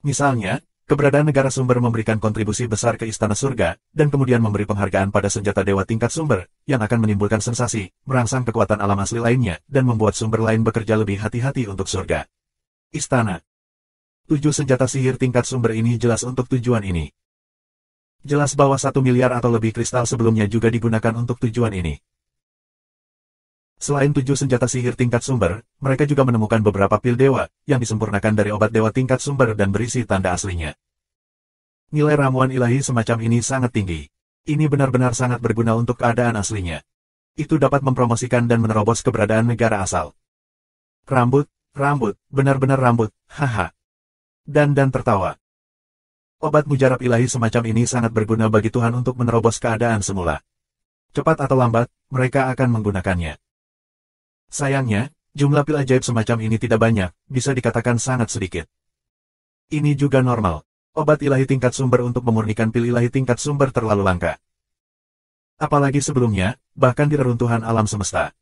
Misalnya, keberadaan negara sumber memberikan kontribusi besar ke Istana Surga, dan kemudian memberi penghargaan pada senjata dewa tingkat sumber, yang akan menimbulkan sensasi, merangsang kekuatan alam asli lainnya, dan membuat sumber lain bekerja lebih hati-hati untuk surga. Istana. 7 senjata sihir tingkat sumber ini jelas untuk tujuan ini. Jelas bahwa 1 miliar atau lebih kristal sebelumnya juga digunakan untuk tujuan ini. Selain 7 senjata sihir tingkat sumber, mereka juga menemukan beberapa pil dewa, yang disempurnakan dari obat dewa tingkat sumber dan berisi tanda aslinya. Nilai ramuan ilahi semacam ini sangat tinggi. Ini benar-benar sangat berguna untuk keadaan aslinya. Itu dapat mempromosikan dan menerobos keberadaan negara asal. Rambut, benar-benar rambut, haha. Dan tertawa. Obat mujarab ilahi semacam ini sangat berguna bagi Tuhan untuk menerobos keadaan semula. Cepat atau lambat, mereka akan menggunakannya. Sayangnya, jumlah pil ajaib semacam ini tidak banyak, bisa dikatakan sangat sedikit. Ini juga normal. Obat ilahi tingkat sumber untuk memurnikan pil ilahi tingkat sumber terlalu langka. Apalagi sebelumnya, bahkan di reruntuhan alam semesta.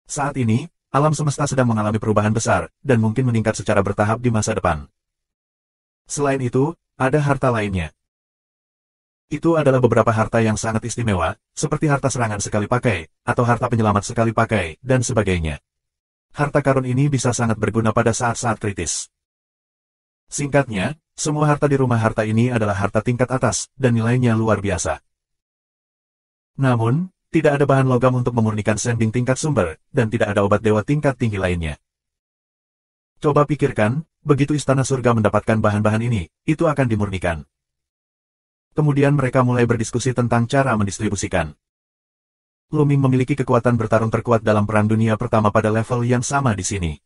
Saat ini, alam semesta sedang mengalami perubahan besar, dan mungkin meningkat secara bertahap di masa depan. Selain itu, ada harta lainnya. Itu adalah beberapa harta yang sangat istimewa, seperti harta serangan sekali pakai, atau harta penyelamat sekali pakai, dan sebagainya. Harta karun ini bisa sangat berguna pada saat-saat kritis. Singkatnya, semua harta di rumah harta ini adalah harta tingkat atas, dan nilainya luar biasa. Namun, tidak ada bahan logam untuk memurnikan sending tingkat sumber, dan tidak ada obat dewa tingkat tinggi lainnya. Coba pikirkan, begitu Istana Surga mendapatkan bahan-bahan ini, itu akan dimurnikan. Kemudian mereka mulai berdiskusi tentang cara mendistribusikan. Lu Ming memiliki kekuatan bertarung terkuat dalam Perang Dunia Pertama pada level yang sama di sini.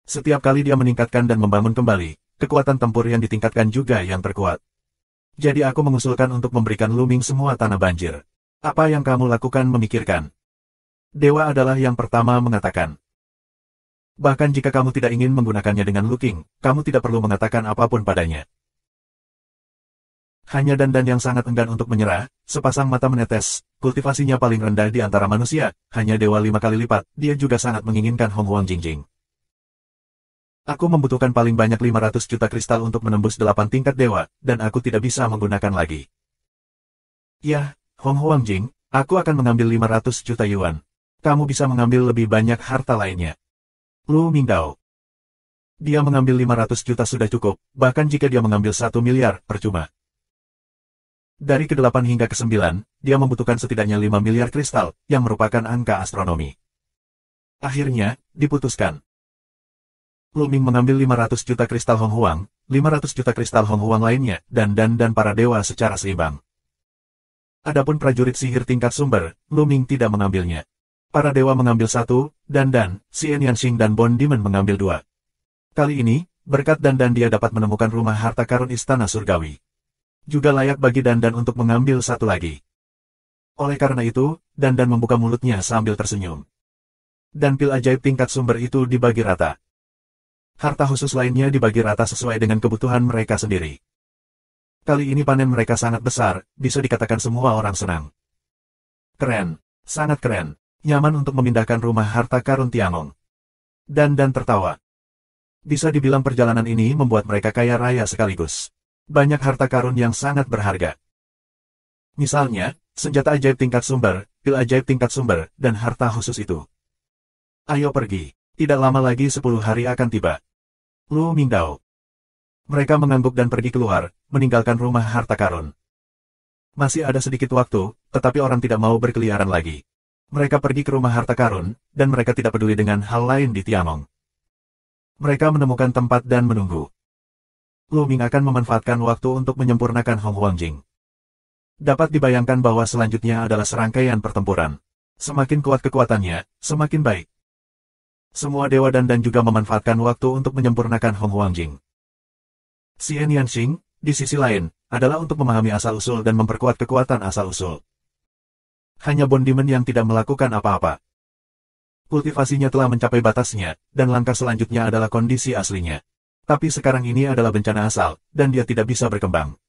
Setiap kali dia meningkatkan dan membangun kembali, kekuatan tempur yang ditingkatkan juga yang terkuat. Jadi aku mengusulkan untuk memberikan Lu Ming semua tanah banjir. Apa yang kamu lakukan memikirkan? Dewa adalah yang pertama mengatakan. Bahkan jika kamu tidak ingin menggunakannya dengan Lu King, kamu tidak perlu mengatakan apapun padanya. Hanya Dan yang sangat enggan untuk menyerah, sepasang mata menetes, kultivasinya paling rendah di antara manusia, hanya dewa 5 kali lipat, dia juga sangat menginginkan Hong Huang Jingjing. Aku membutuhkan paling banyak 500 juta kristal untuk menembus 8 tingkat dewa, dan aku tidak bisa menggunakan lagi. Ya, Hong Huang Jing, aku akan mengambil 500 juta yuan. Kamu bisa mengambil lebih banyak harta lainnya. Lu Mingdao. Dia mengambil 500 juta sudah cukup, bahkan jika dia mengambil 1 miliar, percuma. Dari ke-8 hingga ke-9, dia membutuhkan setidaknya 5 miliar kristal, yang merupakan angka astronomi. Akhirnya, diputuskan. Lu Ming mengambil 500 juta kristal Hong Huang, 500 juta kristal Hong Huang lainnya, dan para dewa secara seimbang. Adapun prajurit sihir tingkat sumber, Lu Ming tidak mengambilnya. Para dewa mengambil 1, dan Xian Yanxing dan Bond Demon mengambil 2. Kali ini, berkat dan dia dapat menemukan rumah harta karun Istana Surgawi. Juga layak bagi Dan untuk mengambil 1 lagi. Oleh karena itu, Dan membuka mulutnya sambil tersenyum. Dan pil ajaib tingkat sumber itu dibagi rata. Harta khusus lainnya dibagi rata sesuai dengan kebutuhan mereka sendiri. Kali ini panen mereka sangat besar, bisa dikatakan semua orang senang. Keren, sangat keren, nyaman untuk memindahkan rumah harta karun Tiangong. Dan tertawa. Bisa dibilang perjalanan ini membuat mereka kaya raya sekaligus. Banyak harta karun yang sangat berharga. Misalnya, senjata ajaib tingkat sumber, pil ajaib tingkat sumber, dan harta khusus itu. Ayo pergi, tidak lama lagi 10 hari akan tiba. Lu Mingdao. Mereka mengangguk dan pergi keluar, meninggalkan rumah harta karun. Masih ada sedikit waktu, tetapi orang tidak mau berkeliaran lagi. Mereka pergi ke rumah harta karun, dan mereka tidak peduli dengan hal lain di Tiangong. Mereka menemukan tempat dan menunggu. Lu Ming akan memanfaatkan waktu untuk menyempurnakan Hong Huang Jing. Dapat dibayangkan bahwa selanjutnya adalah serangkaian pertempuran. Semakin kuat kekuatannya, semakin baik. Semua dewa dan juga memanfaatkan waktu untuk menyempurnakan Hong Huang Jing. Xian Yanxing, di sisi lain, adalah untuk memahami asal-usul dan memperkuat kekuatan asal-usul. Hanya Bondimen yang tidak melakukan apa-apa. Kultivasinya telah mencapai batasnya, dan langkah selanjutnya adalah kondisi aslinya. Tapi sekarang ini adalah bencana asal, dan dia tidak bisa berkembang.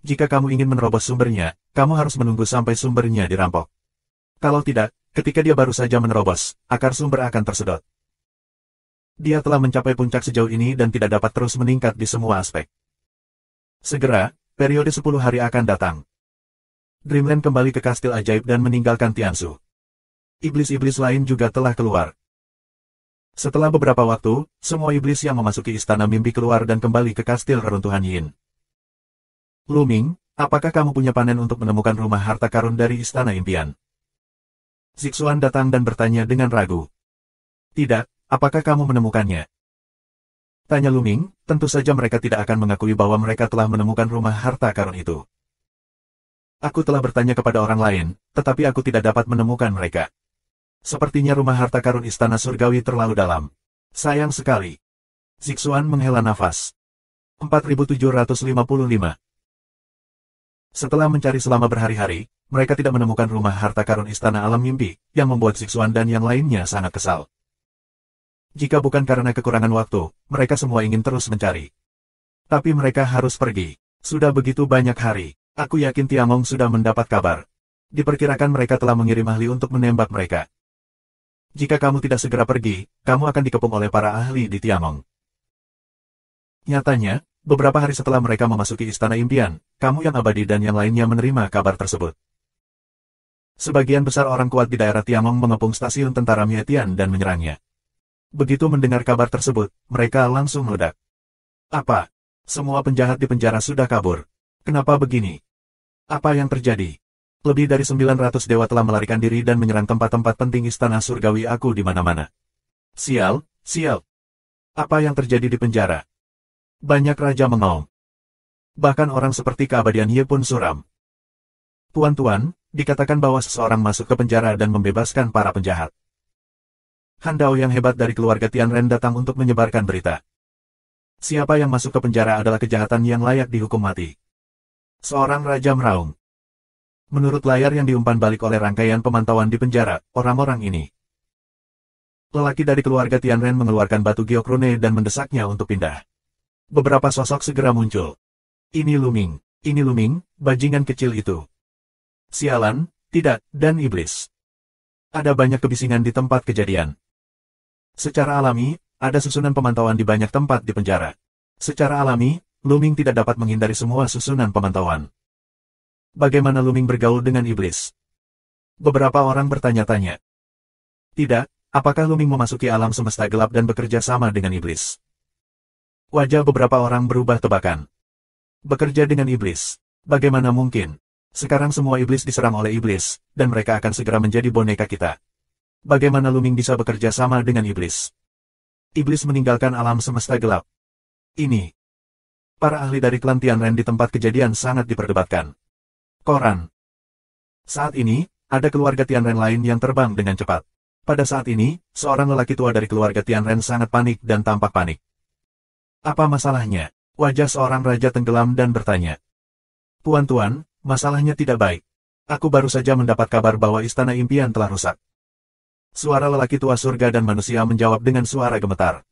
Jika kamu ingin menerobos sumbernya, kamu harus menunggu sampai sumbernya dirampok. Kalau tidak, ketika dia baru saja menerobos, akar sumber akan tersedot. Dia telah mencapai puncak sejauh ini dan tidak dapat terus meningkat di semua aspek. Segera, periode 10 hari akan datang. Dreamland kembali ke kastil ajaib dan meninggalkan Tiansu. Iblis-iblis lain juga telah keluar. Setelah beberapa waktu, semua iblis yang memasuki istana mimpi keluar dan kembali ke kastil reruntuhan Yin. Luming, apakah kamu punya panen untuk menemukan rumah harta karun dari istana impian? Zixuan datang dan bertanya dengan ragu. Tidak, apakah kamu menemukannya? Tanya Luming, tentu saja mereka tidak akan mengakui bahwa mereka telah menemukan rumah harta karun itu. Aku telah bertanya kepada orang lain, tetapi aku tidak dapat menemukan mereka. Sepertinya rumah harta karun istana surgawi terlalu dalam. Sayang sekali. Zixuan menghela nafas. 4755. Setelah mencari selama berhari-hari, mereka tidak menemukan rumah harta karun istana alam mimpi, yang membuat Zixuan dan yang lainnya sangat kesal. Jika bukan karena kekurangan waktu, mereka semua ingin terus mencari. Tapi mereka harus pergi. Sudah begitu banyak hari. Aku yakin Tiangong sudah mendapat kabar. Diperkirakan mereka telah mengirim ahli untuk menembak mereka. Jika kamu tidak segera pergi, kamu akan dikepung oleh para ahli di Tiangong. Nyatanya, beberapa hari setelah mereka memasuki istana impian, kamu yang abadi dan yang lainnya menerima kabar tersebut. Sebagian besar orang kuat di daerah Tiangong mengepung stasiun tentara Mietian dan menyerangnya. Begitu mendengar kabar tersebut, mereka langsung meledak. Apa? Semua penjahat di penjara sudah kabur. Kenapa begini? Apa yang terjadi? Lebih dari 900 dewa telah melarikan diri dan menyerang tempat-tempat penting istana surgawi aku di mana-mana. Sial, sial. Apa yang terjadi di penjara? Banyak raja mengaum. Bahkan orang seperti keabadian Ye pun suram. Tuan-tuan, dikatakan bahwa seseorang masuk ke penjara dan membebaskan para penjahat. Han Dao yang hebat dari keluarga Tianren datang untuk menyebarkan berita. Siapa yang masuk ke penjara adalah kejahatan yang layak dihukum mati. Seorang raja meraung. Menurut layar yang diumpan balik oleh rangkaian pemantauan di penjara, orang-orang ini. Lelaki dari keluarga Tianren mengeluarkan batu giok rune dan mendesaknya untuk pindah. Beberapa sosok segera muncul. Ini Luming, bajingan kecil itu. Sialan, tidak, dan iblis. Ada banyak kebisingan di tempat kejadian. Secara alami, ada susunan pemantauan di banyak tempat di penjara. Secara alami, Luming tidak dapat menghindari semua susunan pemantauan. Bagaimana Luming bergaul dengan iblis? Beberapa orang bertanya-tanya. Tidak, apakah Luming memasuki alam semesta gelap dan bekerja sama dengan iblis? Wajah beberapa orang berubah tebakan. Bekerja dengan iblis. Bagaimana mungkin? Sekarang semua iblis diserang oleh iblis, dan mereka akan segera menjadi boneka kita. Bagaimana Luming bisa bekerja sama dengan iblis? Iblis meninggalkan alam semesta gelap. Ini. Para ahli dari klan Tianren di tempat kejadian sangat diperdebatkan. Koran. Saat ini, ada keluarga Tianren lain yang terbang dengan cepat. Pada saat ini, seorang lelaki tua dari keluarga Tianren sangat panik dan tampak panik. Apa masalahnya? Wajah seorang raja tenggelam dan bertanya. Tuan-tuan, masalahnya tidak baik. Aku baru saja mendapat kabar bahwa istana impian telah rusak. Suara lelaki tua surga dan manusia menjawab dengan suara gemetar.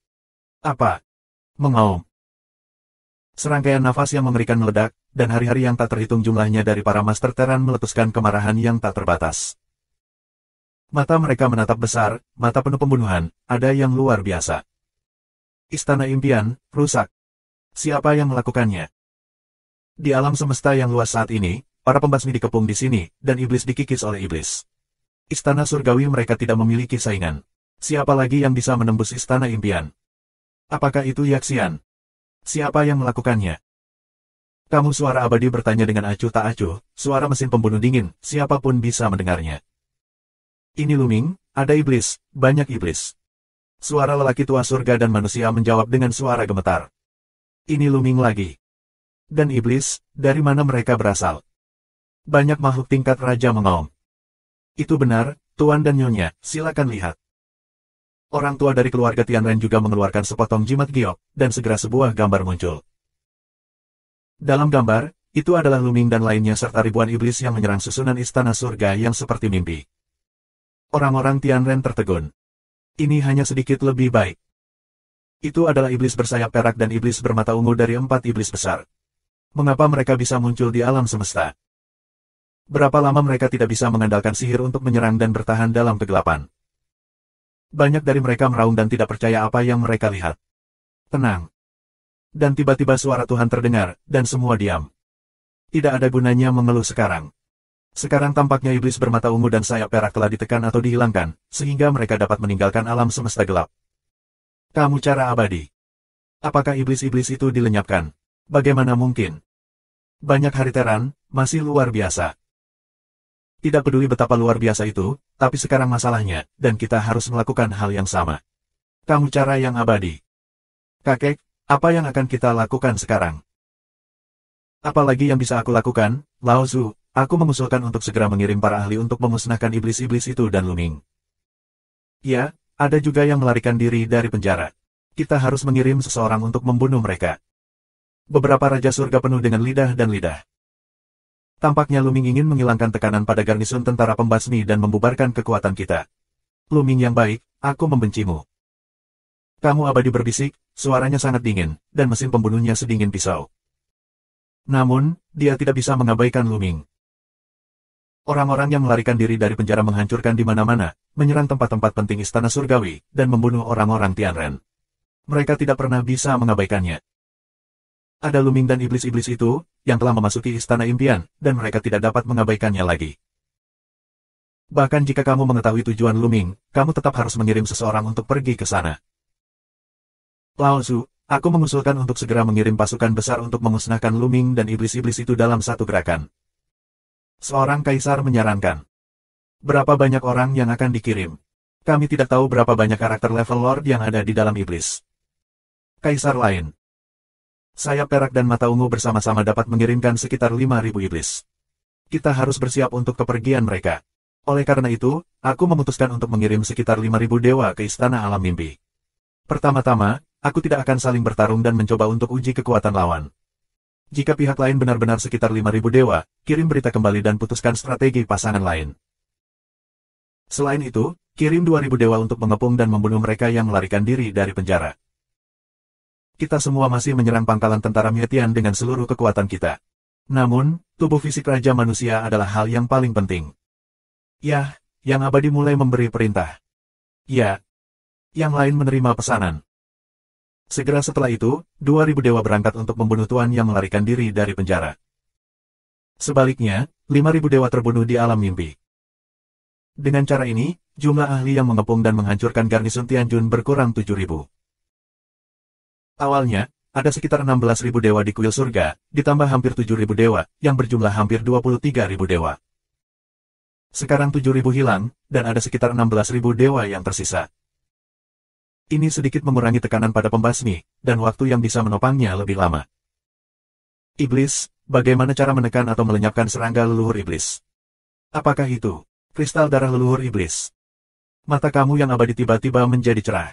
Apa? Mengaum. Serangkaian nafas yang mengerikan meledak, dan hari-hari yang tak terhitung jumlahnya dari para Master Teran meletuskan kemarahan yang tak terbatas. Mata mereka menatap besar, mata penuh pembunuhan, ada yang luar biasa. Istana impian, rusak. Siapa yang melakukannya? Di alam semesta yang luas saat ini, para pembasmi dikepung di sini, dan iblis dikikis oleh iblis. Istana surgawi mereka tidak memiliki saingan. Siapa lagi yang bisa menembus istana impian? Apakah itu Yaxian? Siapa yang melakukannya? Kamu suara abadi bertanya dengan acuh tak acuh, suara mesin pembunuh dingin, siapapun bisa mendengarnya. Ini Luming, ada iblis, banyak iblis. Suara lelaki tua surga dan manusia menjawab dengan suara gemetar. Ini Luming lagi. Dan iblis, dari mana mereka berasal? Banyak makhluk tingkat raja mengaum. Itu benar, Tuan dan Nyonya, silakan lihat. Orang tua dari keluarga Tianren juga mengeluarkan sepotong jimat giok, dan segera sebuah gambar muncul. Dalam gambar, Itu adalah Luming dan lainnya serta ribuan iblis yang menyerang susunan istana surga yang seperti mimpi. Orang-orang Tianren tertegun. Ini hanya sedikit lebih baik. Itu adalah iblis bersayap perak dan iblis bermata ungu dari 4 iblis besar. Mengapa mereka bisa muncul di alam semesta? Berapa lama mereka tidak bisa mengandalkan sihir untuk menyerang dan bertahan dalam kegelapan? Banyak dari mereka meraung dan tidak percaya apa yang mereka lihat. Tenang. Dan tiba-tiba suara Tuhan terdengar, dan semua diam. Tidak ada gunanya mengeluh sekarang. Sekarang tampaknya iblis bermata ungu dan sayap perak telah ditekan atau dihilangkan, sehingga mereka dapat meninggalkan alam semesta gelap. Kamu cara abadi. Apakah iblis-iblis itu dilenyapkan? Bagaimana mungkin? Banyak hari teran, masih luar biasa. Tidak peduli betapa luar biasa itu, tapi sekarang masalahnya, dan kita harus melakukan hal yang sama. Kamu cara yang abadi. Kakek, apa yang akan kita lakukan sekarang? Apalagi yang bisa aku lakukan, Lao Zu, aku mengusulkan untuk segera mengirim para ahli untuk memusnahkan iblis-iblis itu dan Luming. Ya, ada juga yang melarikan diri dari penjara. Kita harus mengirim seseorang untuk membunuh mereka. Beberapa raja surga penuh dengan lidah dan lidah. Tampaknya Luming ingin menghilangkan tekanan pada garnisun tentara pembasmi dan membubarkan kekuatan kita. Luming yang baik, aku membencimu. Kamu abadi berbisik, suaranya sangat dingin, dan mesin pembunuhnya sedingin pisau. Namun, dia tidak bisa mengabaikan Luming. Orang-orang yang melarikan diri dari penjara menghancurkan di mana-mana, menyerang tempat-tempat penting istana surgawi, dan membunuh orang-orang Tianren. Mereka tidak pernah bisa mengabaikannya. Ada Luming dan iblis-iblis itu, yang telah memasuki istana impian, dan mereka tidak dapat mengabaikannya lagi. Bahkan jika kamu mengetahui tujuan Luming, kamu tetap harus mengirim seseorang untuk pergi ke sana. Lao Zu, aku mengusulkan untuk segera mengirim pasukan besar untuk memusnahkan Luming dan iblis-iblis itu dalam satu gerakan. Seorang kaisar menyarankan. Berapa banyak orang yang akan dikirim? Kami tidak tahu berapa banyak karakter level Lord yang ada di dalam iblis. Kaisar lain. Sayap perak dan mata ungu bersama-sama dapat mengirimkan sekitar 5.000 iblis. Kita harus bersiap untuk kepergian mereka. Oleh karena itu, aku memutuskan untuk mengirim sekitar 5.000 dewa ke istana alam mimpi. Pertama-tama, aku tidak akan saling bertarung dan mencoba untuk uji kekuatan lawan. Jika pihak lain benar-benar sekitar 5.000 dewa, kirim berita kembali dan putuskan strategi pasangan lain. Selain itu, kirim 2.000 dewa untuk mengepung dan membunuh mereka yang melarikan diri dari penjara. Kita semua masih menyerang pangkalan tentara Mietian dengan seluruh kekuatan kita. Namun, tubuh fisik Raja Manusia adalah hal yang paling penting. Yah, yang abadi mulai memberi perintah. Ya, yang lain menerima pesanan. Segera setelah itu, 2.000 dewa berangkat untuk membunuh tuan yang melarikan diri dari penjara. Sebaliknya, 5.000 dewa terbunuh di alam mimpi. Dengan cara ini, jumlah ahli yang mengepung dan menghancurkan garnisun Tianjun berkurang 7.000. Awalnya, ada sekitar 16.000 dewa di kuil surga, ditambah hampir 7.000 dewa, yang berjumlah hampir 23.000 dewa. Sekarang 7.000 hilang, dan ada sekitar 16.000 dewa yang tersisa. Ini sedikit mengurangi tekanan pada pembasmi, dan waktu yang bisa menopangnya lebih lama. Iblis, bagaimana cara menekan atau melenyapkan serangga leluhur iblis? Apakah itu kristal darah leluhur iblis? Mata kamu yang abadi tiba-tiba menjadi cerah.